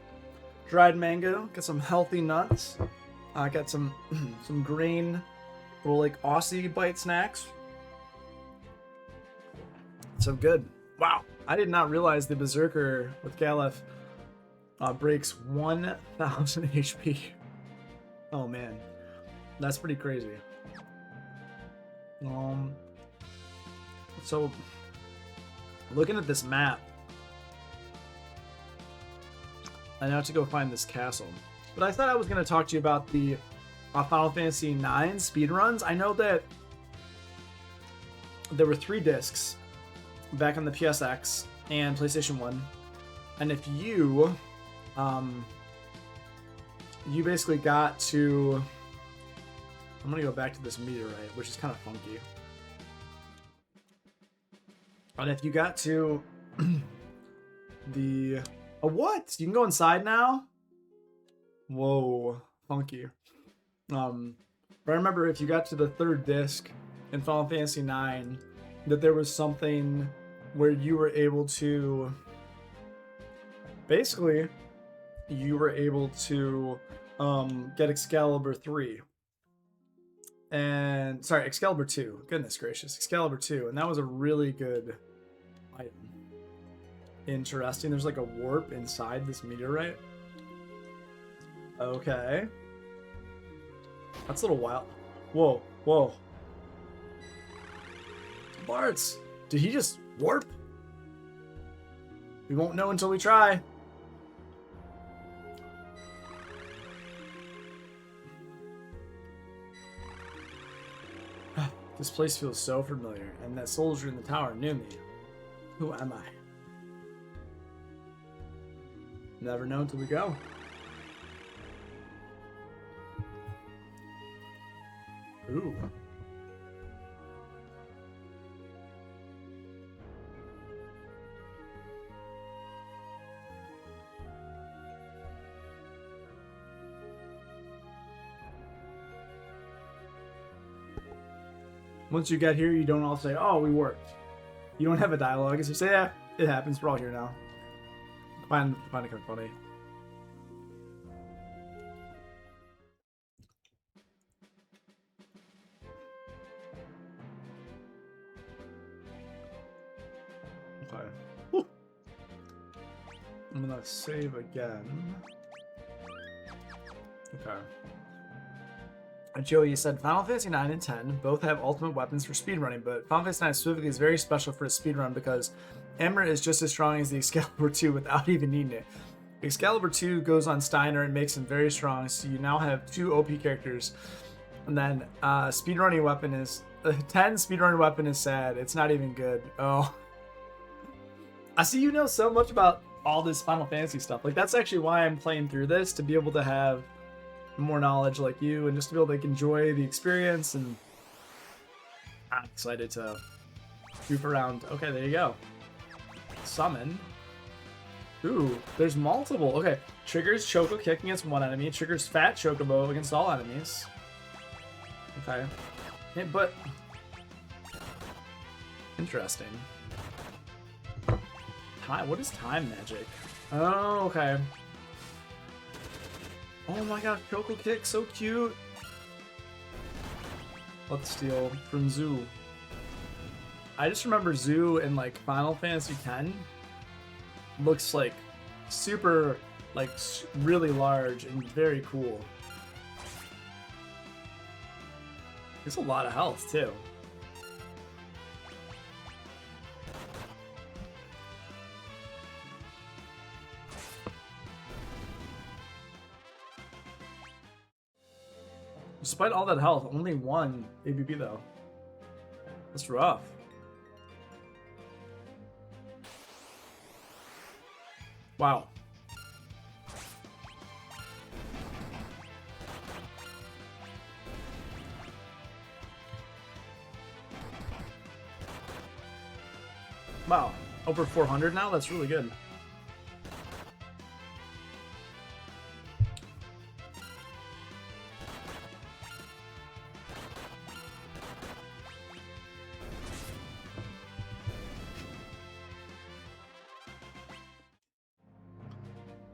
dried mango. Got some healthy nuts. Got some some green little like Aussie bite snacks. So good. Wow. I did not realize the Berserker with Galef breaks 1,000 HP. Oh man, that's pretty crazy. So looking at this map, I now have to go find this castle. But I thought I was going to talk to you about the Final Fantasy IX speedruns. I know that there were 3 discs back on the PSX and PlayStation 1. And if you basically got to, I'm gonna go back to this meteorite, which is kind of funky. And if you got to the, what? You can go inside now? Whoa, funky. But I remember if you got to the 3rd disc in Final Fantasy IX, that there was something where you were able to, basically, you were able to get Excalibur 3. And, sorry, Excalibur 2. Goodness gracious, Excalibur 2. And that was a really good item. Interesting. There's like a warp inside this meteorite. Okay. That's a little wild. Whoa, whoa. Bartz, did he just warp? We won't know until we try. This place feels so familiar, and that soldier in the tower knew me. Who am I? Never know until we go. Ooh. Once you get here, you don't all say, "Oh, we worked." You don't have a dialogue. It's just, "Yeah, it happens. We're all here now." Find it kind of funny. Okay. Whew. I'm gonna save again. Okay. Joey said Final Fantasy 9 and 10 both have ultimate weapons for speedrunning, but Final Fantasy 9 specifically is very special for a speedrun because Emmer is just as strong as the Excalibur 2 without even needing it. Excalibur 2 goes on Steiner and makes him very strong, so you now have 2 OP characters. And then speedrunning weapon is 10 speedrunning weapon is sad. It's not even good. Oh. I see you know so much about all this Final Fantasy stuff. Like, that's actually why I'm playing through this, to be able to have more knowledge like you and just to be able to like, enjoy the experience. And I'm excited to goof around. Okay, there you go. Summon. Ooh, there's multiple. Okay, triggers Choco Kick against one enemy. Triggers Fat Chocobo against all enemies. Okay. Yeah, but interesting. Time. What is time magic? Oh, okay. Oh my god, Choco Kick, so cute. Let's steal from Zoo. I just remember Zoo in like Final Fantasy X looks like super, like really large and very cool. There's a lot of health too. Despite all that health, only 1 ABB though. That's rough. Wow. Wow. Over 400 now? That's really good.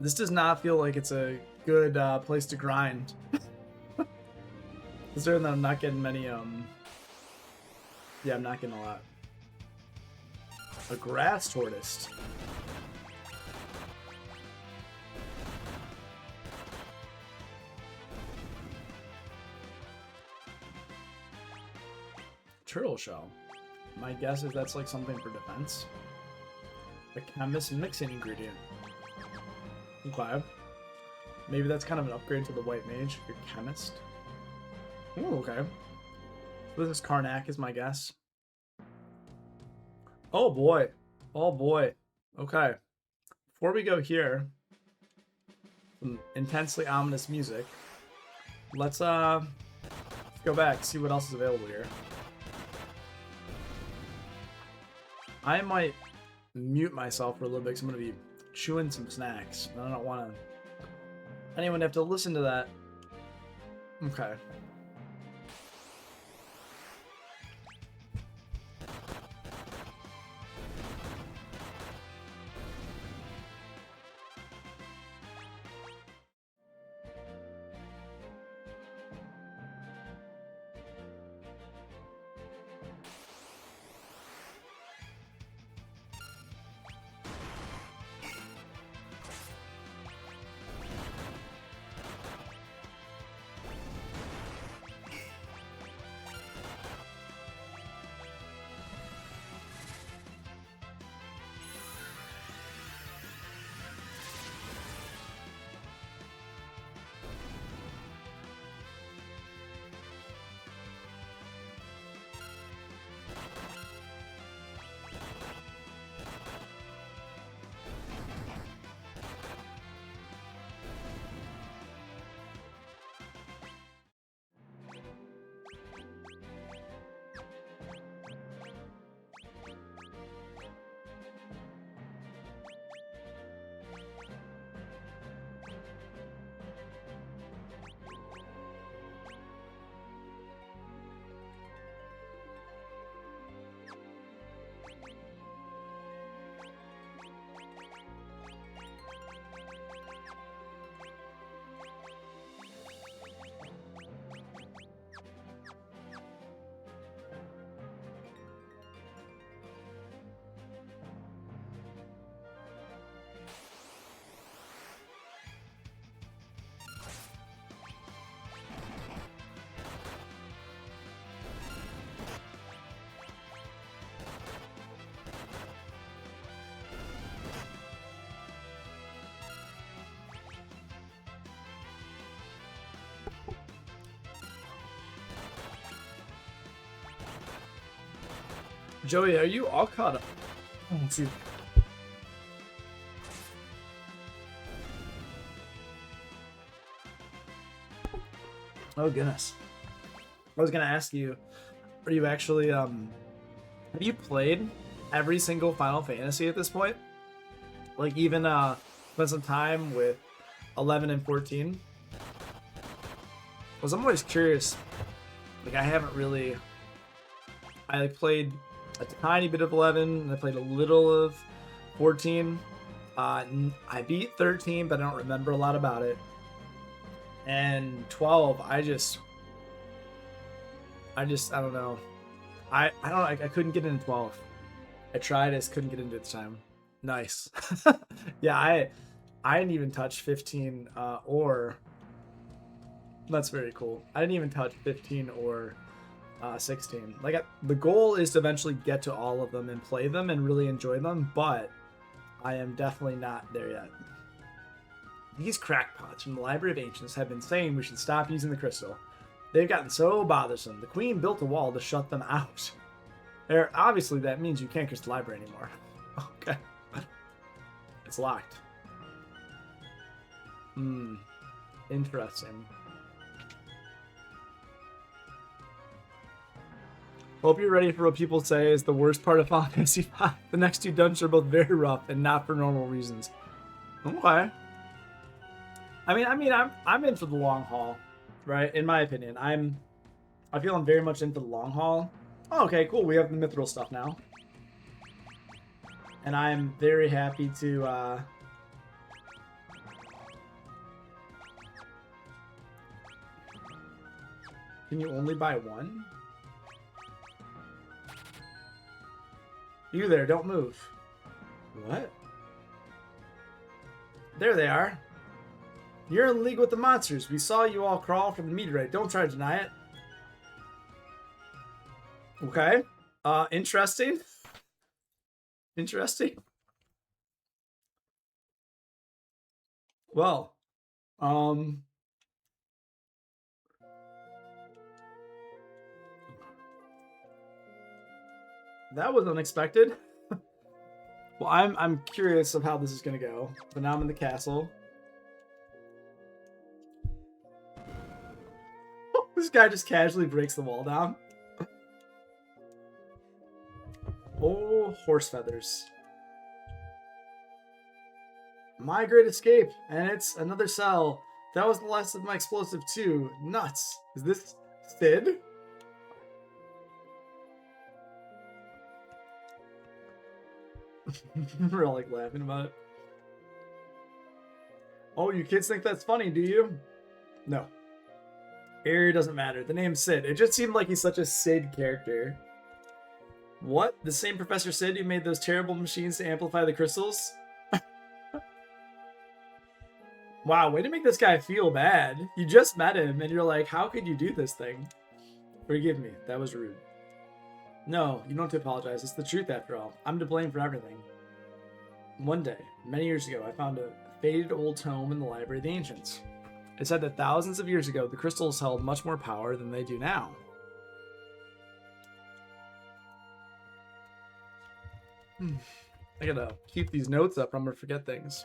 This does not feel like it's a good place to grind. Considering that I'm not getting many, yeah, I'm not getting a lot. A grass tortoise. Turtle shell. My guess is that's like something for defense. A chemist mixing ingredient. Okay. Maybe that's kind of an upgrade to the white mage. Your chemist. Ooh, okay. So this is Karnak is my guess. Oh boy. Oh boy. Okay. Before we go here, some intensely ominous music. Let's go back, see what else is available here. I might mute myself for a little bit because I'm going to be chewing some snacks. I don't want anyone to have to listen to that. Okay. Joey, are you all caught up? Oh, shoot. Oh, goodness. I was going to ask you, are you actually, have you played every single Final Fantasy at this point? Like, even, spent some time with 11 and 14? Because I'm always curious. Like, I haven't really... I played a tiny bit of 11, and I played a little of 14. I beat 13, but I don't remember a lot about it. And 12, I don't know. I don't know. I couldn't get into 12. I tried, I just couldn't get into it this time. Nice. Yeah, I didn't even touch 15 or... That's very cool. I didn't even touch 15 or 16. Like, the goal is to eventually get to all of them and play them and really enjoy them, but I am definitely not there yet. These crackpots from the Library of Ancients have been saying we should stop using the crystal. They've gotten so bothersome. The Queen built a wall to shut them out. Obviously, that means you can't crystal library anymore. Okay. It's locked. Interesting. Hope you're ready for what people say is the worst part of Final Fantasy V. The next two dungeons are both very rough and not for normal reasons. Okay. I'm in for the long haul, right? In my opinion, I feel I'm very much into the long haul. Oh, okay, cool. We have the mithril stuff now, and I'm very happy to Can you only buy one? You there, don't move. What? There they are. You're in league with the monsters. We saw you all crawl from the meteorite. Don't try to deny it. Okay. Interesting. Interesting. Well, that was unexpected. Well, I'm curious of how this is gonna go. But now I'm in the castle. This guy just casually breaks the wall down. Oh, horse feathers. My great escape, and it's another cell. That was the last of my explosive too. Nuts. Is this Sid? We're all like laughing about it. Oh, you kids think that's funny, do you? No. Area doesn't matter. The name's Sid. It just seemed like he's such a Sid character. What? The same Professor Sid who made those terrible machines to amplify the crystals? Wow, way to make this guy feel bad. You just met him and you're like, how could you do this thing? Forgive me, that was rude. No, you don't have to apologize. It's the truth after all. I'm to blame for everything. One day, many years ago, I found a faded old tome in the Library of the Ancients. It said that thousands of years ago, the crystals held much more power than they do now. I gotta keep these notes up or I'm gonna forget things.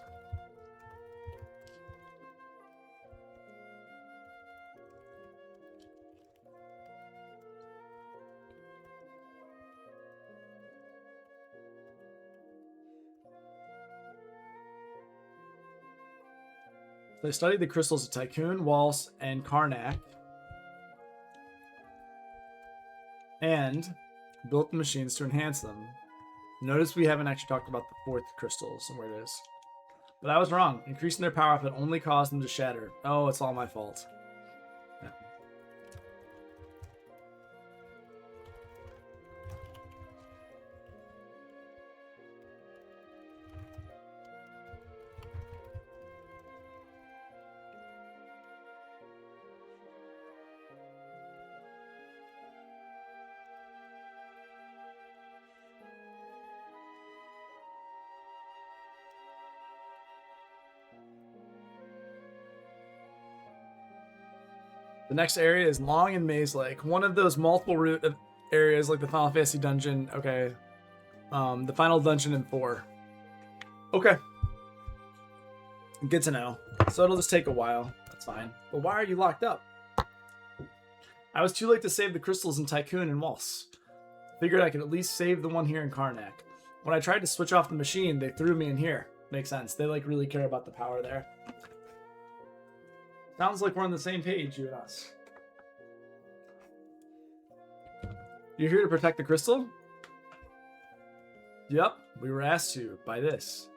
They studied the crystals of Tycoon, Waltz, and Karnak, and built the machines to enhance them. Notice we haven't actually talked about the fourth crystals and where it is. But I was wrong. Increasing their power up had only caused them to shatter. Oh, it's all my fault. Yeah. The next area is Long and Maze Lake. One of those multiple route areas like the Final Fantasy dungeon. Okay. The final dungeon in 4. Okay. Good to know. So it'll just take a while. That's fine. But why are you locked up? I was too late to save the crystals in Tycoon and Waltz. Figured I could at least save the one here in Karnak. When I tried to switch off the machine, they threw me in here. Makes sense. They like really care about the power there. Sounds like we're on the same page, you and us. You're here to protect the crystal? Yep, we were asked to by this.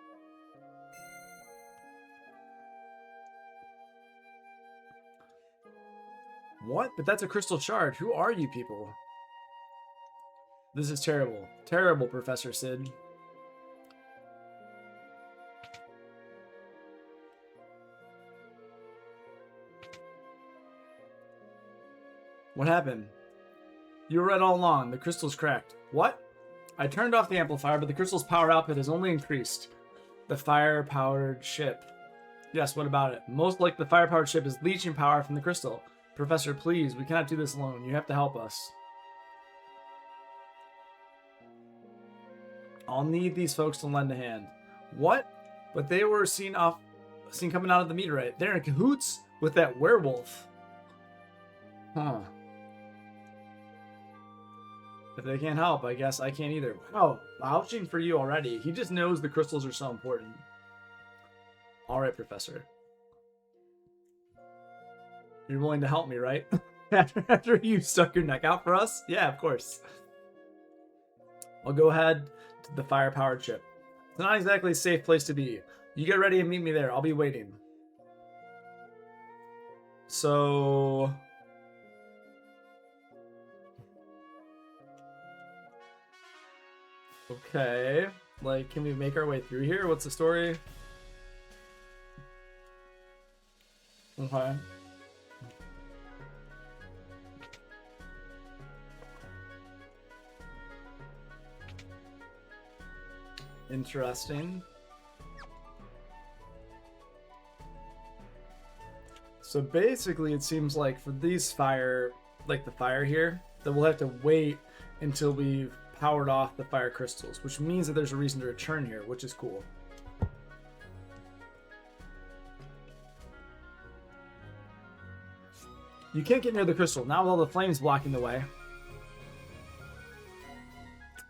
What? But that's a crystal shard. Who are you people? This is terrible. Terrible, Professor Sid. What happened? You were right all along. The crystal's cracked. What? I turned off the amplifier, but the crystal's power output has only increased. The fire-powered ship. Yes, what about it? Most likely the fire-powered ship is leeching power from the crystal. Professor, please, we cannot do this alone. You have to help us. I'll need these folks to lend a hand. What? But they were seen coming out of the meteorite. They're in cahoots with that werewolf. Huh. If they can't help, I guess I can't either. Wow, vouching for you already. He just knows the crystals are so important. Alright, Professor. You're willing to help me, right? after you stuck your neck out for us? Yeah, of course. I'll go ahead to the fire-powered ship. It's not exactly a safe place to be. You get ready and meet me there. I'll be waiting. So... Okay. Like, can we make our way through here? What's the story? Okay. Interesting. So basically, it seems like for these fire, like the fire here, that we'll have to wait until we've powered off the fire crystals, which means that there's a reason to return here, which is cool. You can't get near the crystal, now with all the flames blocking the way.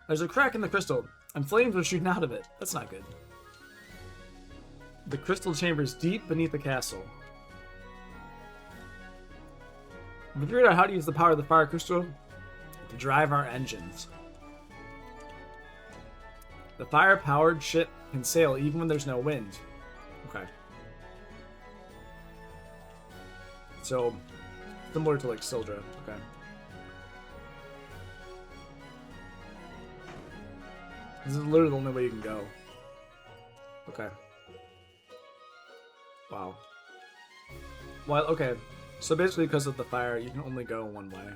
There's a crack in the crystal, and flames are shooting out of it. That's not good. The crystal chamber is deep beneath the castle. We figured out how to use the power of the fire crystal to drive our engines. The fire-powered ship can sail even when there's no wind. Okay. So, similar to like Sildra. Okay. This is literally the only way you can go. Okay. Wow. Well, okay. So basically because of the fire, you can only go one way.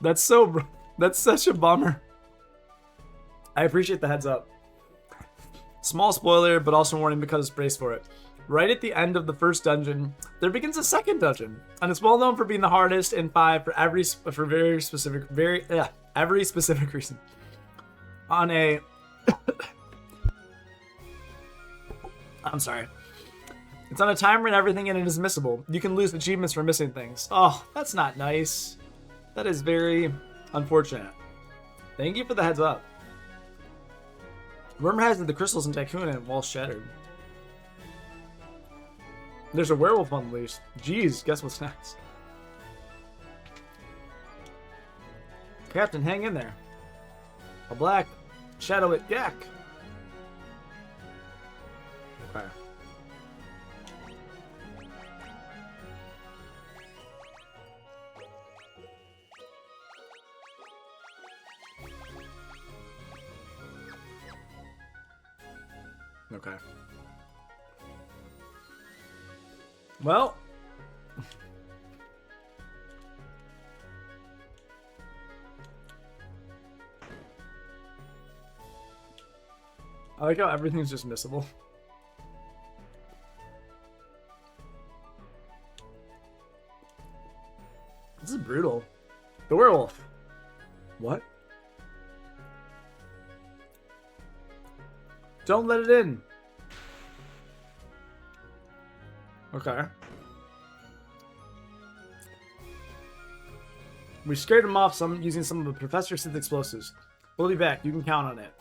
That's such a bummer. I appreciate the heads up. Small spoiler, but also warning because brace for it. Right at the end of the first dungeon, there begins a second dungeon, and it's well known for being the hardest in 5 for every specific reason. On a, I'm sorry. It's on a timer and everything, and it is missable. You can lose achievements for missing things. Oh, that's not nice. That is very unfortunate. Thank you for the heads up. Rumor has it the crystals in Tycoon and walls shattered. There's a werewolf on the leash. Jeez, guess what's next? Captain, hang in there. A black shadow-it yak. Okay. Okay. Well, I like how everything's just missable. This is brutal. The werewolf. What? Don't let it in. Okay. We scared him off using some of the Professor Sith explosives. We'll be back. You can count on it.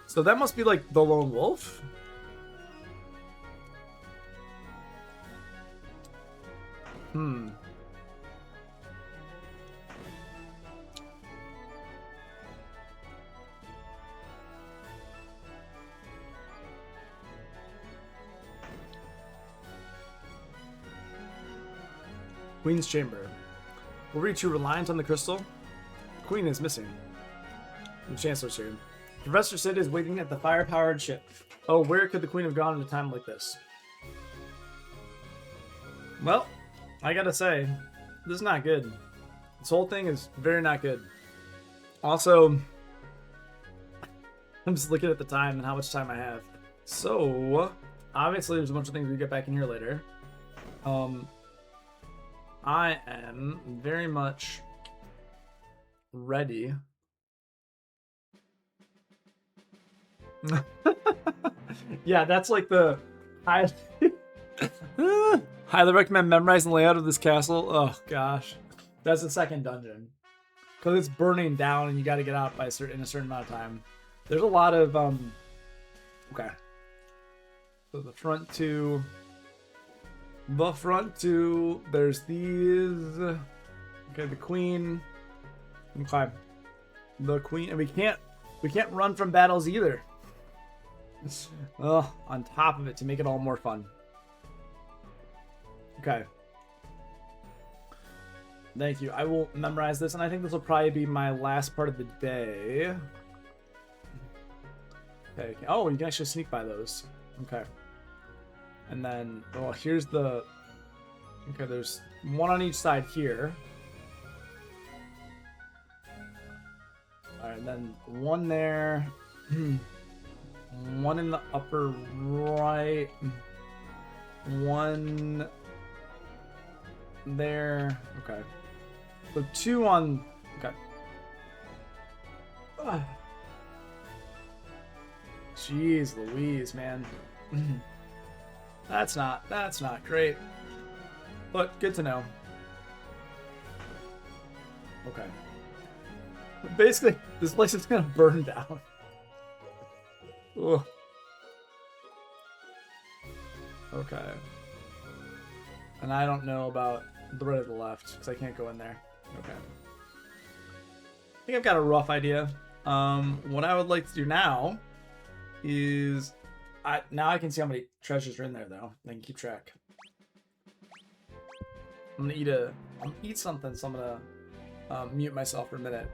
So that must be like the lone wolf? Queen's Chamber. We'll reach you reliant on the crystal. Queen is missing. The Chancellor's here. Professor Sid is waiting at the fire-powered ship. Oh, where could the Queen have gone at a time like this? Well, I gotta say, this is not good. This whole thing is very not good. Also, I'm just looking at the time and how much time I have. So, obviously there's a bunch of things we get back in here later. I am very much ready. Yeah, that's like the highly recommend memorizing the layout of this castle. Oh gosh, that's the second dungeon because it's burning down and you got to get out by in a certain amount of time. There's a lot of okay. So the front two. There's these. Okay, the queen. Okay, the queen, and we We can't run from battles either. Oh, on top of it to make it all more fun. Okay. Thank you. I will memorize this, and I think this will probably be my last part of the day. Okay. Oh, you can actually sneak by those. Okay. And then, well, here's the... Okay, there's one on each side here. Alright, and then one there. One in the upper right. One there. Okay. So two on... Okay. Jeez Louise, man. That's not great. But good to know. Okay. Basically, this place is gonna burn down. Ugh. Okay. And I don't know about the right or the left, because I can't go in there. Okay. I think I've got a rough idea. What I would like to do now is... now I can see how many treasures are in there, though. I can keep track. I'm gonna eat something, so I'm gonna mute myself for a minute.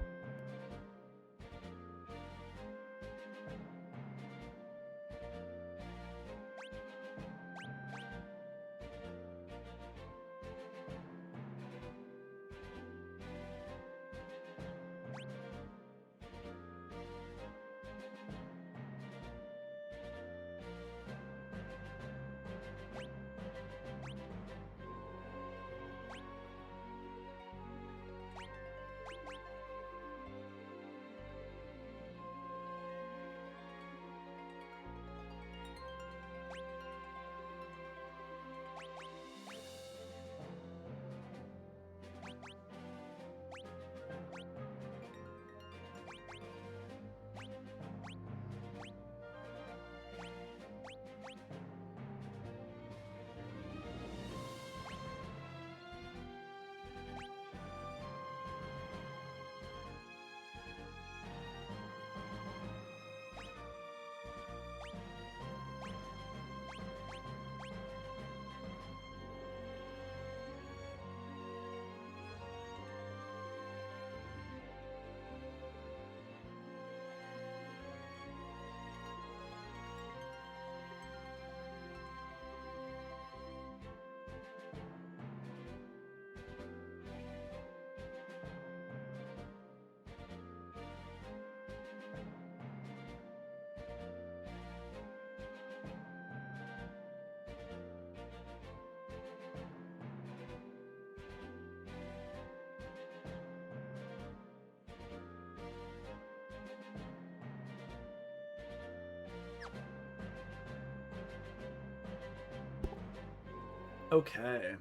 Okay.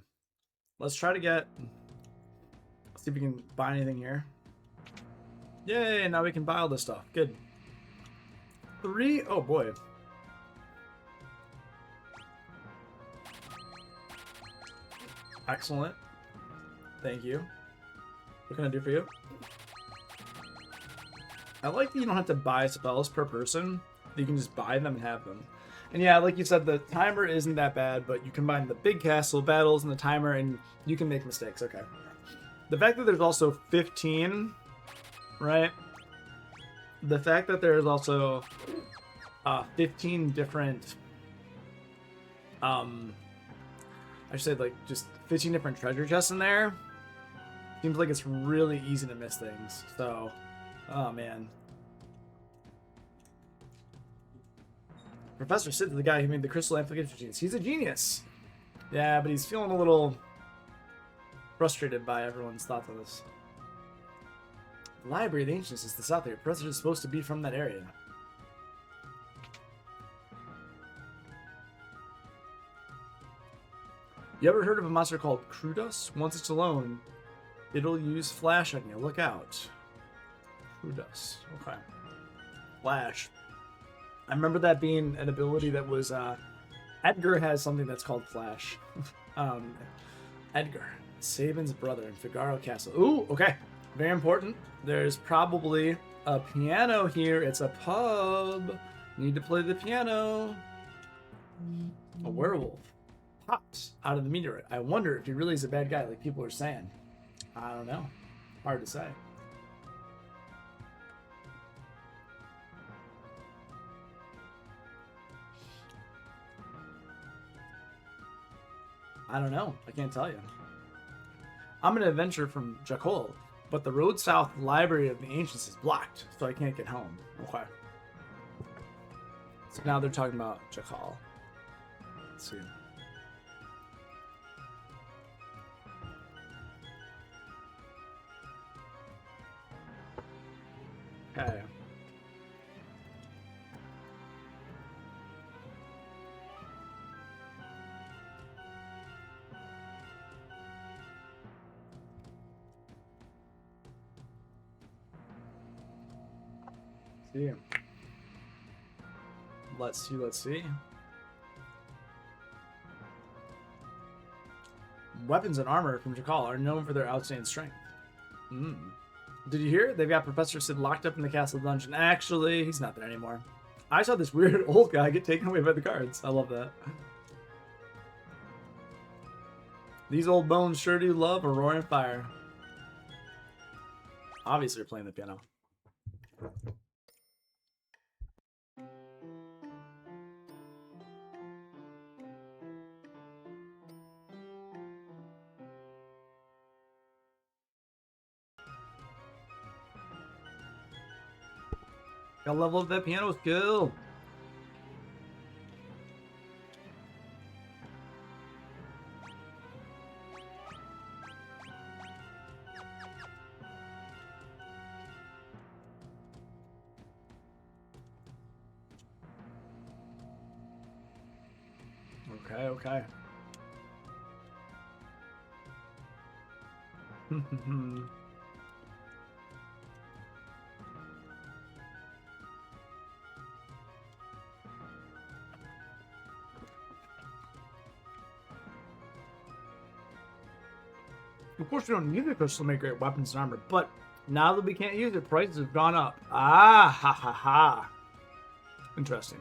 Let's try to get... see if we can buy anything here. Yay, now we can buy all this stuff. Good. 3? Oh, boy. Excellent. Thank you. What can I do for you? I like that you don't have to buy spells per person. You can just buy them and have them. And yeah, like you said, the timer isn't that bad, but you combine the big castle battles and the timer, and you can make mistakes. Okay. The fact that there's also 15, right? The fact that there's also 15 different, I should say, like, just 15 different treasure chests in there, seems like it's really easy to miss things. So, oh man. Professor Sid, the guy who made the crystal amplification genius. He's a genius. Yeah, but he's feeling a little frustrated by everyone's thoughts on this. The Library of the Ancients is the south here. Professor is supposed to be from that area. You ever heard of a monster called Crudus? Once it's alone, it'll use flash on you. Look out. Crudus. Okay. Flash. I remember that being an ability that was, Edgar has something that's called Flash. Edgar, Sabin's brother in Figaro Castle. Ooh, okay. Very important. There's probably a piano here. It's a pub. Need to play the piano. A werewolf pops out of the meteorite. I wonder if he really is a bad guy, like people are saying. I don't know. Hard to say. I don't know. I can't tell you. I'm an adventurer from Jakol, but the road south library of the ancients is blocked, so I can't get home. Okay. So now they're talking about Jakal. Let's see. Okay. See. Let's see. Weapons and armor from Jakal are known for their outstanding strength. Did you hear? They've got Professor Sid locked up in the castle dungeon. Actually, he's not there anymore. I saw this weird old guy get taken away by the guards. I love that. These old bones sure do love a roaring fire. Obviously, you're playing the piano. Got level up that piano skill. Okay. Of course, we don't need the crystal to make great weapons and armor, but now that we can't use it, prices have gone up. Ah, ha, ha, ha. Interesting.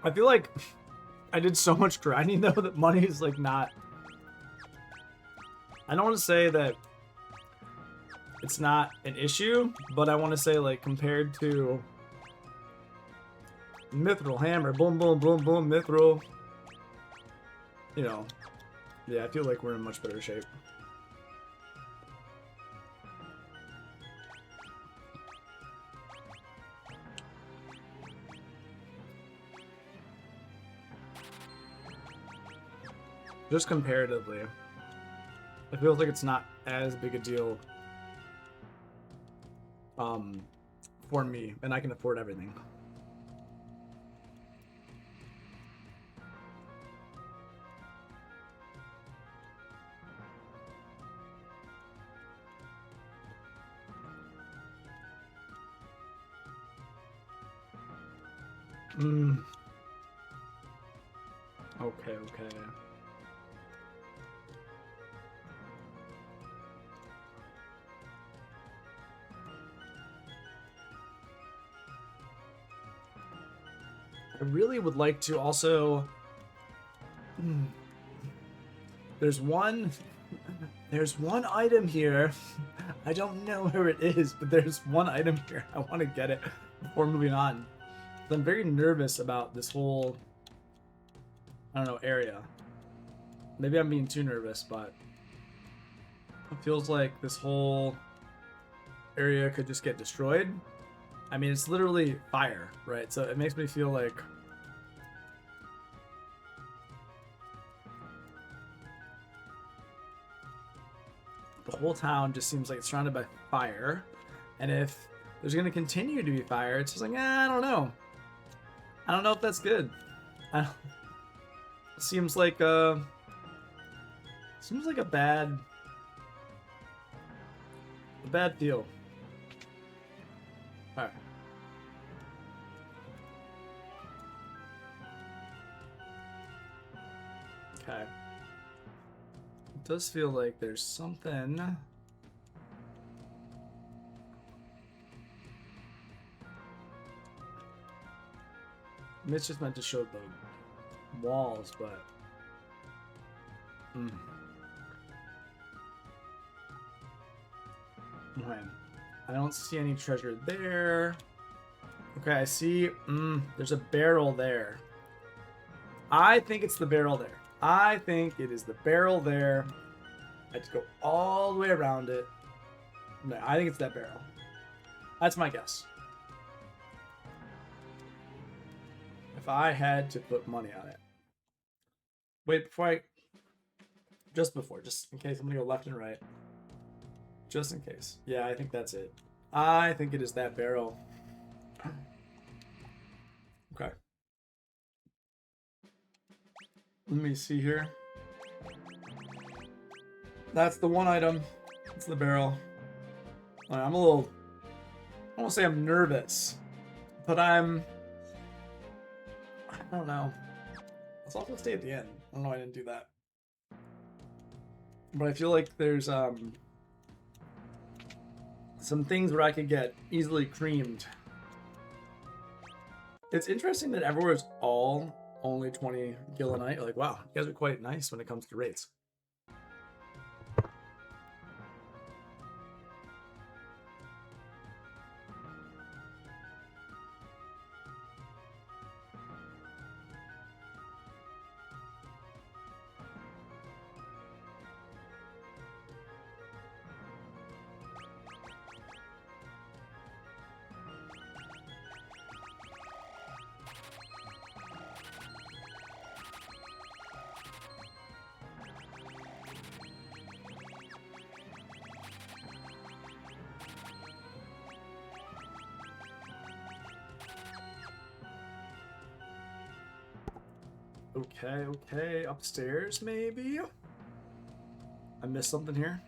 I feel like I did so much grinding though that money is like not. I don't want to say that it's not an issue, but I want to say like compared to Mithril Hammer, boom, boom, boom, boom, Mithril. You know, yeah, I feel like we're in much better shape. Just comparatively, it feels like it's not as big a deal for me, and I can afford everything. Okay. I really would like to also. There's one item here. I don't know where it is, but there's one item here. I want to get it before moving on. I'm very nervous about this whole, I don't know, area. Maybe I'm being too nervous, but it feels like this whole area could just get destroyed. I mean, it's literally fire, right? So it makes me feel like the whole town just seems like it's surrounded by fire. And if there's going to continue to be fire, it's just like, I don't know. I don't know if that's good. I don't, seems like a bad deal. All right. Okay. It does feel like there's something. It's just meant to show the walls, but. Okay. I don't see any treasure there. Okay, I see. There's a barrel there. I think it's the barrel there. I think it is the barrel there. I have to go all the way around it. No, I think it's that barrel. That's my guess. If I had to put money on it. Wait, just in case I'm gonna go left and right. Just in case. Yeah, I think that's it. I think it is that barrel. Okay. Let me see here. That's the one item. It's the barrel. I'm a little... I won't say I'm nervous, but I don't know. Let's also stay at the end. I don't know why I didn't do that. But I feel like there's some things where I could get easily creamed. It's interesting that everywhere is all only 20 gil a night. Like, wow, you guys are quite nice when it comes to rates. Okay, upstairs maybe? I missed something here.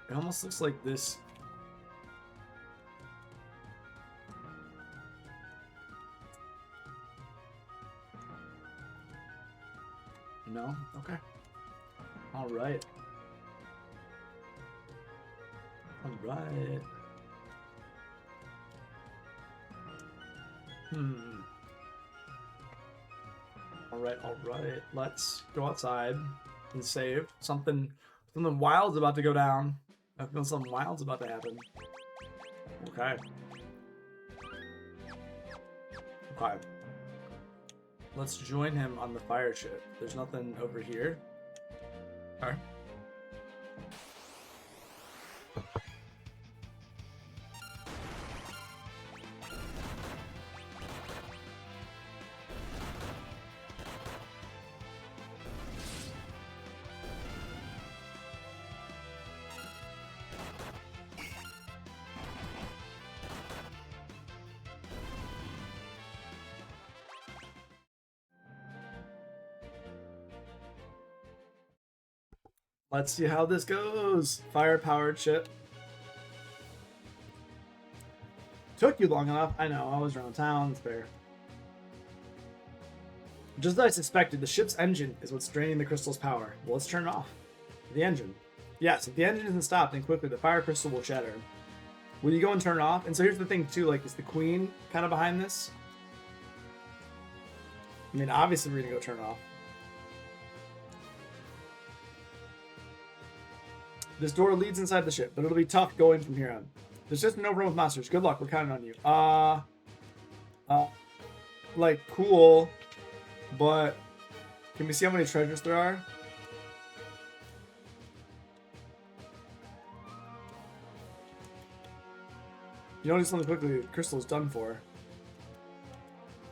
It almost looks like this. No? Okay. Alright. Alright. Alright. Let's go outside and save. Something wild's about to go down. I feel something wild's about to happen. Okay. Okay. Let's join him on the fire ship. There's nothing over here. Okay. Let's see how this goes. Fire-powered ship. Took you long enough. I know, I was around town. It's fair. Just as I suspected, the ship's engine is what's draining the crystal's power. Well, let's turn it off. The engine. Yes, if the engine isn't stopped, then quickly the fire crystal will shatter. Will you go and turn it off? And so here's the thing, too. Like, is the queen kind of behind this? I mean, obviously we're going to go turn it off. This door leads inside the ship, but it'll be tough going from here on. There's just an overrun with monsters. Good luck. We're counting on you. Like, cool. But can we see how many treasures there are? You notice something quickly. The crystal is done for.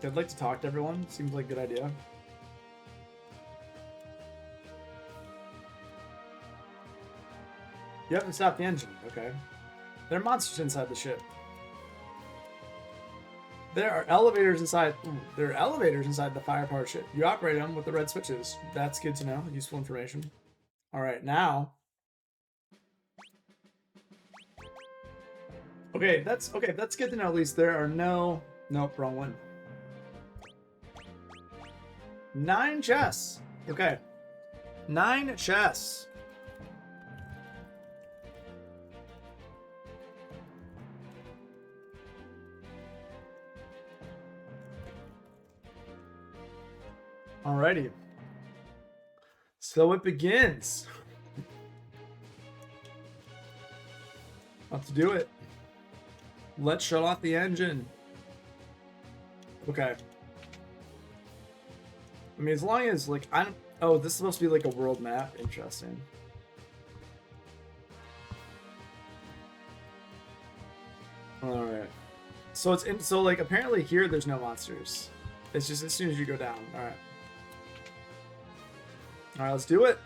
I'd like to talk to everyone. Seems like a good idea. You haven't stopped the engine. Okay. There are monsters inside the ship. There are elevators inside. Ooh, there are elevators inside the firepower ship. You operate them with the red switches. That's good to know. Useful information. All right, now. Okay, that's good to know. At least there are no. Nope, wrong one. 9 chests. Okay, 9 chests. Alrighty. So it begins. Let's do it. Let's shut off the engine. Okay. I mean, as long as, like, I don't... Oh, this is supposed to be, like, a world map. Interesting. Alright. So it's in... So, like, apparently here there's no monsters. It's just as soon as you go down. Alright. Alright, let's do it.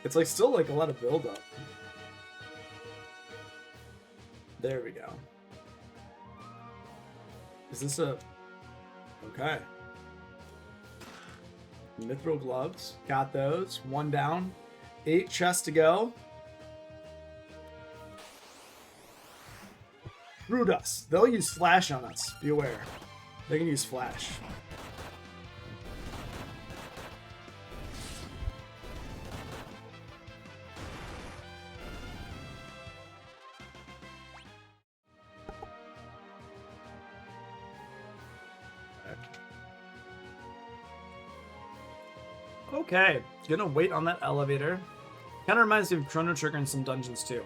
It's like still like a lot of build up. There we go. Is this a... Okay. Mithril gloves. Got those. 1 down. 8 chests to go. Root us. They'll use flash on us. Be aware. They can use flash. Okay, gonna wait on that elevator. Kind of reminds me of Chrono Trigger in some dungeons too.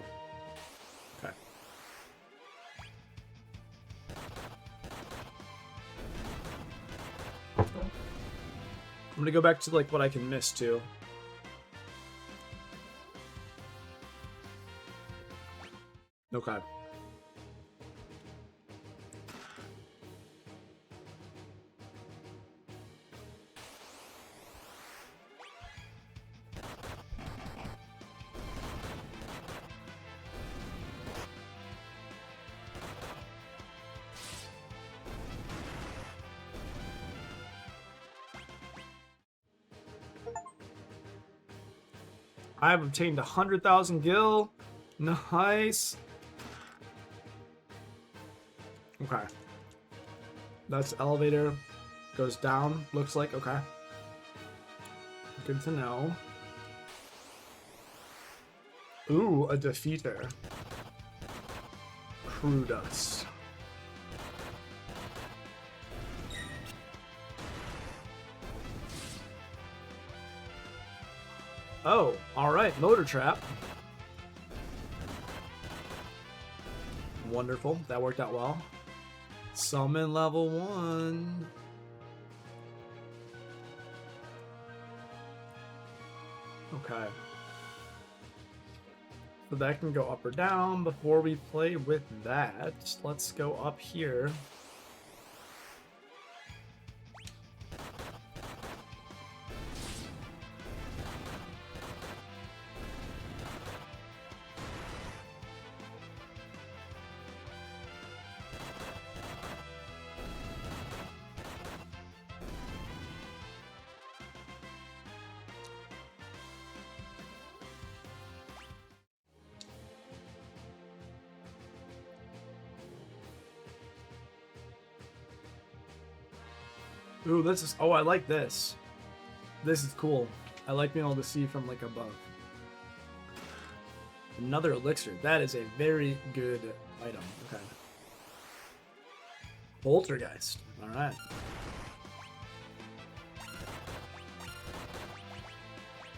Okay. I'm gonna go back to like what I can miss too. Okay. I've obtained 100,000 gil. Nice. Okay. That's elevator. Goes down, looks like. Okay. Good to know. Ooh, a defeater. Crew dust. Oh, alright, motor trap. Wonderful, that worked out well. Summon level 1. Okay. So that can go up or down. Before we play with that, let's go up here. Ooh, this is... Oh, I like this. This is cool. I like being able to see from, like, above. Another elixir. That is a very good item. Okay. Poltergeist. Alright.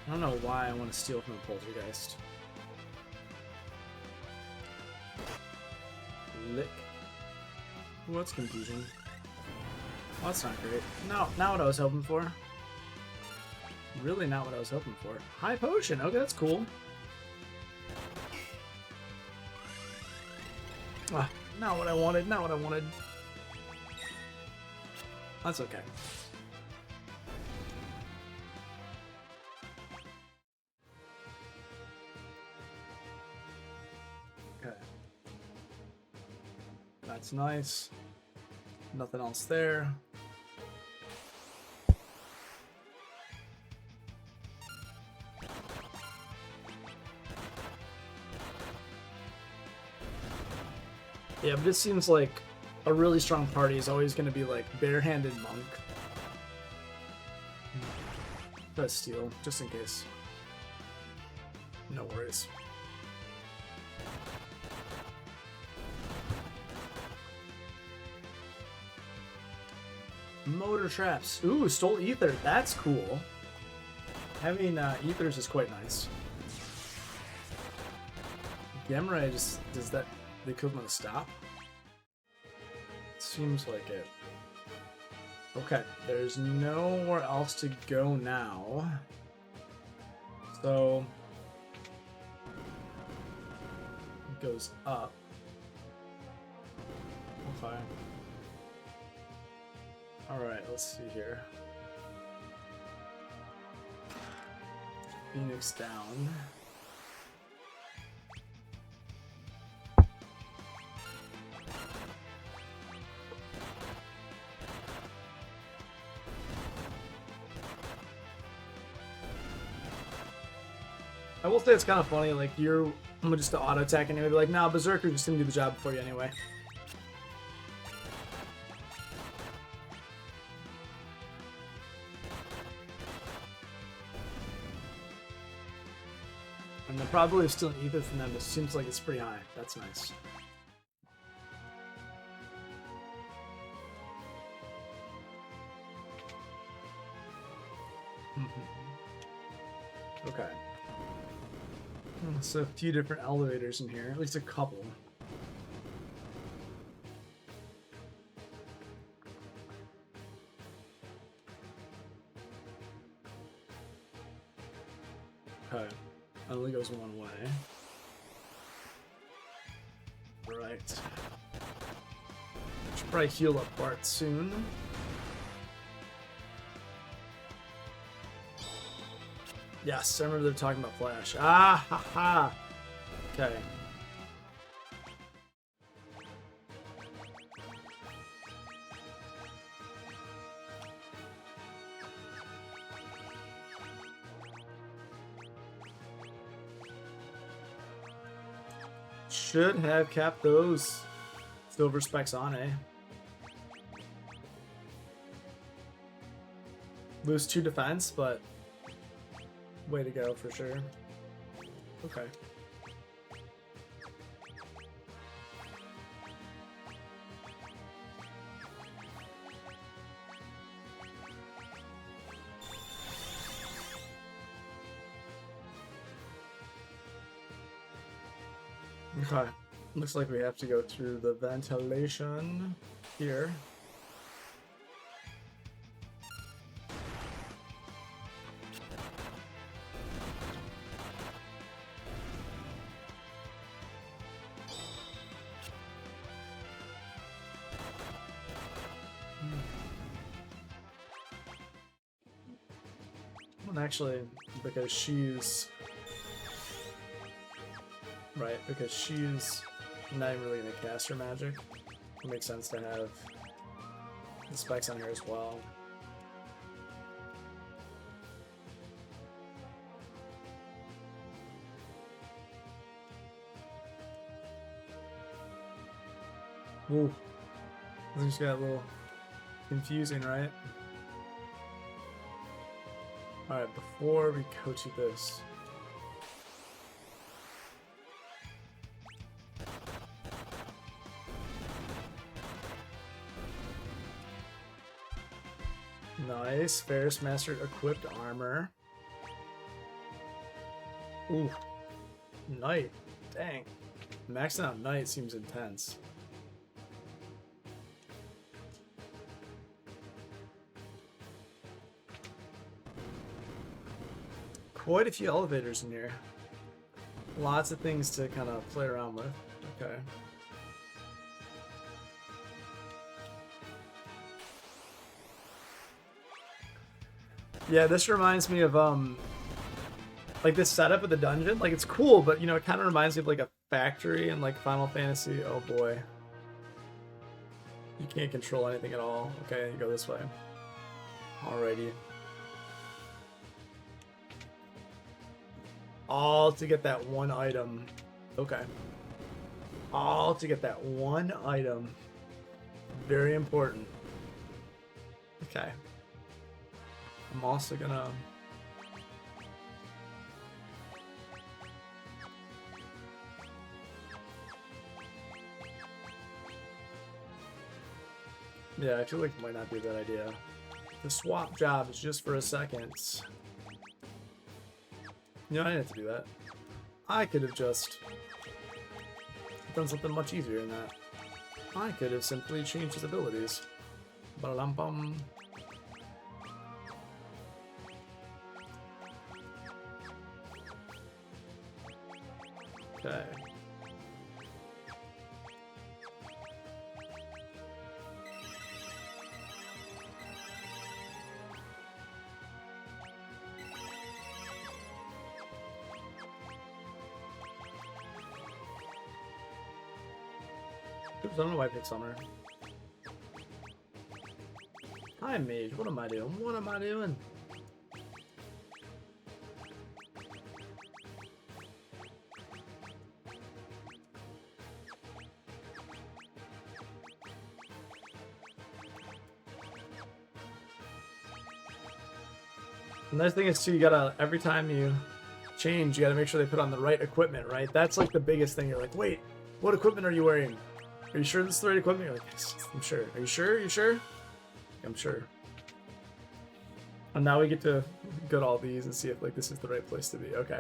I don't know why I want to steal from a Poltergeist. Lick. Ooh, that's confusing. Well, that's not great. No, not what I was hoping for. Really not what I was hoping for. High potion. Okay, that's cool. Ah, not what I wanted. Not what I wanted. That's okay. Okay. That's nice. Nothing else there. Yeah, but it seems like a really strong party is always going to be like barehanded monk. Let's steal, just in case. No worries. Motor traps. Ooh, stole ether. That's cool. Having ethers is quite nice. Gemrai just does that the equivalent of stop? Seems like it. Okay, there's nowhere else to go now. So it goes up. Okay. Alright, let's see here. Phoenix down. I will say it's kind of funny, like, you're just to auto attack and you'd be like, nah, Berserker just didn't do the job for you anyway. And the probability of stealing ether from them, it seems like it's pretty high. That's nice. Okay. So a few different elevators in here, at least a couple. Okay. Only goes one way. Right. Should probably heal up Bart soon. Yes, I remember they're talking about Flash. Ah, ha, ha. Okay. Should have kept those silver specks on, eh? Lose 2 defense, but way to go for sure. Okay. Okay. Looks like we have to go through the ventilation here. Well, actually, because she's right, because she's not even really gonna cast her magic, it makes sense to have the spikes on her as well. Ooh, this just got a little confusing, right? Alright, before we go to this. Nice. Ferris mastered equipped armor. Ooh. Knight. Dang. Maxing out Knight seems intense. Quite a few elevators in here. Lots of things to kind of play around with. Okay. Yeah, this reminds me of like this setup of the dungeon. Like it's cool, but you know, it kind of reminds me of like a factory in like Final Fantasy. Oh boy. You can't control anything at all. Okay, you go this way. Alrighty. All to get that one item. Okay. All to get that one item. Very important. Okay. I'm also gonna... Yeah, I feel like it might not be a bad idea. The swap job is just for a second. You know, I didn't have to do that. I could have just done something much easier than that. I could have simply changed his abilities. Ba-dum-bum. Okay. Oops, I don't know why I picked Summer. Hi, Mage. What am I doing? What am I doing? The nice thing is too, you gotta, every time you change, you gotta make sure they put on the right equipment, right? That's like the biggest thing. You're like, wait, what equipment are you wearing? Are you sure this is the right equipment? You're like, yes, I'm sure. Are you sure? Are you sure? I'm sure. And now we get to go to all these and see if like this is the right place to be. Okay.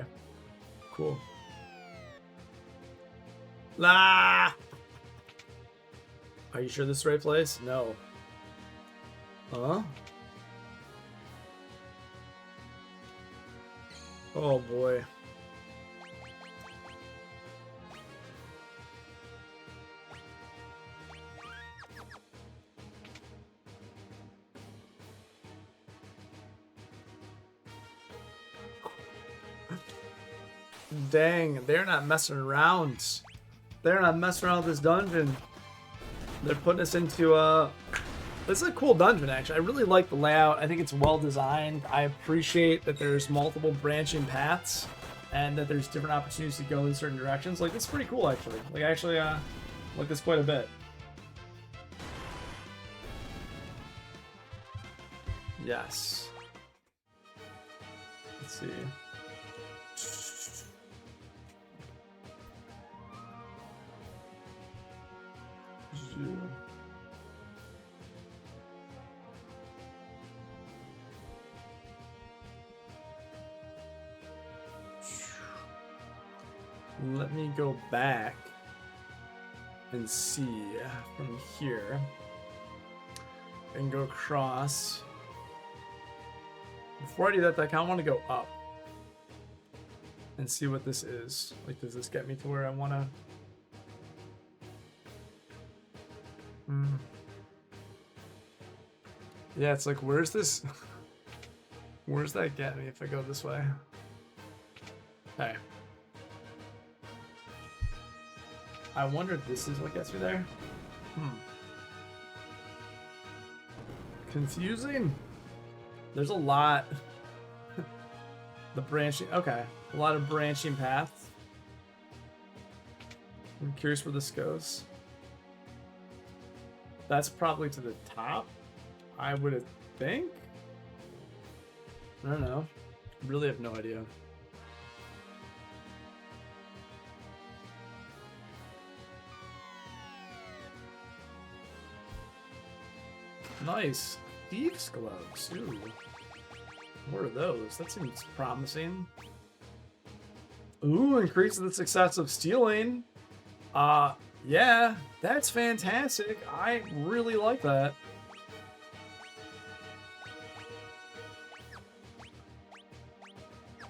Cool. La! Are you sure this is the right place? No. Huh? Oh boy. Dang, they're not messing around. They're not messing around with this dungeon. They're putting us into this is a cool dungeon, actually. I really like the layout. I think it's well designed. I appreciate that there's multiple branching paths and that there's different opportunities to go in certain directions. Like, this is pretty cool, actually. Like, I actually like this quite a bit. Yes. Let's see. Let me go back and see from here and go across. Before I do that, I kind of want to go up and see what this is. Like, does this get me to where I want to? Yeah, it's like, where's this? Where's that get me if I go this way? Okay. I wonder if this is what gets me there. Confusing. There's a lot. The branching. Okay. A lot of branching paths. I'm curious where this goes. That's probably to the top, I would think. I don't know. Really have no idea. Nice. Thieves' gloves. Ooh. What are those? That seems promising. Ooh, increases the success of stealing. Yeah, that's fantastic. I really like that.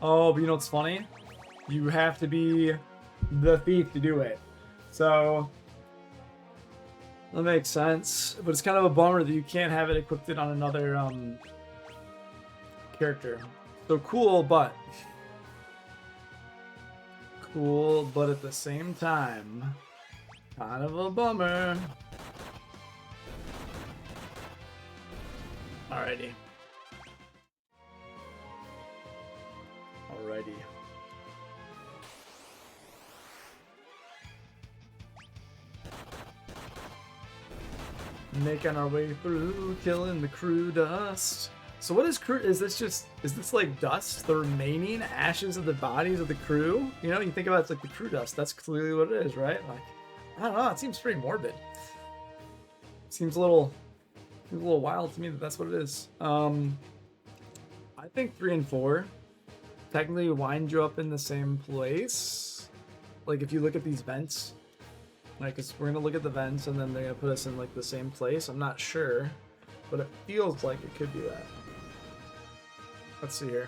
Oh, but you know what's funny? You have to be the thief to do it. So that makes sense. But it's kind of a bummer that you can't have it equipped on another character. So cool, but at the same time, kind of a bummer. Alrighty. Making our way through, killing the crew dust. So what is crew? Is this like dust? The remaining ashes of the bodies of the crew? You know, you think about it's like the crew dust. That's clearly what it is, right? Like, I don't know. It seems pretty morbid. Seems a little wild to me that that's what it is. I think 3 and 4 technically wind you up in the same place. Like if you look at these vents, like we're gonna look at the vents and then they're gonna put us in like the same place. I'm not sure, but it feels like it could be that. Let's see here.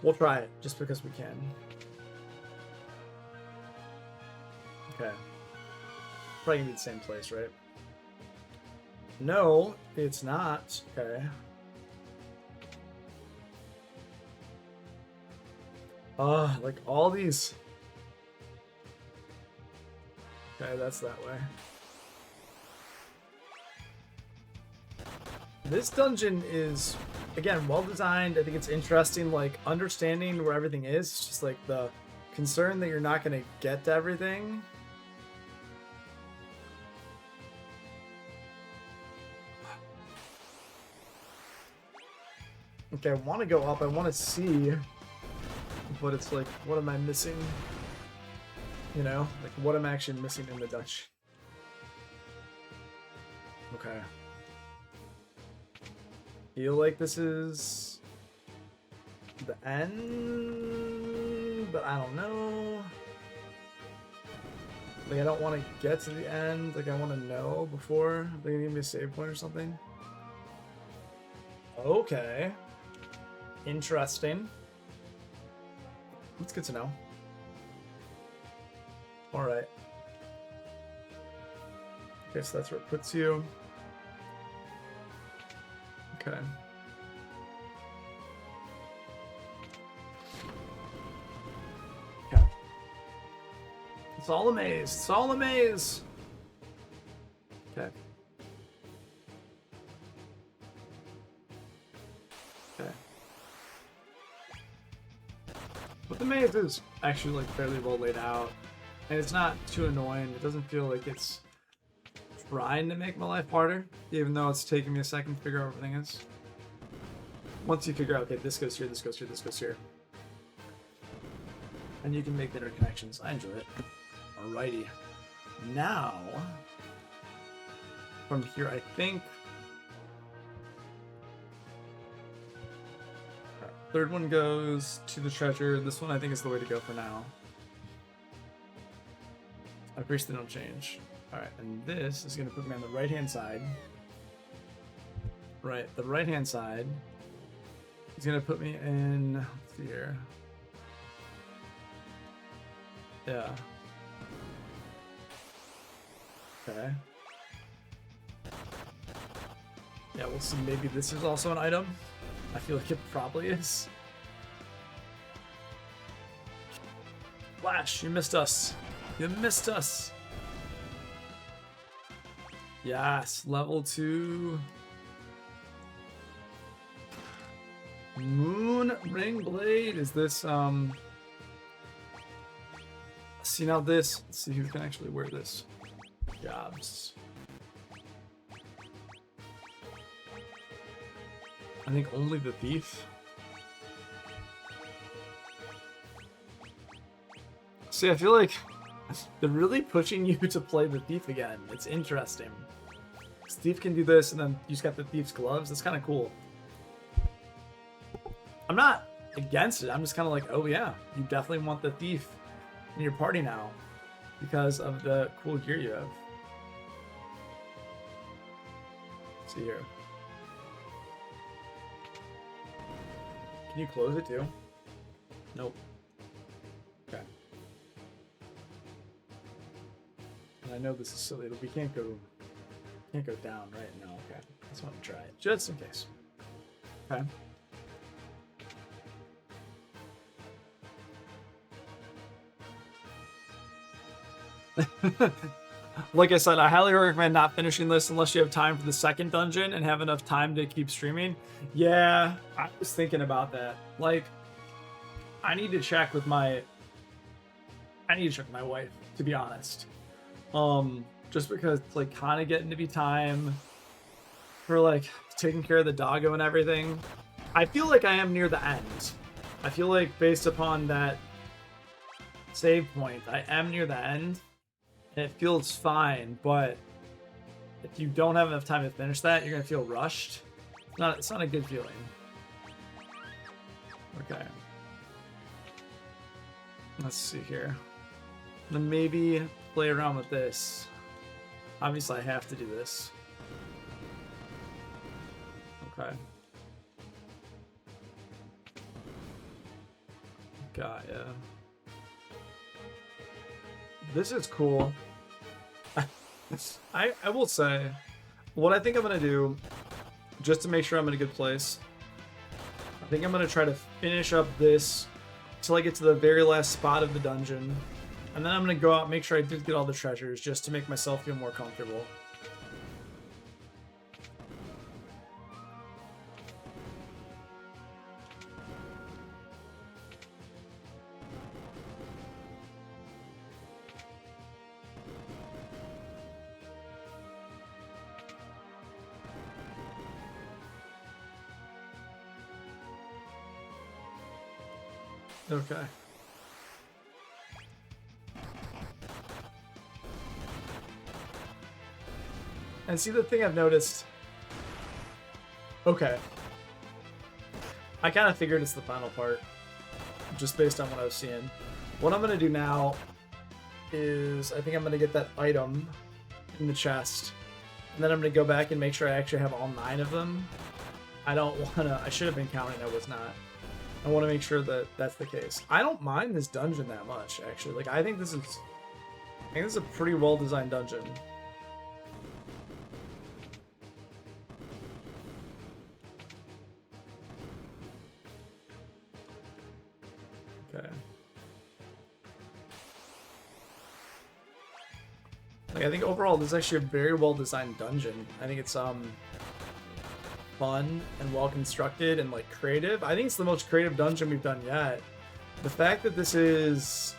We'll try it just because we can. Okay. Probably gonna be the same place, right? No, it's not. Okay. Like all these. Okay, that's that way. This dungeon is, again, well designed. I think it's interesting, like understanding where everything is. It's just like the concern that you're not going to get to everything. Okay, I want to go up. I want to see what it's like. What am I missing? You know, like what I'm actually missing in the Dutch. Okay. Feel like this is the end, but I don't know. Like I don't want to get to the end. Like I want to know before they give me a save point or something. Okay. Interesting. That's good to know. Alright. Okay, so that's where it puts you. Okay. Okay. It's all a maze. It's all a maze. Okay. Okay. But the maze is actually like fairly well laid out. And it's not too annoying. It doesn't feel like it's trying to make my life harder, even though it's taking me a second to figure out what everything is. Once you figure out, okay, this goes here, this goes here, this goes here. And you can make the interconnections. I enjoy it. Alrighty. Now, from here, I think... Third one goes to the treasure. This one I think is the way to go for now. I appreciate they don't change. Alright, and this is going to put me on the right-hand side. Right, the right-hand side is going to put me in... Let's see here. Yeah. Okay. Yeah, we'll see. Maybe this is also an item. I feel like it probably is. Flash, you missed us. You missed us. Yes, level 2. Moon Ring Blade. Is this, see now this. Let's see who can actually wear this. Jobs. I think only the thief. See, I feel like they're really pushing you to play the thief again. It's interesting. Thief can do this, and then you just got the thief's gloves. That's kind of cool. I'm not against it. I'm just kind of like, oh yeah, you definitely want the thief in your party now because of the cool gear you have. Let's see here. Can you close it too? Nope. Okay. And I know this is silly, but we can't go down, right? No, okay. Just want to try it, just in case. Okay. Like I said, I highly recommend not finishing this unless you have time for the second dungeon and have enough time to keep streaming. Yeah, I was thinking about that. Like, I need to check with my wife, to be honest. Just because it's like kind of getting to be time for like taking care of the doggo and everything. I feel like I am near the end. I feel like based upon that save point, I am near the end. And it feels fine, but if you don't have enough time to finish that, you're gonna feel rushed. It's not a good feeling. Okay. Let's see here. Then maybe play around with this. Obviously, I have to do this. Okay. Got ya. This is cool. I will say, what I think I'm going to do, just to make sure I'm in a good place, I think I'm going to try to finish up this till I get to the very last spot of the dungeon. And then I'm going to go out and make sure I did get all the treasures, just to make myself feel more comfortable. Okay. And see, the thing I've noticed... Okay. I kind of figured it's the final part, just based on what I was seeing. What I'm going to do now is, I think I'm going to get that item in the chest, and then I'm going to go back and make sure I actually have all 9 of them. I don't want to... I should have been counting, I was not. I want to make sure that that's the case. I don't mind this dungeon that much, actually. Like, I think this is a pretty well-designed dungeon. Okay. Like, I think overall, this is actually a very well-designed dungeon. I think it's, fun and well constructed and like creative. I think it's the most creative dungeon we've done yet. The fact that this is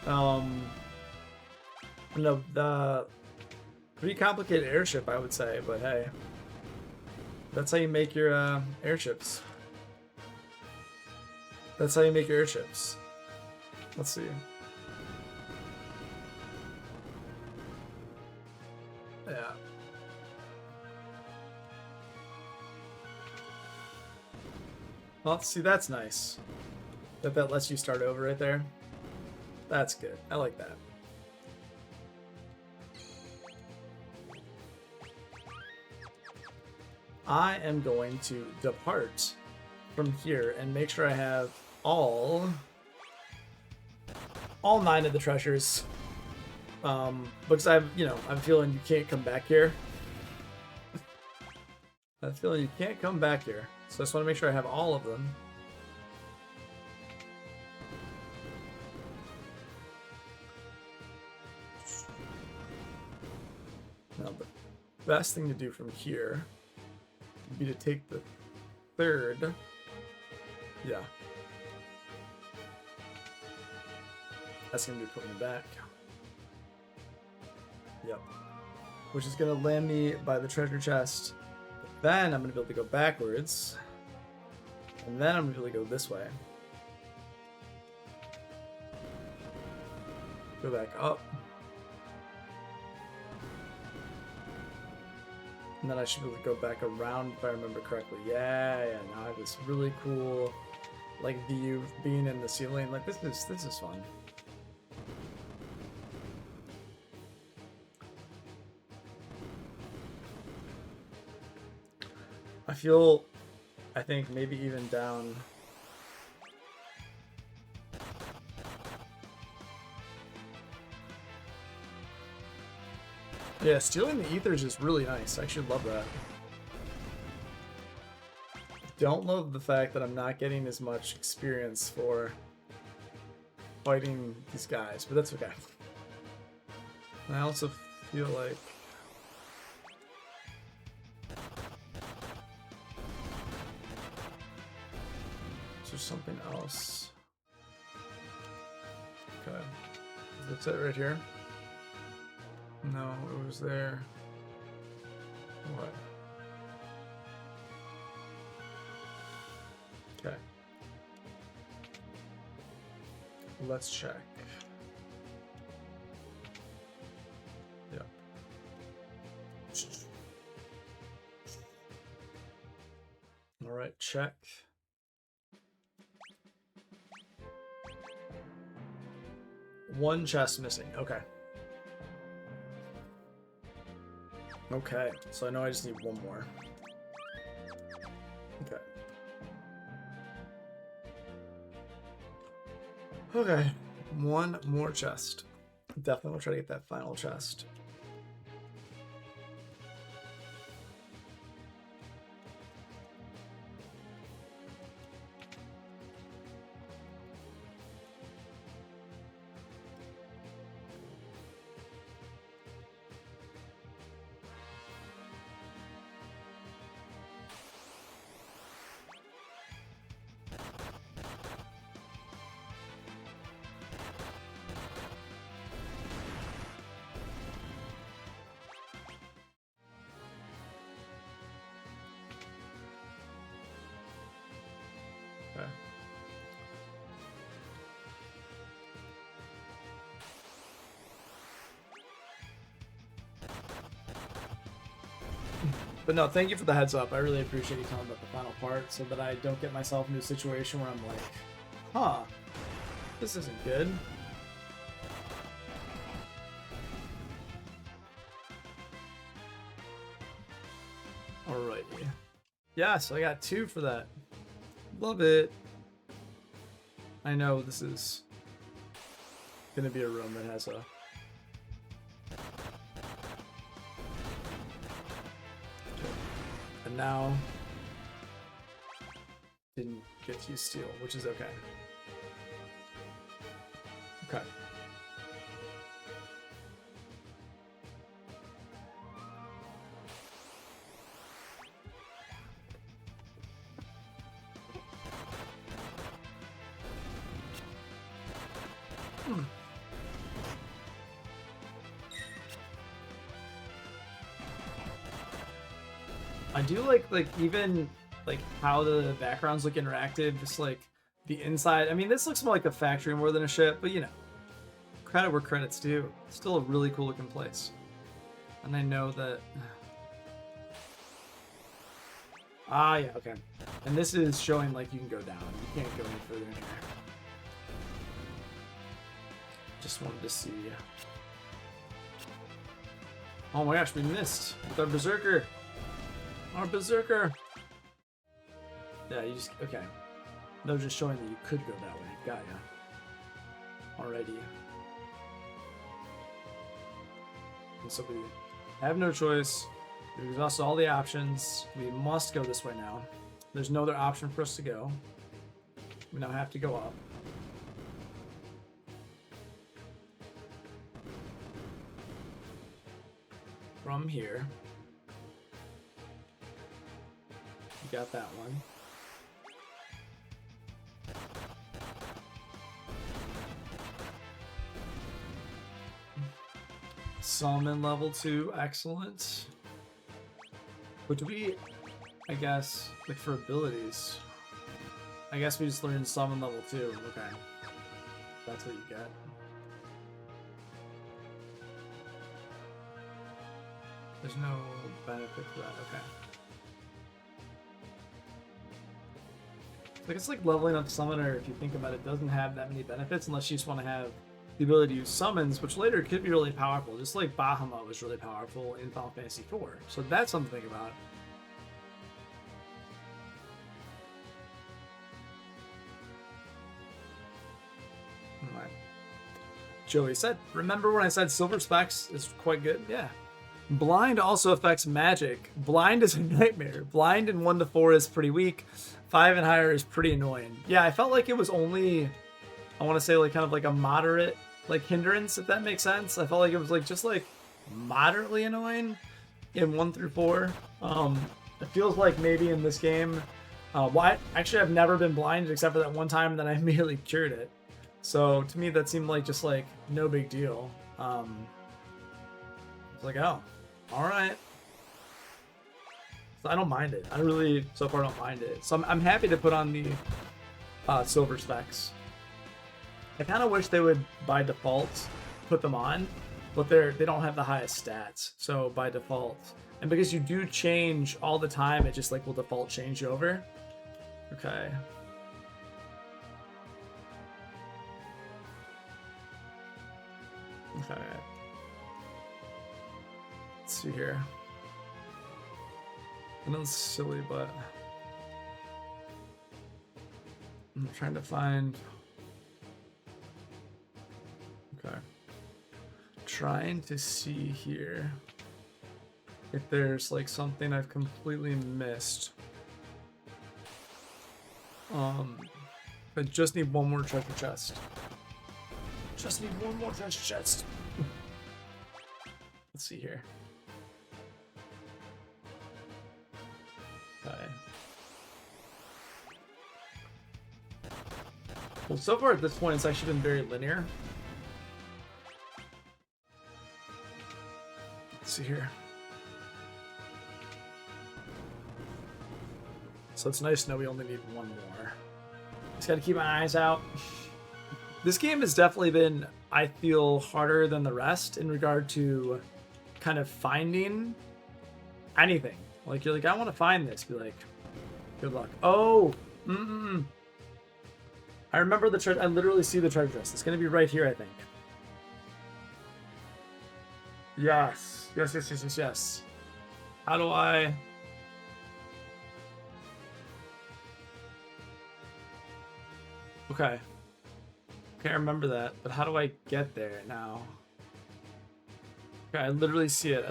the pretty complicated airship, I would say, but hey, that's how you make your airships. That's how you make your airships. Let's see. Yeah. Well, see, that's nice. That lets you start over right there. That's good. I like that. I am going to depart from here and make sure I have all 9 of the treasures. Because I'm feeling you can't come back here. I'm feeling you can't come back here. So I just want to make sure I have all of them. Now the best thing to do from here would be to take the 3rd. Yeah. That's going to be putting me back. Yep. Which is going to land me by the treasure chest. Then I'm going to be able to go backwards. And then I'm going to be able to go this way. Go back up. And then I should be able to go back around if I remember correctly. Yeah, now I have this really cool like view being in the ceiling. Like this is fun. I think maybe even down. Yeah, stealing the ethers is really nice. I actually love that. don't love the fact that I'm not getting as much experience for fighting these guys, but that's okay. And I also feel like there's something else. Okay. That's it right here? No, it was there. What? Okay. Let's check. Yep. All right, check. One chest missing. Okay. Okay, so I know I just need one more. Okay. Okay, one more chest. Definitely will try to get that final chest. Okay. But no, thank you for the heads up. I really appreciate you telling about the final part so that I don't get myself into a situation where I'm like, huh, this isn't good. Alrighty. Yes, I got 2 for that. Love it. I know this is gonna be a room that has a... And now didn't get to use steel, which is okay. Okay. I do like even like how the backgrounds look interactive, just like the inside. I mean, this looks more like a factory more than a ship, but you know, credit where credit's due. It's still a really cool looking place. And I know that... Ah, yeah, okay. And this is showing like you can go down. You can't go any further in here. Just wanted to see. Oh my gosh, we missed with our Berserker. Our Berserker! Yeah, you just... Okay. They're just showing that you could go that way. Got ya. Alrighty. And so we have no choice. We've exhausted all the options. We must go this way now. There's no other option for us to go. We now have to go up. From here. You got that one. Summon level 2, excellent. But do we, I guess, like for abilities, I guess we just learned summon level 2. Okay. That's what you get. There's no benefit for that, okay. I guess like leveling up Summoner, if you think about it, doesn't have that many benefits unless you just want to have the ability to use summons, which later could be really powerful. Just like Bahamut was really powerful in Final Fantasy IV. So that's something to think about. Alright. Joey said, remember when I said Silver Specs is quite good? Yeah. Blind also affects magic. Blind is a nightmare. Blind in 1 to 4 is pretty weak. 5 and higher is pretty annoying. Yeah, I felt like it was only, I want to say like kind of like a moderate like hindrance, if that makes sense. I felt like it was like just like moderately annoying in 1 through 4. It feels like maybe in this game, actually I've never been blinded except for that one time, and then I immediately cured it. So to me that seemed like just like no big deal. It's like, oh, all right. So I don't mind it. I really so far don't mind it. So I'm happy to put on the silver specs. I kind of wish they would by default put them on, but they don't have the highest stats. So by default, and because you do change all the time, it just like will default change over. Okay. Okay. Let's see here. I know it's silly, but I'm trying to find. Okay. Trying to see here if there's like something I've completely missed. I just need one more treasure chest. Just need one more treasure chest. Let's see here. Okay. Well, so far at this point, it's actually been very linear. Let's see here. So it's nice to know we only need one more. Just gotta keep my eyes out. This game has definitely been, I feel, harder than the rest in regard to kind of finding anything. Like, you're like, I want to find this. Be like, good luck. Oh, I remember the treasure. I literally see the treasure chest. It's gonna be right here, I think. Yes. Yes. How do I? Okay. Okay, I remember that, but how do I get there now? Okay, I literally see it.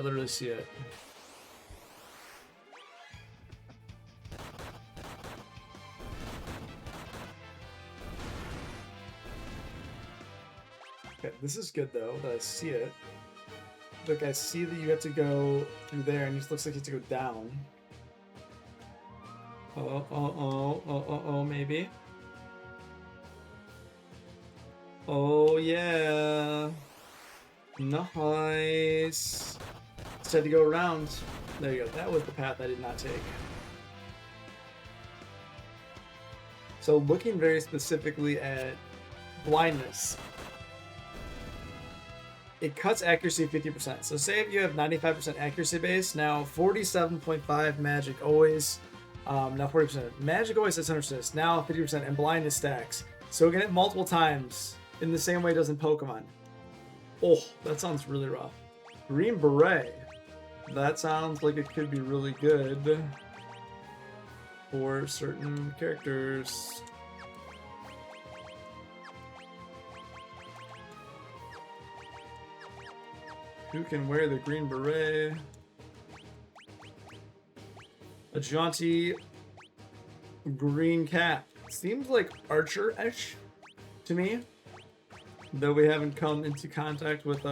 Okay, this is good though, that I see it. Like, I see that you have to go through there, and it looks like you have to go down. Maybe. Oh, yeah. Nice. Just had to go around. There you go. That was the path I did not take. So looking very specifically at blindness, it cuts accuracy 50%. So say if you have 95% accuracy base, now 47.5 magic always, now 40%. Magic always has 100%, now 50%, and blindness stacks. So again, it multiple times in the same way it does in Pokemon. Oh, that sounds really rough. Green Beret. That sounds like it could be really good for certain characters. Who can wear the Green Beret? A jaunty green cap. Seems like Archer-ish to me. Though we haven't come into contact with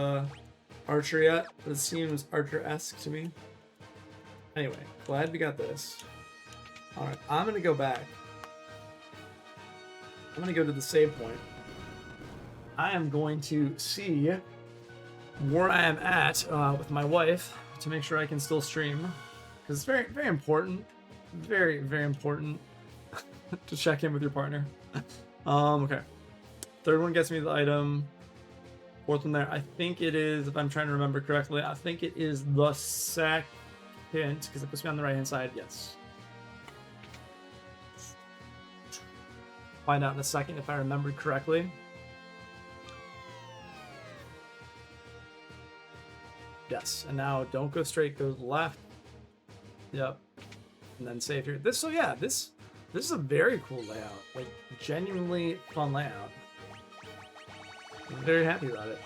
Archer yet, but it seems Archer-esque to me. Anyway, glad we got this. Alright, I'm gonna go back. I'm gonna go to the save point. I am going to see where I am at with my wife to make sure I can still stream. Because it's very, very important. Very, very important to check in with your partner. Okay. Third one gets me the item. Fourth one there. I think it is, if I'm trying to remember correctly, I think it is the second, because it puts me on the right-hand side. Yes. Find out in a second if I remembered correctly. Yes, and now don't go straight, go left. Yep. And then save here. This is a very cool layout. Like, genuinely fun layout. I'm very happy about it.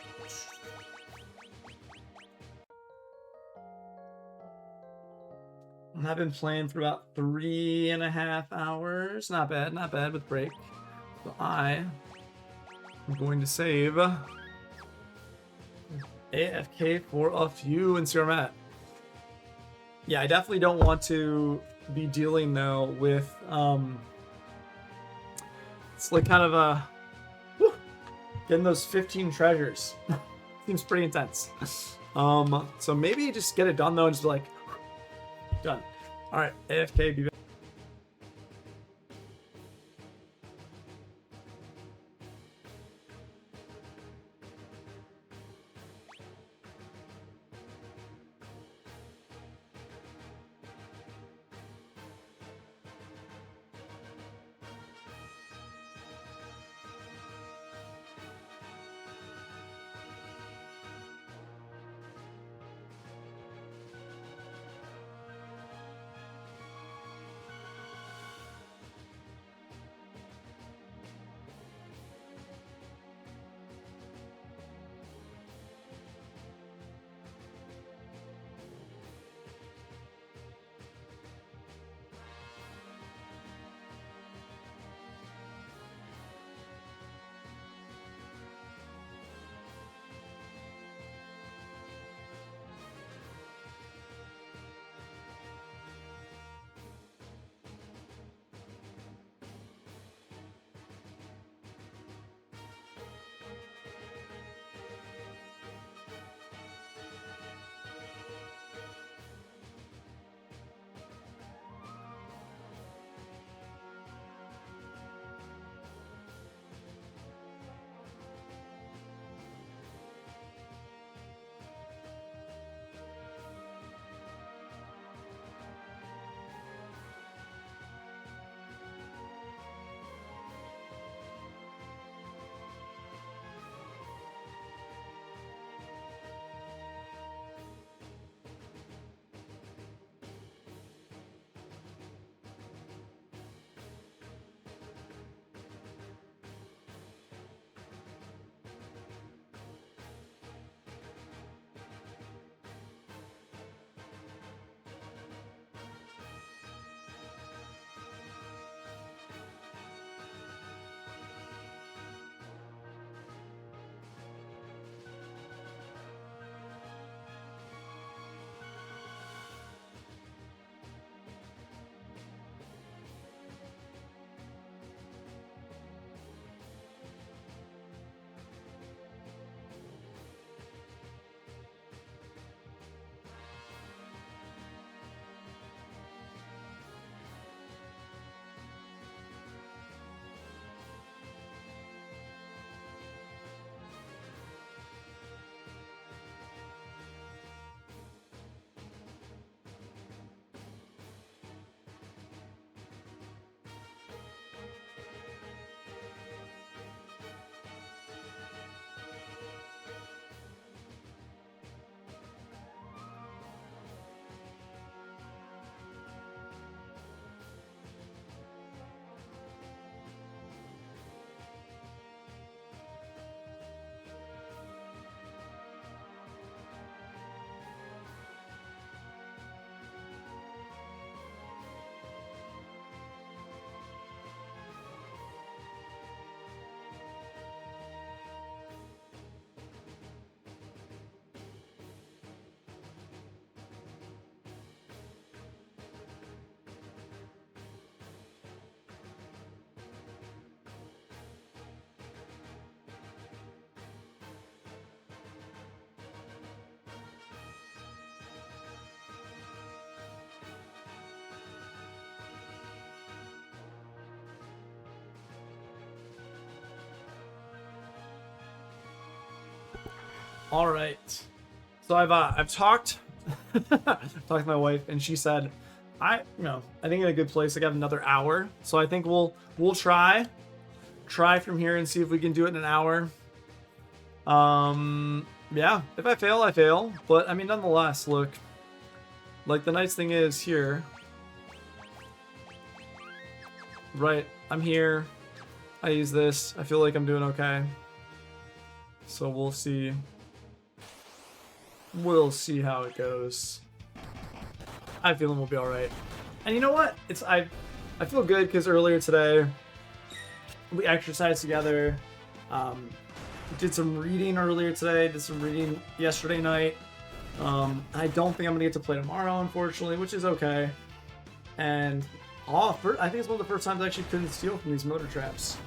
I've been playing for about 3.5 hours. Not bad, not bad with break. So I am going to save AFK for a few and see where I'm at. Yeah, I definitely don't want to be dealing though with it's like kind of a getting those 15 treasures. Seems pretty intense. So maybe just get it done though and just be like done. All right, AFK. Be back. All right. So I've talked talked to my wife, and she said, I think in a good place. I got another hour, so I think we'll try from here and see if we can do it in an hour. Yeah. If I fail, I fail. But I mean, nonetheless, look. Like the nice thing is here. Right. I'm here. I use this. I feel like I'm doing okay. So we'll see. We'll see how it goes. I feel we'll be all right. And you know what? I feel good because earlier today we exercised together. Did some reading earlier today. Did some reading yesterday night. I don't think I'm gonna get to play tomorrow, unfortunately, which is okay. And I think it's one of the first times I actually couldn't steal from these motor traps.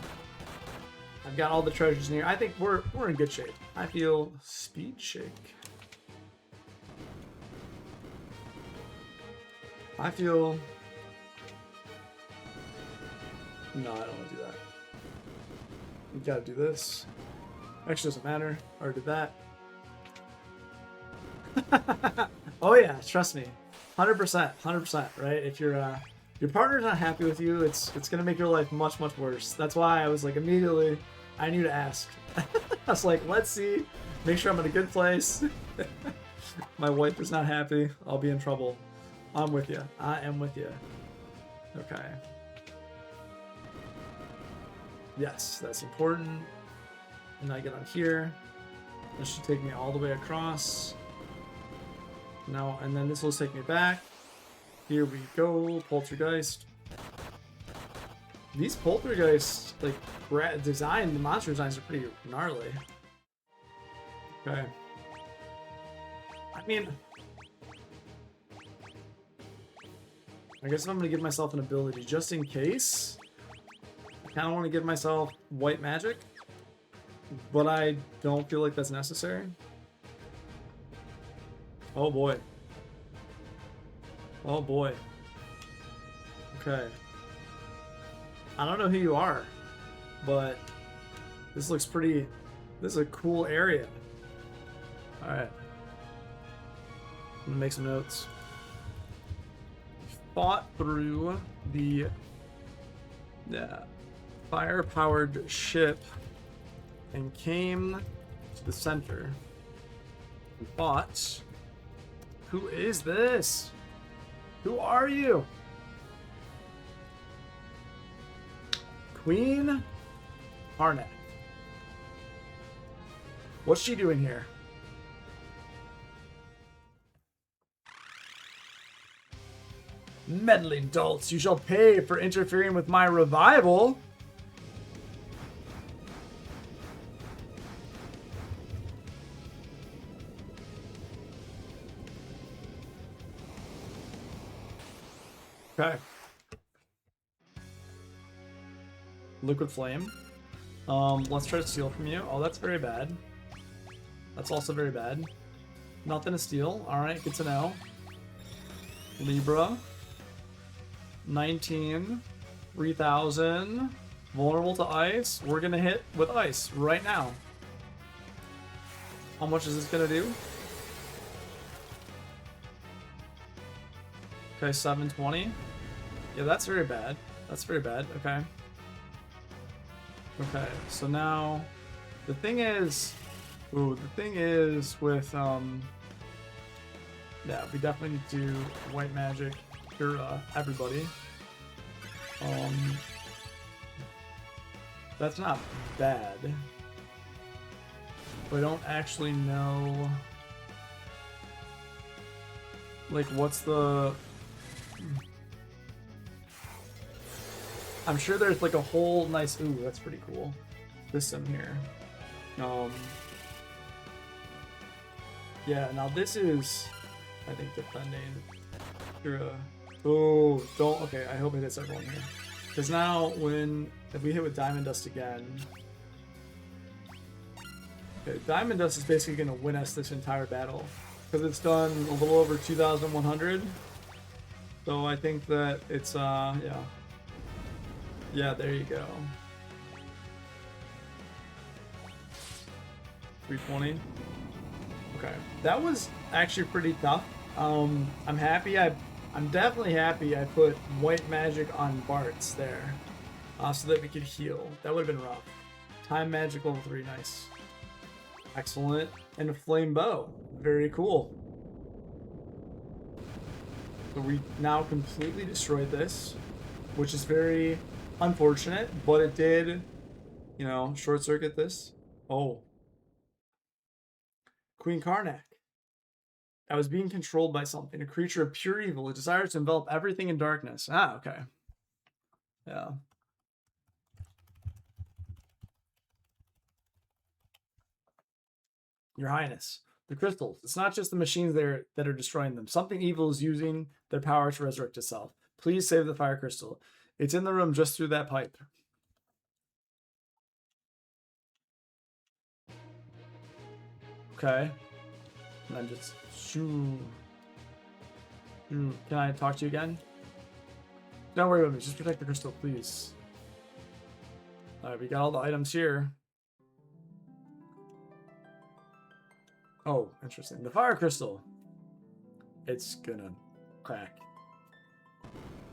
I've got all the treasures in here. I think we're in good shape. I feel speed shake. I feel... No, I don't want to do that. You gotta do this. Actually, doesn't matter. I already did that. Oh yeah, trust me. 100%, 100%, right? If your partner's not happy with you, it's gonna make your life much, much worse. That's why I was like, immediately, I knew to ask. I was like, let's see, make sure I'm in a good place. My wife is not happy, I'll be in trouble. I'm with you. I am with you. Okay. Yes, that's important. And I get on here. This should take me all the way across. Now, and then this will take me back. Here we go, Poltergeist. These Poltergeist, like, the monster designs are pretty gnarly. Okay. I mean, I guess if I'm gonna give myself an ability, just in case, I kind of want to give myself white magic, but I don't feel like that's necessary. Oh boy. Oh boy. Okay. I don't know who you are, but this looks pretty... This is a cool area. Alright. I'm gonna make some notes. Fought through the fire-powered ship and came to the center. We fought. Who is this? Who are you? Queen Karnak. What's she doing here? Meddling dolts, you shall pay for interfering with my revival. Okay. Liquid Flame. Let's try to steal from you. Oh, that's very bad. That's also very bad. Nothing to steal. Alright, good to know. Libra. 19. 3000. Vulnerable to ice. We're gonna hit with ice right now. How much is this gonna do? Okay, 720. Yeah, that's very bad. That's very bad. Okay. Okay, so now the thing is, the thing is with yeah, we definitely need to do white magic cure everybody. That's not bad, but I don't actually know like what's the... I'm sure there's like a whole nice... Ooh, that's pretty cool. System here. Yeah, now this is... I think defending... Oh, don't... Okay, I hope it hits everyone here. Because now if we hit with Diamond Dust again... Okay, Diamond Dust is basically going to win us this entire battle. Because it's done a little over 2,100. So I think that it's, yeah. Yeah, there you go. 320. Okay, that was actually pretty tough. I'm happy. I'm definitely happy I put white magic on Bart's there, so that we could heal. That would have been rough. Time magic level 3, nice, excellent, and a flame bow, very cool. So we now completely destroyed this, which is very unfortunate, but it did, you know, short circuit this. Oh, Queen Karnak. I was being controlled by something, a creature of pure evil. It desires to envelop everything in darkness. Ah, okay. Yeah. Your Highness, the crystals. It's not just the machines there that are destroying them. Something evil is using their power to resurrect itself. Please save the fire crystal. It's in the room just through that pipe. Okay. And then just shoo. Can I talk to you again? Don't worry about me. Just protect the crystal, please. Alright, we got all the items here. Oh, interesting. The fire crystal. It's gonna crack.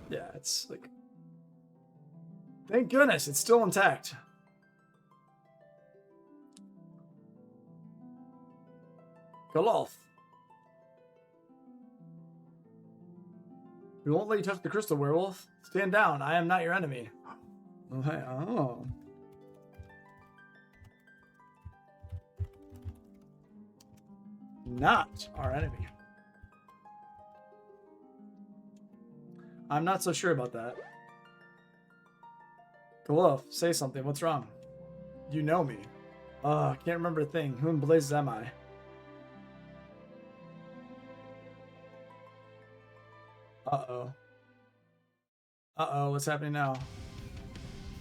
Yeah, it's like... Thank goodness, it's still intact. Galoth. We won't let you touch the crystal, werewolf. Stand down. I am not your enemy. Okay. Oh. Not our enemy. I'm not so sure about that. Galoth, say something. What's wrong? You know me. I can't remember a thing. Who in blazes am I? Uh-oh. Uh-oh, what's happening now?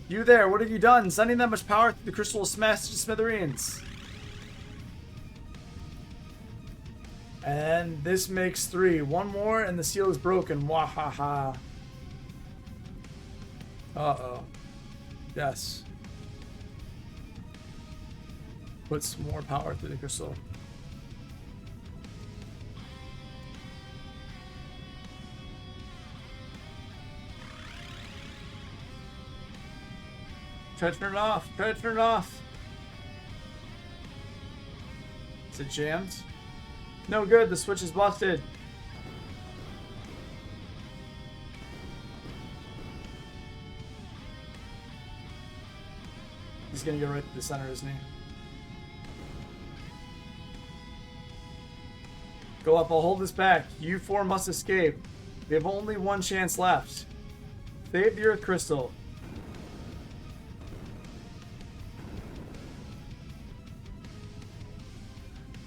You there, what have you done? Sending that much power through the crystal will smash to smithereens. And this makes 3. One more and the seal is broken. Wahaha. Uh-oh. Yes. Put some more power through the crystal. Try to turn it off. Try to turn it off. Is it jammed? No good. The switch is busted. He's gonna go right to the center, isn't he? Go up. I'll hold this back. You 4 must escape. We have only one chance left. Save the Earth Crystal.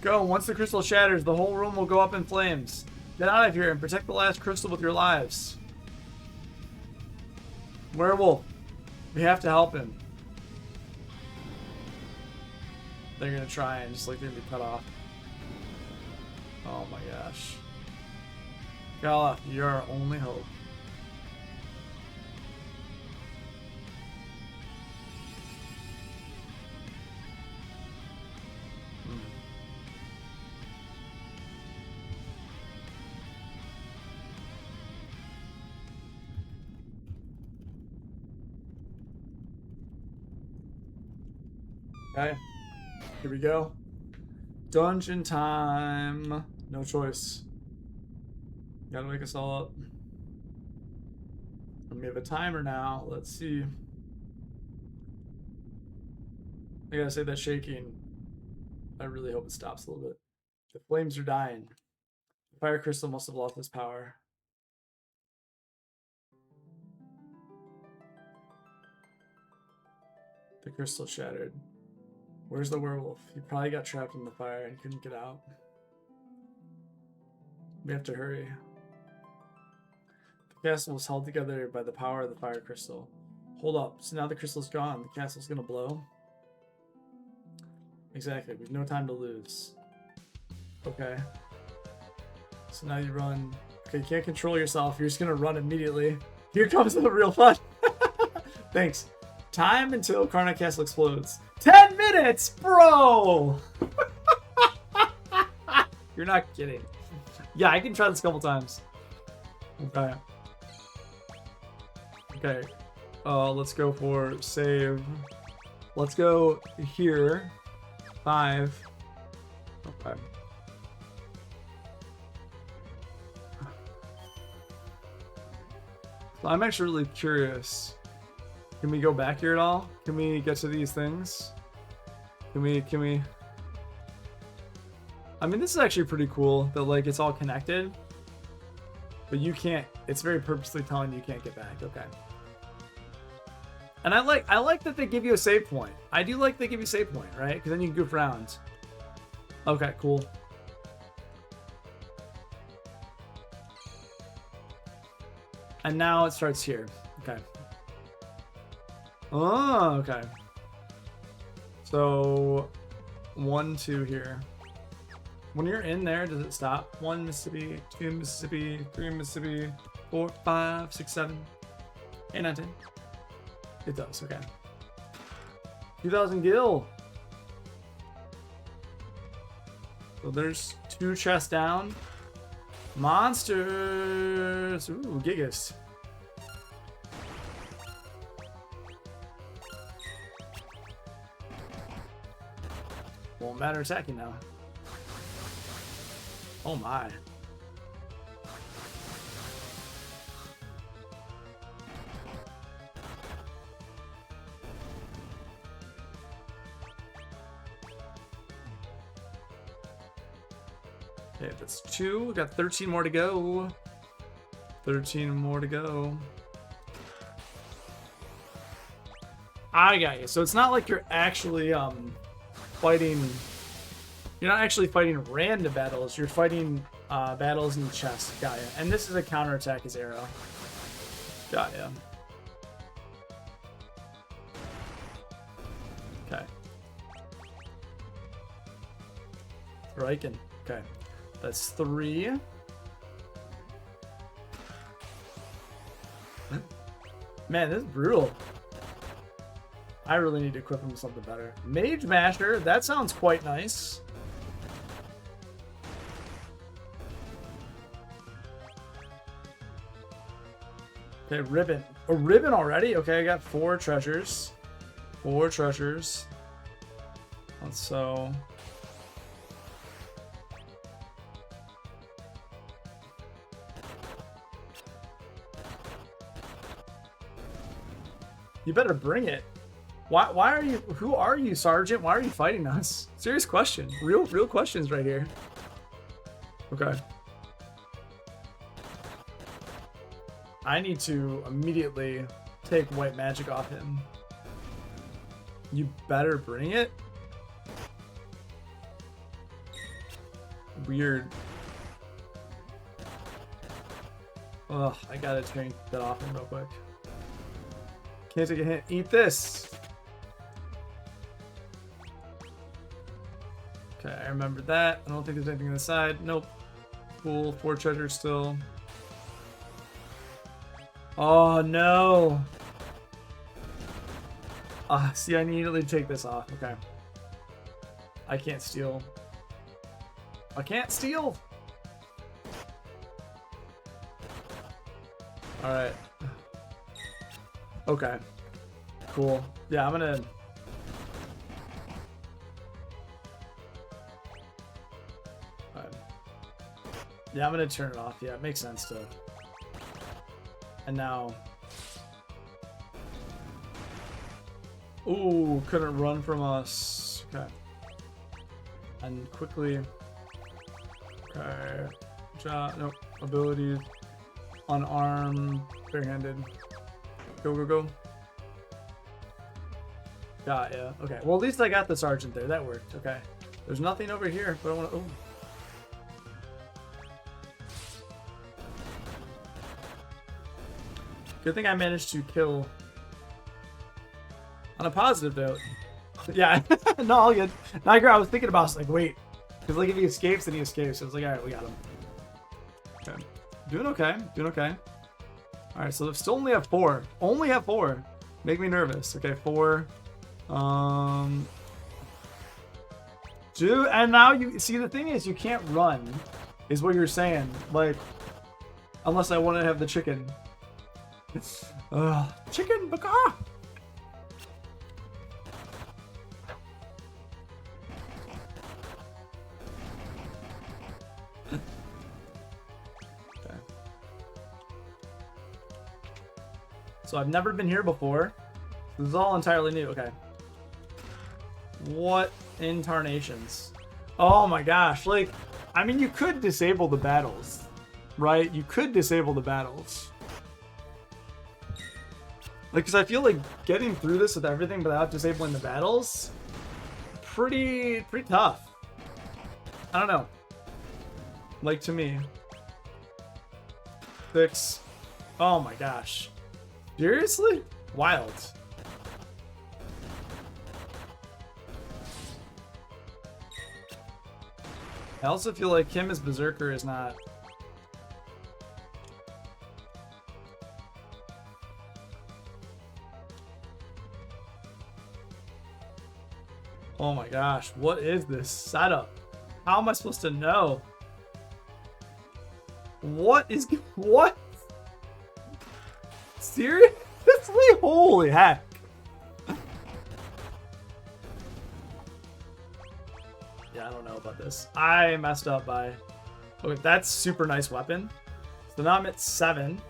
Go. Once the crystal shatters, the whole room will go up in flames. Get out of here and protect the last crystal with your lives. Werewolf, we have to help him. They're gonna try and just like they're gonna be cut off. Oh my gosh. Gala, you're our only hope. Okay, here we go. Dungeon time. No choice. Gotta wake us all up. And we have a timer now. Let's see. I gotta say that shaking. I really hope it stops a little bit. The flames are dying. The fire crystal must have lost its power. The crystal shattered. Where's the werewolf? He probably got trapped in the fire and couldn't get out. We have to hurry. The castle was held together by the power of the fire crystal. Hold up. So now the crystal's gone. The castle's gonna blow? Exactly. We've no time to lose. Okay. So now you run. Okay, you can't control yourself. You're just gonna run immediately. Here comes the real fun. Thanks. Time until Karnak Castle explodes. 10 minutes, bro! You're not kidding. Yeah, I can try this a couple times. Okay. Okay. Let's go for save. Let's go here. 5. Okay. So I'm actually really curious. Can we go back here at all? Can we get to these things? Can we? I mean, this is actually pretty cool that like it's all connected, but you can't. It's very purposely telling you can't get back. Okay. And I like that they give you a save point. I do like they give you a save point, right? Because then you can goof around. Okay, cool. And now it starts here. Okay. Oh, okay. So 1, 2 here. When you're in there, does it stop? 1 Mississippi, 2 Mississippi, 3 Mississippi, 4, 5, 6, 7, 8, 9, 10. It does, okay. 2,000 gil. So there's 2 chests down. Monsters. Ooh, Gigas. Won't matter attacking now. Oh my. Okay, that's 2. We got 13 more to go. 13 more to go. I got you. So it's not like you're actually fighting. You're not actually fighting random battles. You're fighting battles in the chest. Got ya. And this is a counterattack as arrow. Got ya. Okay. Riken. Okay. That's 3. Man, this is brutal. I really need to equip him with something better. Mage Masher. That sounds quite nice. Okay, ribbon. A ribbon already? Okay, I got 4 treasures. 4 treasures. And so... You better bring it. Why are you... Who are you, Sergeant? Why are you fighting us? Serious question. Real questions right here. Okay. I need to immediately take white magic off him. You better bring it? Weird. Ugh, I gotta turn that off him real quick. Can't take a hint. Eat this! Okay, I remember that. I don't think there's anything on the side. Nope. Cool. 4 treasures still. Oh, no. See, I immediately take this off. Okay. I can't steal. I can't steal! Alright. Okay. Cool. Yeah, I'm gonna... Yeah, I'm gonna turn it off. Yeah, it makes sense to... And now... Ooh, couldn't run from us. Okay. And quickly... Okay. Nope. Abilities. Unarmed. Barehanded. Go, go, go. Got ya. Okay. Well, at least I got the sergeant there. That worked. Okay. There's nothing over here, but I want to... Ooh. Good thing I managed to kill on a positive note. Yeah, no, all good. No, I was thinking about it, I was like, wait. Because like if he escapes, then he escapes. So I was like, alright, we got him. Okay. Doing okay. Doing okay. Alright, so still only have 4. Only have 4. Make me nervous. Okay, 4. Dude, and now you see the thing is you can't run, is what you're saying. Like, unless I want to have the chicken. Chicken baka. Okay. So I've never been here before. This is all entirely new. Okay. What incarnations? Oh my gosh, like, I mean, you could disable the battles, right? You could disable the battles. Like, because I feel like getting through this with everything without disabling the battles, pretty tough. I don't know. Like, to me. 6. Oh my gosh. Seriously? Wild. I also feel like him as Berserker is not... Oh my gosh, what is this setup? How am I supposed to know? What is... What? Seriously? Holy heck. Yeah, I don't know about this. I messed up by... Okay, that's super nice weapon. So now I'm at 7.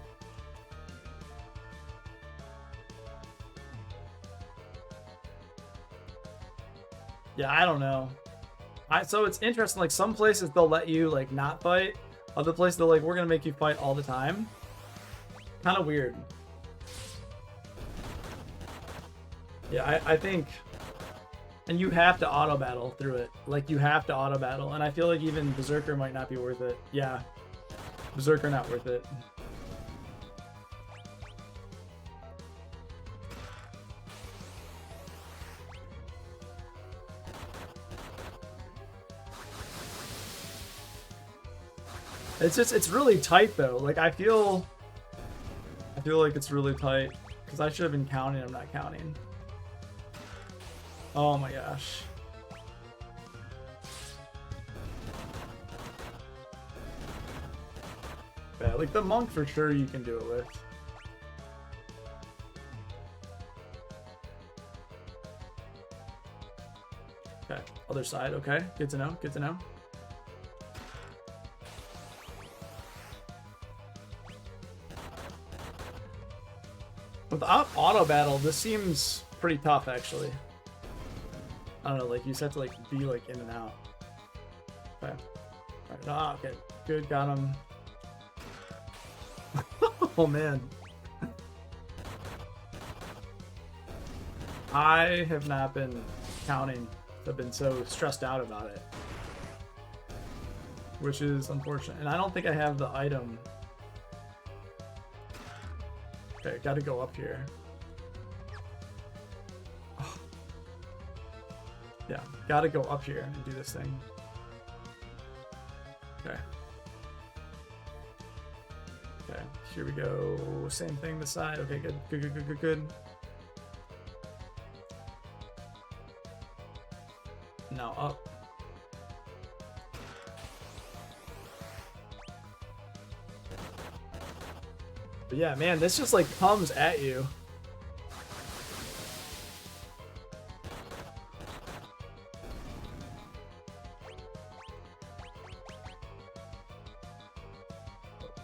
Yeah, I don't know. So it's interesting, like some places they'll let you like not fight. Other places they're like, we're gonna make you fight all the time. Kind of weird. Yeah, I think, and you have to auto battle through it. Like you have to auto battle, and I feel like even Berserker might not be worth it. Yeah, Berserker not worth it. It's just, it's really tight though. Like I feel like it's really tight because I should have been counting. I'm not counting. Oh my gosh. Yeah, like the monk for sure you can do it with. Okay, other side. Okay, good to know. Good to know. Without auto battle, this seems pretty tough actually. I don't know, like you just have to like be like in and out. Okay. Alright, ah, okay. Good, got him. Oh man. I have not been counting. I've been so stressed out about it. Which is unfortunate. And I don't think I have the item. Okay, gotta go up here. Oh. Yeah, gotta go up here and do this thing. Okay. Okay, here we go. Same thing this side. Okay, good, good, good, good, good, good. Now up. But yeah, man, this just like comes at you.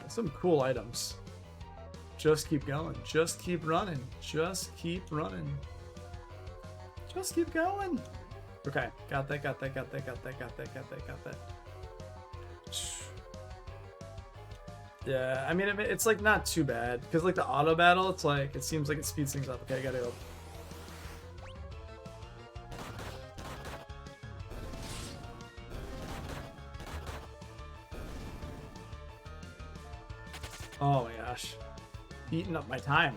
Some cool items. Just keep going. Just keep running. Just keep running. Just keep going. Okay, got that, got that, got that, got that, got that, got that, got that. Yeah, I mean, it's like not too bad because like the auto battle, it's like it seems like it speeds things up. Okay, I gotta go. Oh my gosh, eating up my time.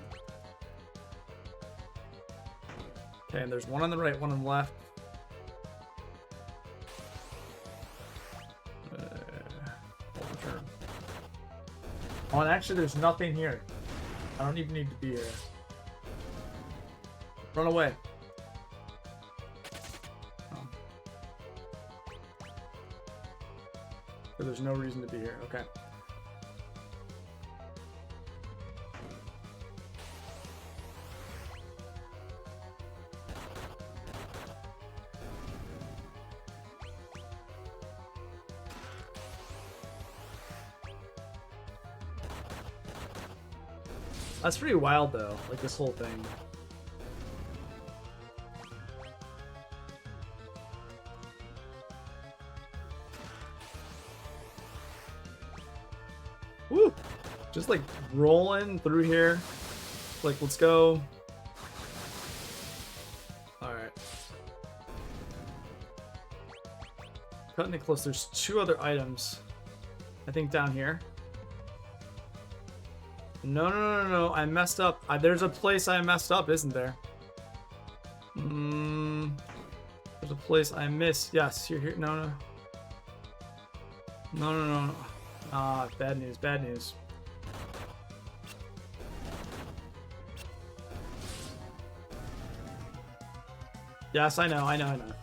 Okay, and there's one on the right, one on the left. Oh, and actually, there's nothing here. I don't even need to be here. Run away. Oh. So there's no reason to be here. Okay. That's pretty wild though, like this whole thing. Woo! Just like rolling through here. Like, let's go. Alright. Cutting it close. There's 2 other items. I think down here. No. I messed up. There's a place I messed up, isn't there? There's a place I missed. Yes, here. No. Ah, bad news. Yes, I know.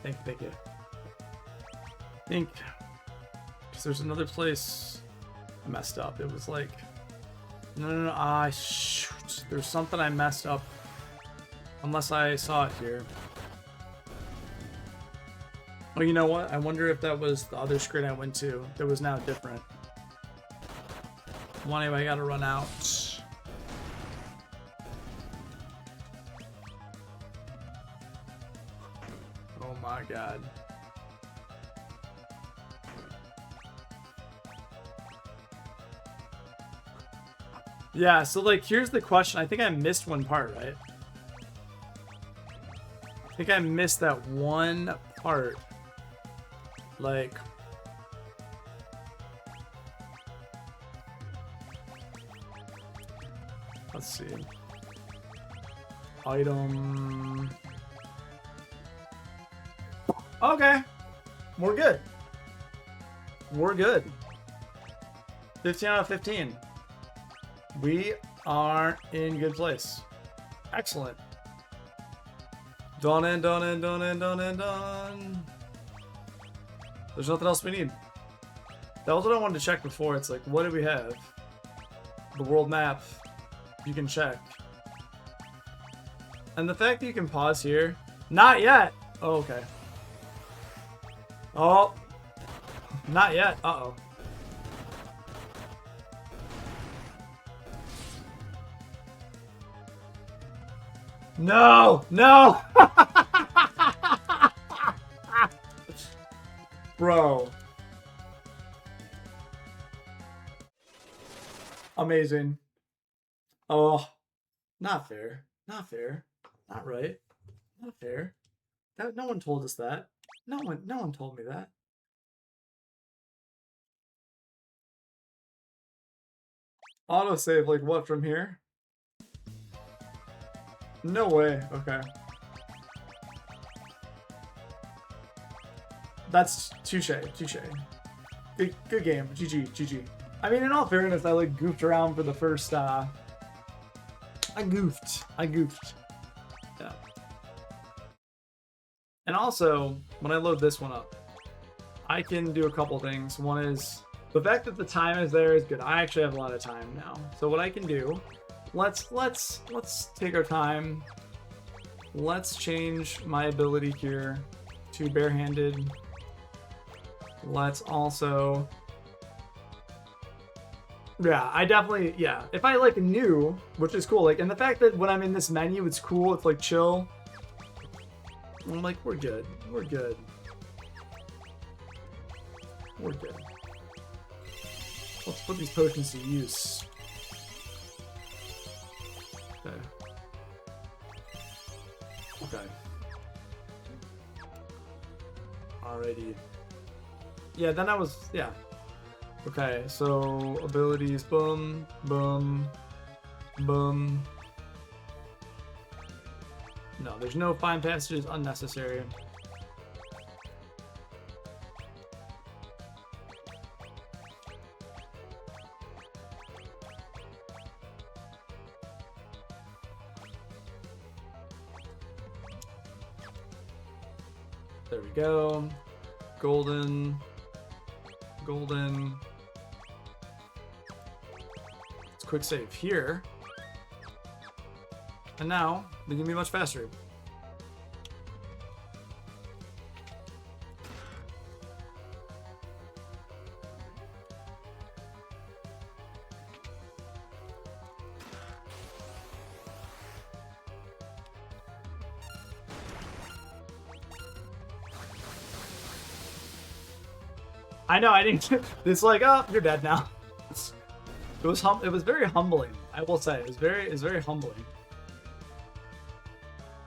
Thank you. Think, because there's another place I messed up. It was like, no. Ah, shoot. There's something I messed up. Unless I saw it here. Oh, you know what? I wonder if that was the other screen I went to that was now different. Well, anyway, I gotta run out. Oh my god. Yeah, so like, here's the question. I think I missed one part, right? I think I missed that one part. Like... Let's see. Item... Okay. We're good. 15 out of 15. We are in good place. Excellent. Done. There's nothing else we need. That was what I wanted to check before. It's like, what do we have? The world map. You can check. And the fact that you can pause here. Not yet. Oh, okay. Oh. Not yet. Uh-oh. No! Bro. Amazing. Oh. Not fair. Not right. Not fair. No one told us that. No one told me that. Autosave, like what, from here? No way. Okay. That's touche. Good game. GG. I mean, in all fairness, I like goofed around for the first, I goofed. Yeah. And also, when I load this one up, I can do a couple things. One is, the fact that the time is there is good. I actually have a lot of time now. So what I can do, let's take our time. Let's change my ability here to barehanded. Let's also, yeah, I definitely, yeah. If I like knew, which is cool, like, and the fact that when I'm in this menu, it's cool. It's like chill. I'm like, we're good. Let's put these potions to use. Okay. Alrighty. Yeah, then I was, yeah. Okay, so abilities, boom. No, there's no fine passages, unnecessary. There we go. Golden. Let's quick save here. And now, they can be much faster. I know, I didn't. It's like, oh, you're dead now. It was very humbling. I will say it was very humbling.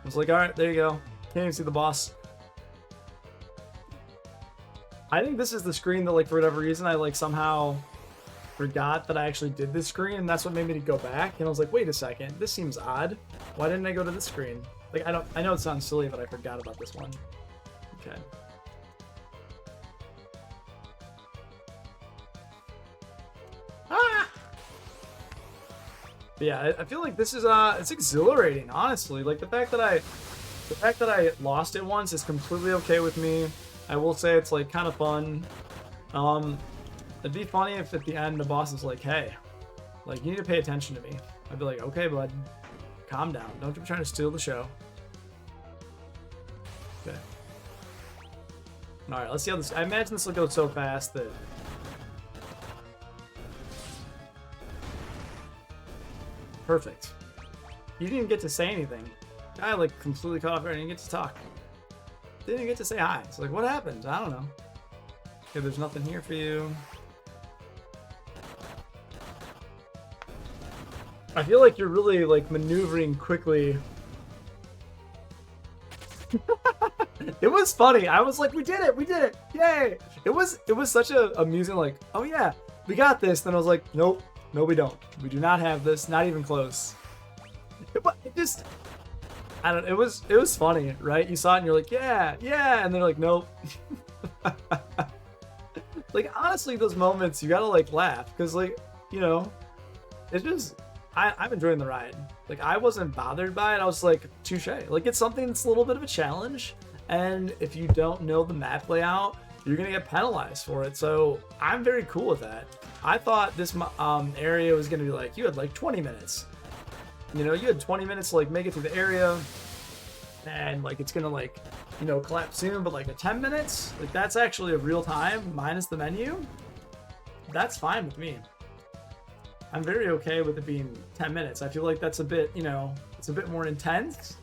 I was like, all right, there you go. Can't even see the boss. I think this is the screen that, like, for whatever reason, I like somehow forgot that I actually did this screen, and that's what made me to go back. And I was like, wait a second, this seems odd. Why didn't I go to this screen? Like, I know it sounds silly, but I forgot about this one. Okay. Ah! But yeah, I feel like this is it's exhilarating, honestly. Like the fact that I lost it once is completely okay with me. I will say it's like kind of fun. It'd be funny if at the end the boss is like, hey, like you need to pay attention to me. I'd be like, okay, bud, calm down. Don't be trying to steal the show. Okay. All right, let's see how this. I imagine this will go so fast that. Perfect. You didn't even get to say anything. Guy like completely cut off. I didn't get to talk. Didn't even get to say hi. It's like, what happened? I don't know. Okay, there's nothing here for you. I feel like you're really like maneuvering quickly. It was funny. I was like, we did it, yay! It was such a amusing like, oh yeah, we got this. Then I was like, nope, no, we don't. We do not have this. Not even close. It just, I don't. It was funny, right? You saw it and you're like, yeah, and they're like, nope. Like honestly, those moments you gotta like laugh because like you know, it's just. I'm enjoying the ride. Like I wasn't bothered by it. I was like, touche. Like it's something that's a little bit of a challenge, and if you don't know the map layout, you're gonna get penalized for it. So I'm very cool with that. I thought this area was gonna be like you had like 20 minutes. You know, you had 20 minutes to like make it through the area, and like it's gonna like you know collapse soon. But like a 10 minutes, like that's actually a real time minus the menu. That's fine with me. I'm very okay with it being 10 minutes. I feel like that's a bit, you know, it's a bit more intense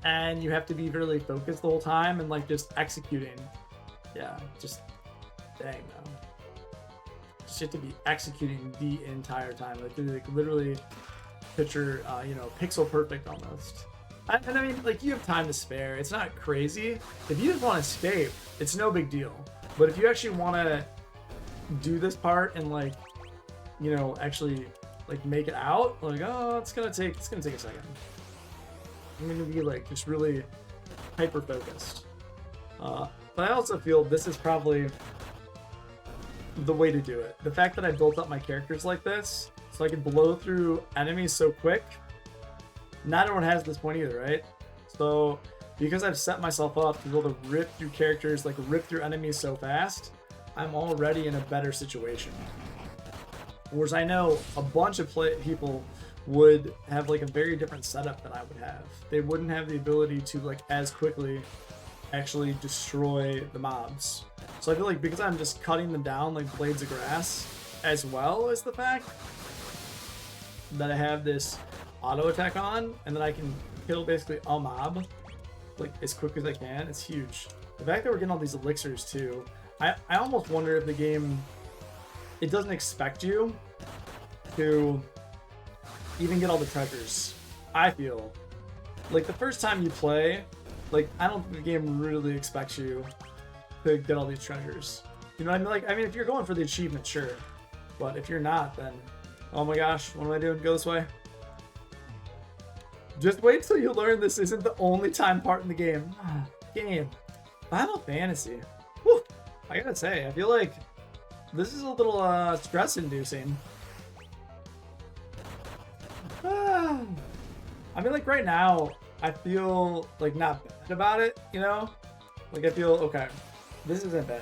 and you have to be really focused the whole time and like just executing. Yeah, just dang though. Just have to be executing the entire time. Like literally picture, you know, pixel perfect almost. And I mean, like you have time to spare. It's not crazy. If you just want to escape, it's no big deal. But if you actually want to do this part and like, you know, actually like make it out, like oh it's gonna take a second. I'm gonna be like just really hyper focused. But I also feel this is probably the way to do it. The fact that I built up my characters like this so I can blow through enemies so quick. Not everyone has this point either, right? So because I've set myself up to be able to rip through characters, like rip through enemies so fast, I'm already in a better situation. Whereas I know a bunch of people would have like a very different setup than I would have. They wouldn't have the ability to like as quickly actually destroy the mobs. So I feel like because I'm just cutting them down like blades of grass, as well as the fact that I have this auto attack on and that I can kill basically a mob like as quick as I can, it's huge. The fact that we're getting all these elixirs too, I almost wonder if the game, it doesn't expect you to even get all the treasures. I feel like the first time you play, like I don't think the game really expects you to get all these treasures. You know what I mean? Like I mean, if you're going for the achievement, sure, but if you're not, then oh my gosh, what am I doing? Go this way. Just wait till you learn this isn't the only time part in the game. Game. Final Fantasy. Whew. I gotta say, I feel like this is a little stress-inducing. I mean, like right now, I feel like not bad about it, you know? Like I feel, okay, this isn't bad.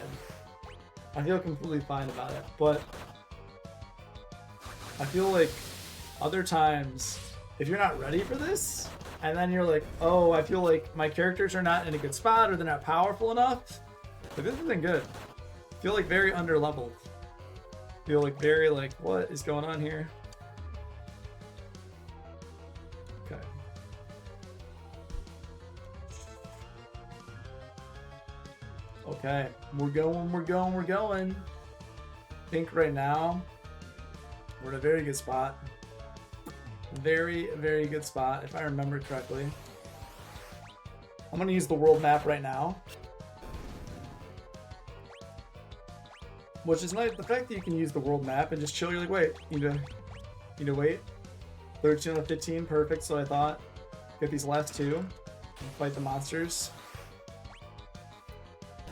I feel completely fine about it, but I feel like other times, if you're not ready for this, and then you're like, oh, I feel like my characters are not in a good spot or they're not powerful enough, but this isn't good. I feel like very under-leveled. Feel like very like, what is going on here? Okay. Okay, we're going. I think right now, We're in a very good spot. Very, very good spot, if I remember correctly. I'm gonna use the world map right now. Which is nice, the fact that you can use the world map and just chill, you're like, wait, you need to wait. 13 out of 15, perfect, so I thought. Get these last two and fight the monsters.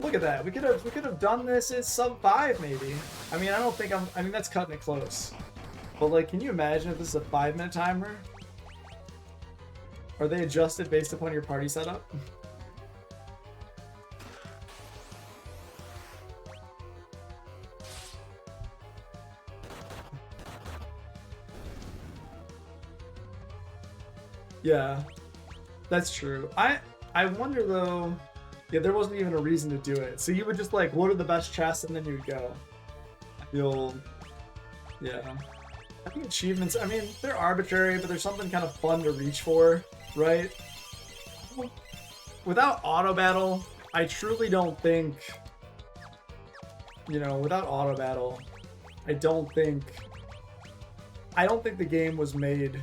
Look at that, we could have done this at sub 5 maybe. I mean, I mean that's cutting it close. But like, can you imagine if this is a 5-minute timer? Are they adjusted based upon your party setup? Yeah, that's true. I wonder though. Yeah, there wasn't even a reason to do it. So you would just like, what are the best chests, and then you would go. Yeah. I think achievements, I mean, they're arbitrary, but there's something kind of fun to reach for, right? Without auto battle, I truly don't think, without auto battle, I don't think the game was made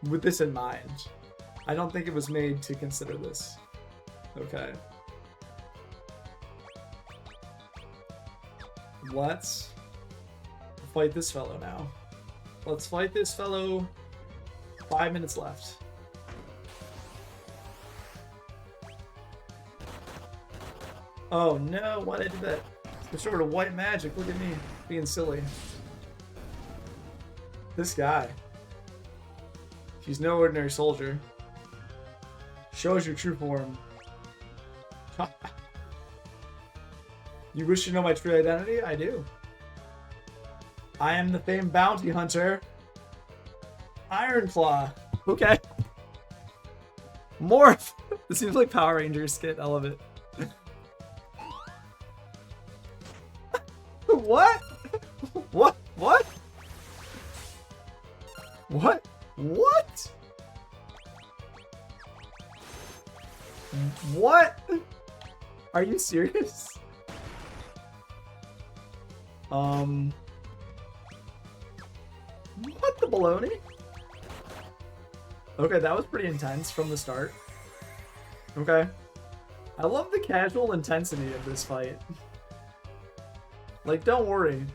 with this in mind. I don't think it was made to consider this. Okay. Let's fight this fellow now. Let's fight this fellow. 5 minutes left. Oh no, why'd I do that? It's sort of white magic. Look at me being silly. This guy. He's no ordinary soldier. Shows your true form. You wish to know my true identity? I do. I am the famed bounty hunter, Ironclaw. Okay. Morph! This seems like Power Rangers skit. I love it. What? What? What? What? What? What? Are you serious? What the baloney? Okay, that was pretty intense from the start. Okay. I love the casual intensity of this fight. Like, don't worry.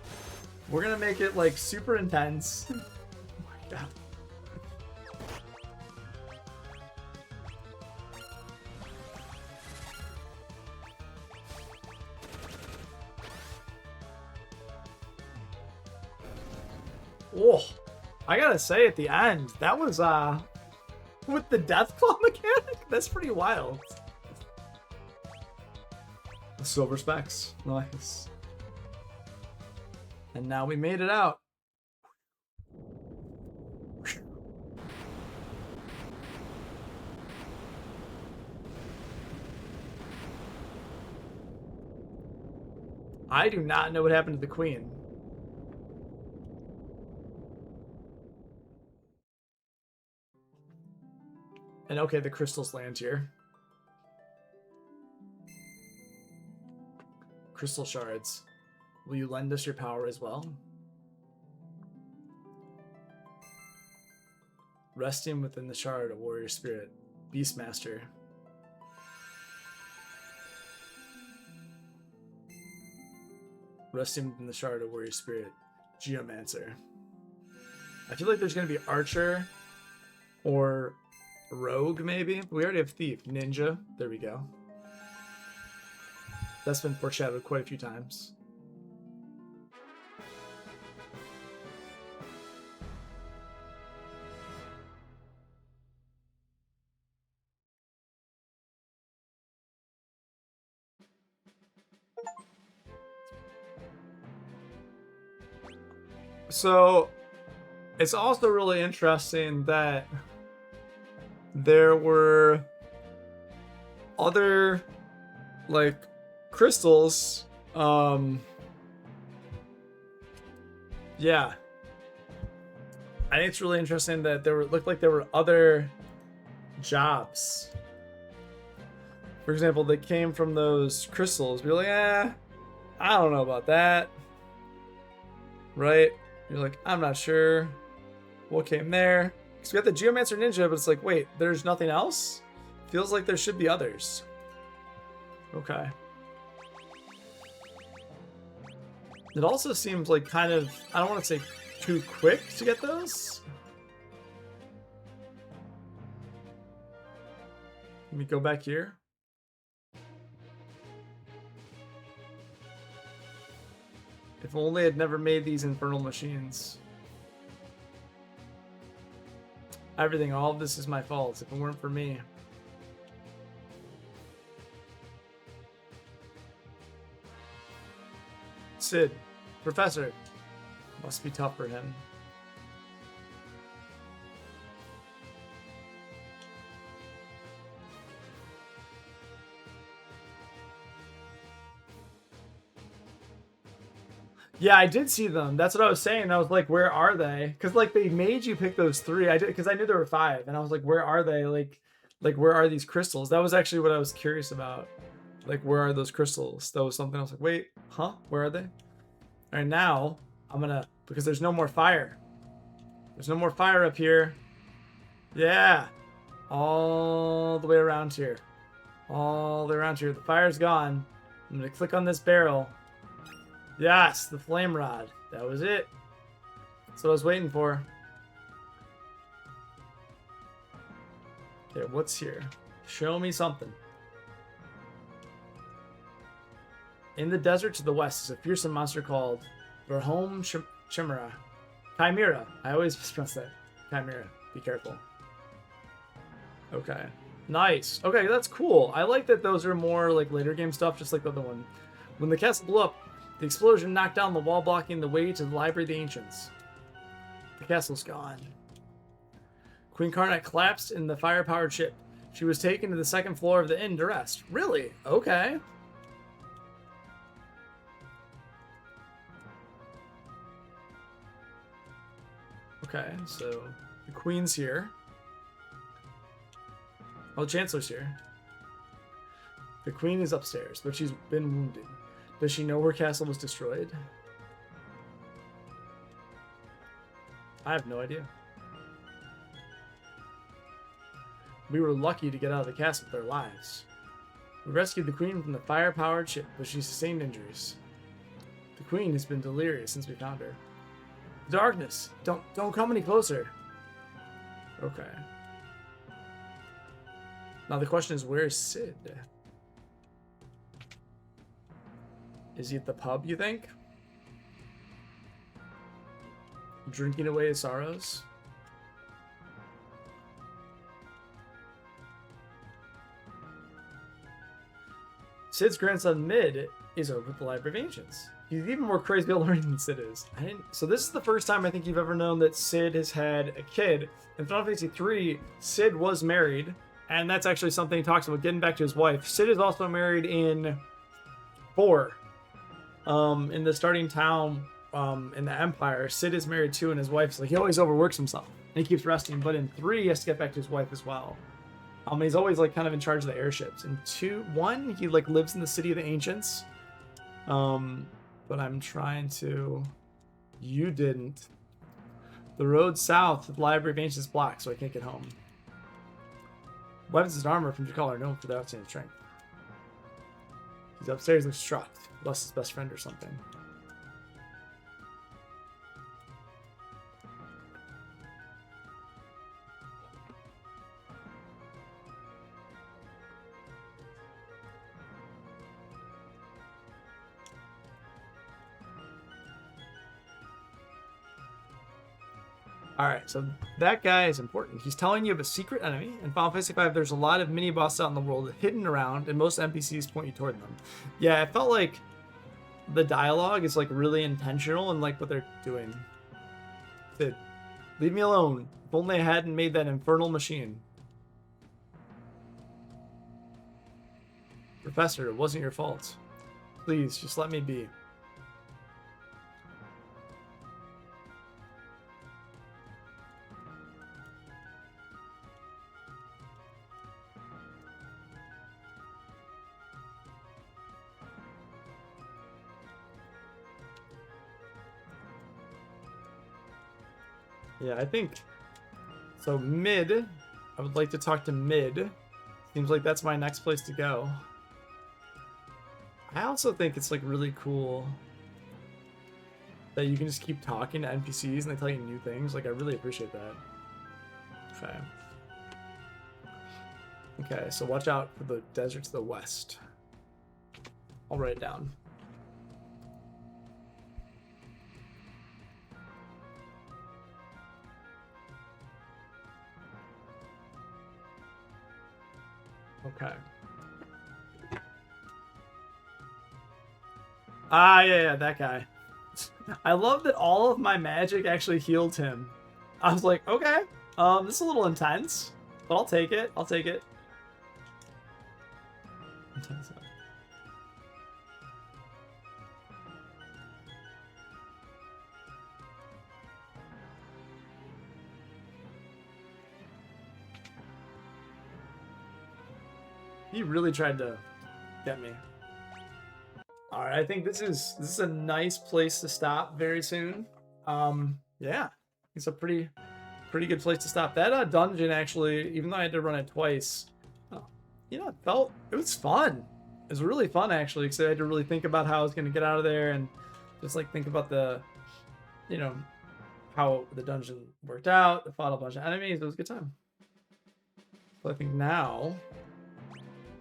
We're gonna make it, like, super intense. Oh my god. Oh, I gotta say at the end, that was, with the Deathclaw mechanic, that's pretty wild. Silver specs, nice. And now we made it out. I do not know what happened to the queen. And okay, the crystals land here. Crystal shards. Will you lend us your power as well? Resting within the shard, a warrior spirit. Beastmaster. Resting within the shard, a warrior spirit. Geomancer. I feel like there's going to be archer or rogue, maybe. We already have thief. Ninja. There we go. That's been foreshadowed quite a few times. So it's also really interesting that there were other like crystals. Yeah, I think it's really interesting that looked like there were other jobs, for example, that came from those crystals. We're like, I don't know about that, right? You're like, I'm not sure what came there. So we got the Geomancer Ninja, but it's like, wait, there's nothing else? Feels like there should be others. Okay. It also seems like kind of, I don't want to say too quick to get those. Let me go back here. If only I'd never made these infernal machines. Everything, all of this is my fault. If it weren't for me. Sid, Professor. Must be tough for him. Yeah, I did see them. That's what I was saying. I was like, where are they? Because like they made you pick those 3. I did because I knew there were 5, and I was like, where are they? Like where are these crystals? That was actually what I was curious about. Like, where are those crystals? That was something I was like, wait, huh? Where are they? All right, now I'm gonna, because there's no more fire. There's no more fire up here. Yeah, all the way around here. All the way around here. The fire's gone. I'm gonna click on this barrel. Yes, the flame rod. That was it. That's what I was waiting for. Okay, what's here? Show me something. In the desert to the west is a fearsome monster called Verhome Chimera. Chimera. I always mispronounce that. Chimera. Be careful. Okay. Nice. Okay, that's cool. I like that those are more like later game stuff, just like the other one. When the castle blew up, the explosion knocked down the wall blocking the way to the Library of the Ancients. The castle's gone. Queen Karnak collapsed in the fire-powered ship. She was taken to the 2nd floor of the inn to rest. Really? Okay. Okay, so the Queen's here. Oh, the Chancellor's here. The Queen is upstairs, but she's been wounded. Does she know her castle was destroyed? I have no idea. We were lucky to get out of the castle with our lives. We rescued the Queen from the fire-powered ship, but she sustained injuries. The Queen has been delirious since we found her. Darkness! Don't come any closer! Okay. Now the question is, where's Sid? Is he at the pub, you think? Drinking away his sorrows? Sid's grandson Mid is over at the Library of Ancients. He's even more crazy at learning than Sid is. So this is the first time I think you've ever known that Sid has had a kid. In Final Fantasy III, Sid was married, and that's actually something he talks about, getting back to his wife. Sid is also married in 4. In the starting town in the Empire, Sid is married too, and his wife's like, he always overworks himself, and he keeps resting. But in 3, he has to get back to his wife as well. He's always like kind of in charge of the airships. In 1, he like lives in the city of the ancients. But I'm trying to. You didn't. The road south to the Library of Ancients blocked, so I can't get home. Weapons and armor from Jakal are known for their outstanding strength. He's upstairs distraught. Lost his best friend or something. Alright, so that guy is important. He's telling you of a secret enemy. In Final Fantasy V, there's a lot of mini-bosses out in the world hidden around, and most NPCs point you toward them. Yeah, it felt like the dialogue is like really intentional in like what they're doing. Leave me alone. If only I hadn't made that infernal machine. Professor, it wasn't your fault. Please, just let me be. Yeah, I think so. Mid, I would like to talk to mid. Seems like that's my next place to go. I also think it's like really cool that you can just keep talking to NPCs and they tell you new things. Like, I really appreciate that. Okay. Okay, so watch out for the desert to the west. I'll write it down. Okay. Ah, yeah, that guy. I love that all of my magic actually healed him. I was like, okay, this is a little intense, but I'll take it. I'll take it. Intense. He really tried to get me. All right, I think this is a nice place to stop very soon. Yeah, it's a pretty good place to stop. That dungeon actually, even though I had to run it twice, you know, it was fun. It was really fun actually, because I had to really think about how I was gonna get out of there and just like think about the, you know, how the dungeon worked out. I fought a bunch of enemies. It was a good time. So I think now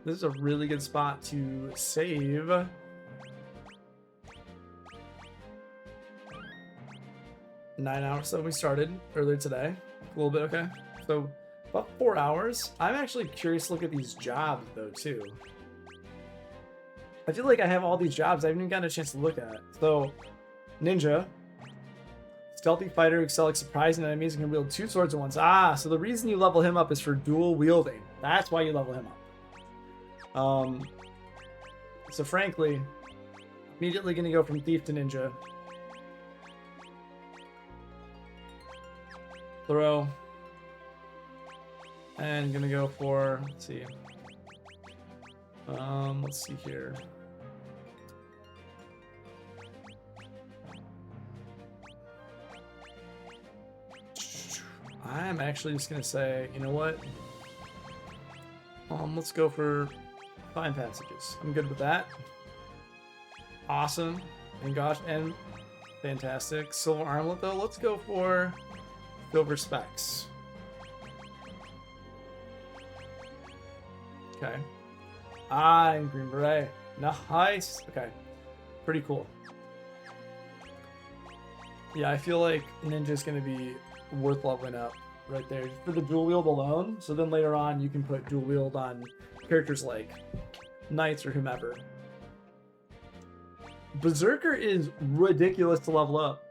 this is a really good spot to save. 9 hours. So we started earlier today. A little bit, okay. So about 4 hours. I'm actually curious to look at these jobs though too. I feel like I have all these jobs I haven't even gotten a chance to look at. So ninja, stealthy fighter, excel at surprising enemies, and can wield 2 swords at once. Ah, so the reason you level him up is for dual wielding. That's why you level him up. So frankly, immediately gonna go from thief to ninja. Throw. And gonna go for, let's see. Let's see here. I'm actually just gonna say, you know what? Let's go for Fine Passages. I'm good with that. Awesome. And gosh, and fantastic. Silver Armlet though, let's go for Silver Specs. Okay. Ah, and Green Beret. Nice. Okay. Pretty cool. Yeah, I feel like Ninja's gonna be worth leveling up right there for the dual wield alone. So then later on you can put dual wield on characters like Knights or whomever. Berserker is ridiculous to level up.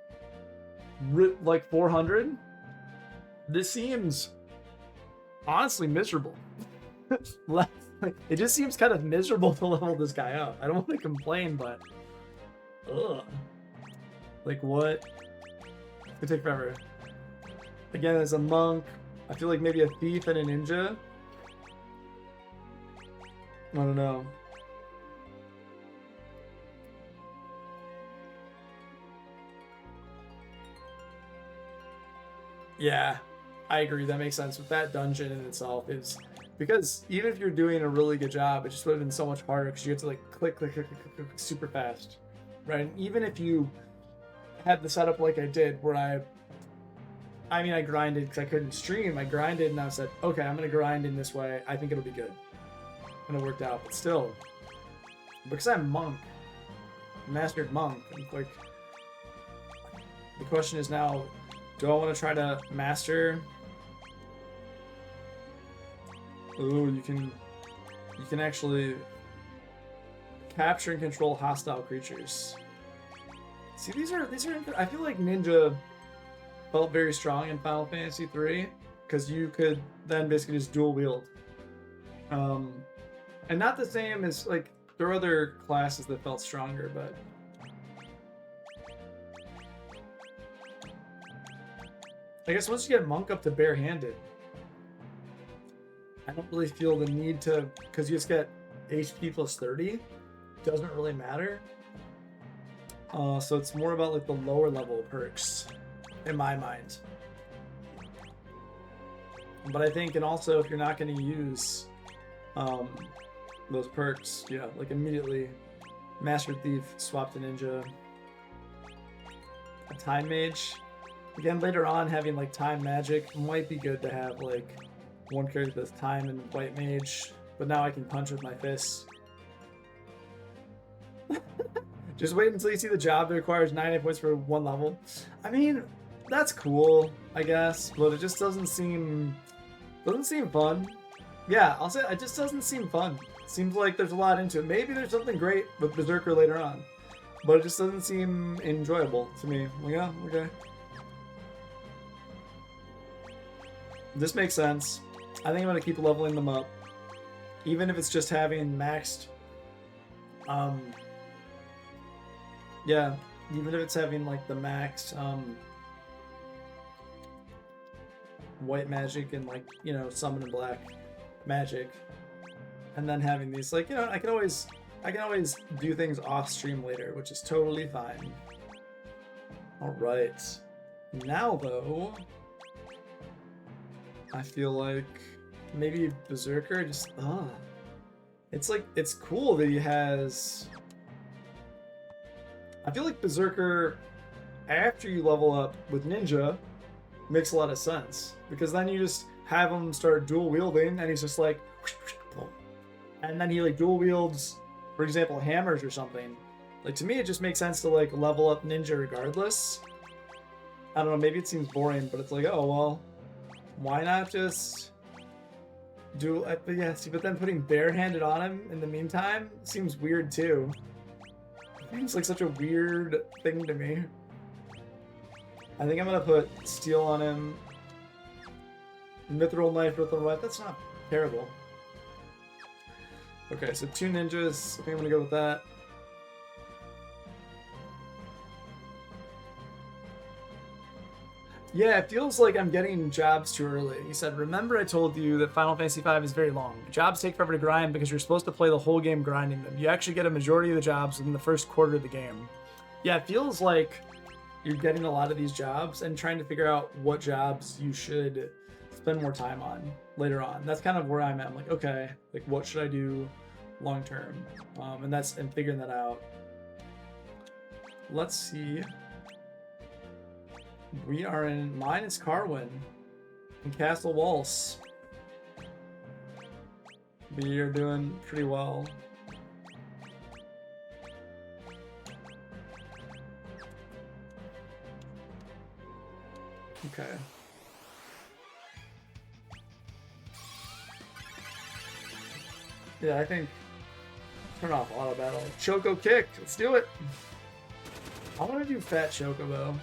Like 400? This seems honestly miserable. It just seems kind of miserable to level this guy up. I don't want to complain, but ugh. Like what? It's gonna take forever. Again, as a monk, I feel like maybe a thief and a ninja. I don't know. Yeah, I agree. That makes sense. With that dungeon in itself is because even if you're doing a really good job, it just would have been so much harder because you have to like click super fast, right? And even if you had the setup like I did, where I mean, I grinded because I couldn't stream. I grinded and I said, okay, I'm gonna grind in this way. I think it'll be good, and it worked out. But still, because I'm monk, mastered monk, like the question is now, do I want to try to master? Ooh, you can actually capture and control hostile creatures. See, these are. I feel like Ninja felt very strong in Final Fantasy 3 because you could then basically just dual wield. And not the same as like there are other classes that felt stronger, but I guess once you get monk up to barehanded, I don't really feel the need to, because you just get HP plus 30. Doesn't really matter. So it's more about like the lower level perks, in my mind. But I think, and also if you're not going to use those perks, yeah, like immediately Master Thief, swap to Ninja, a Time Mage. Again, later on, having like Time Magic might be good to have like one character that's Time and White Mage, but now I can punch with my fists. Just wait until you see the job that requires 90 points for one level. I mean, that's cool, I guess, but it just doesn't seem fun. Yeah, I'll say it just doesn't seem fun. Seems like there's a lot into it. Maybe there's something great with Berserker later on, but it just doesn't seem enjoyable to me. Yeah, okay. This makes sense. I think I'm gonna keep leveling them up, even if it's just having maxed. Yeah, even if it's having like the max white magic and like, you know, summon and black magic, and then having these like, you know, I can always do things off stream later, which is totally fine. All right, now though, I feel like maybe Berserker just it's like, it's cool that he has. I feel like Berserker, after you level up with Ninja, makes a lot of sense. Because then you just have him start dual wielding, and he's just like, and then he like dual wields, for example, hammers or something. Like, to me, it just makes sense to like level up Ninja regardless. I don't know, maybe it seems boring, but it's like, oh well, why not just do? But yeah, see, but then putting barehanded on him in the meantime seems weird too. Seems like such a weird thing to me. I think I'm gonna put steel on him. Mithril knife, mithril knife. That's not terrible. Okay, so 2 ninjas. I think I'm gonna go with that. Yeah, it feels like I'm getting jobs too early. He said, remember I told you that Final Fantasy V is very long. Jobs take forever to grind because you're supposed to play the whole game grinding them. You actually get a majority of the jobs within the first quarter of the game. Yeah, it feels like you're getting a lot of these jobs and trying to figure out what jobs you should spend more time on later on. That's kind of where I'm at. I'm like, okay, like what should I do long term? And figuring that out. Let's see. We are in, mine is Carwin in Castle Waltz. We are doing pretty well. Okay. Yeah, I think turn off auto battle. Choco kick, let's do it. I want to do Fat Chocobo.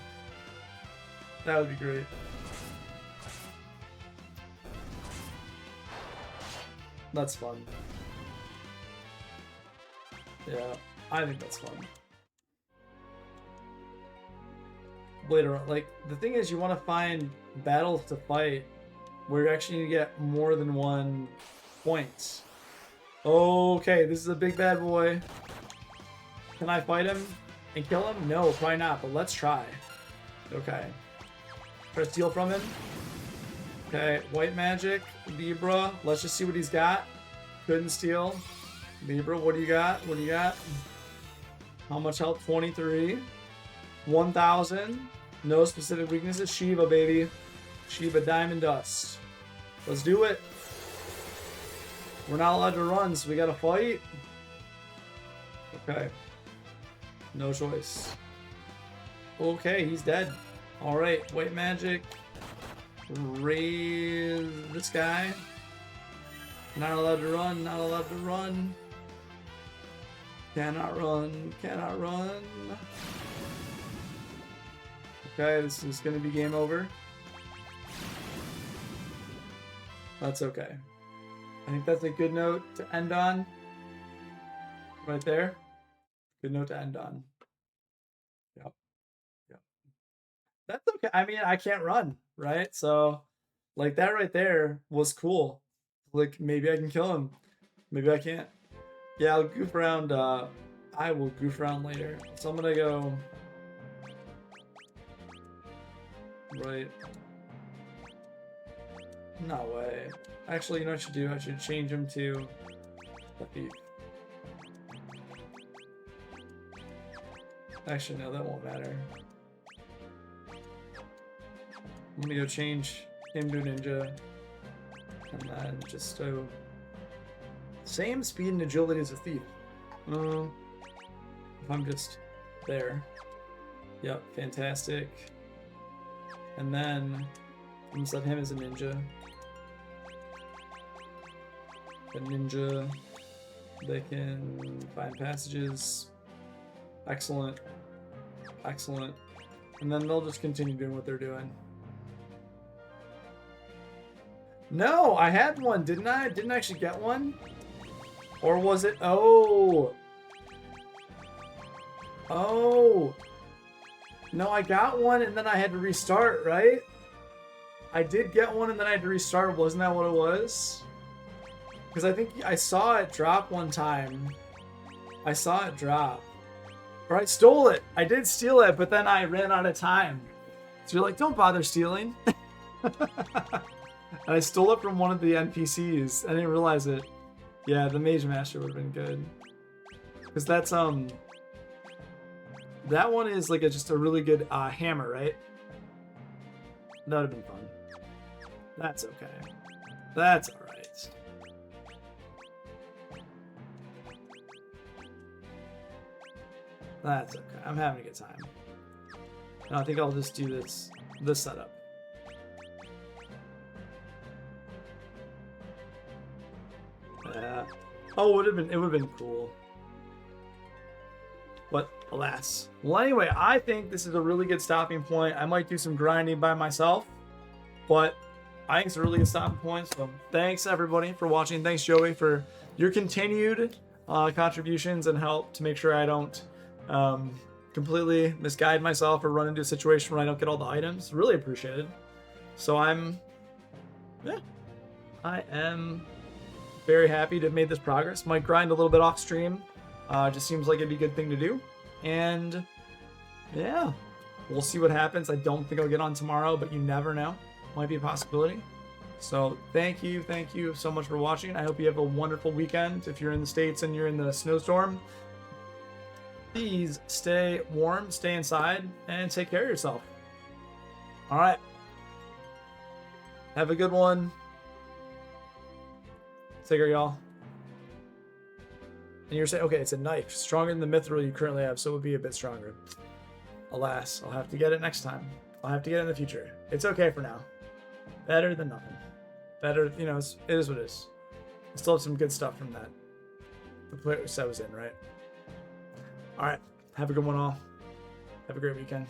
That would be great. That's fun. Yeah, I think that's fun. Later on, like, the thing is, you want to find battles to fight where you're actually going to get more than 1 point. Okay, this is a big bad boy. Can I fight him and kill him? No, probably not, but let's try. Okay. Try to steal from him. Okay, white magic, Libra. Let's just see what he's got. Couldn't steal. Libra, what do you got? What do you got? How much health? 23. 1,000. No specific weaknesses. Shiva, baby. Shiva, Diamond Dust. Let's do it. We're not allowed to run, so we gotta fight. Okay. No choice. Okay, he's dead. Alright, white magic. Raise this guy. Not allowed to run, not allowed to run. Cannot run, cannot run. Okay, this is gonna be game over. That's okay. I think that's a good note to end on. Right there. Good note to end on. Yep. Yep. That's okay. I mean, I can't run, right? So, like, that right there was cool. Like, maybe I can kill him. Maybe I can't. Yeah, I'll goof around. I will goof around later. So I'm gonna go right No way. Actually, you know what I should do? I should change him to a thief. Actually, no, that won't matter. I'm gonna go change him to ninja. And then just so... Same speed and agility as a thief. If I'm just there. Yep, fantastic. And then I'm gonna set him as a ninja. A ninja. They can find passages. Excellent. Excellent. And then they'll just continue doing what they're doing. No, I had one, didn't I? I didn't actually get one? Or was it? Oh. Oh. No, I got one and then I had to restart, right? I did get one and then I had to restart. Wasn't that what it was? Because I think I saw it drop one time. I saw it drop. Or I stole it. I did steal it, but then I ran out of time. So you're like, don't bother stealing. And I stole it from one of the NPCs. I didn't realize it. Yeah, the Mage Master would have been good. Because that's, that one is like just a really good hammer, right? That would have been fun. That's okay. That's alright. That's okay. I'm having a good time. And I think I'll just do this setup. Yeah. Oh, it would have been cool. But alas. Well, anyway, I think this is a really good stopping point. I might do some grinding by myself, but I think it's a really good stopping point. So thanks everybody for watching. Thanks Joey for your continued contributions and help to make sure I don't completely misguide myself or run into a situation where I don't get all the items. Really appreciated. So I am very happy to have made this progress. Might grind a little bit off stream. Just seems like it'd be a good thing to do. And yeah, we'll see what happens. I don't think I'll get on tomorrow, but you never know. Might be a possibility. So thank you so much for watching. I hope you have a wonderful weekend. If you're in the States and you're in the snowstorm, please stay warm, stay inside, and take care of yourself. All right. Have a good one. Take care, y'all. And you're saying, okay, it's a knife. Stronger than the mithril you currently have, so it would be a bit stronger. Alas, I'll have to get it next time. I'll have to get it in the future. It's okay for now. Better than nothing. Better, you know, it is what it is. I still have some good stuff from that. The place I was in, right? All right. Have a good one, all. Have a great weekend.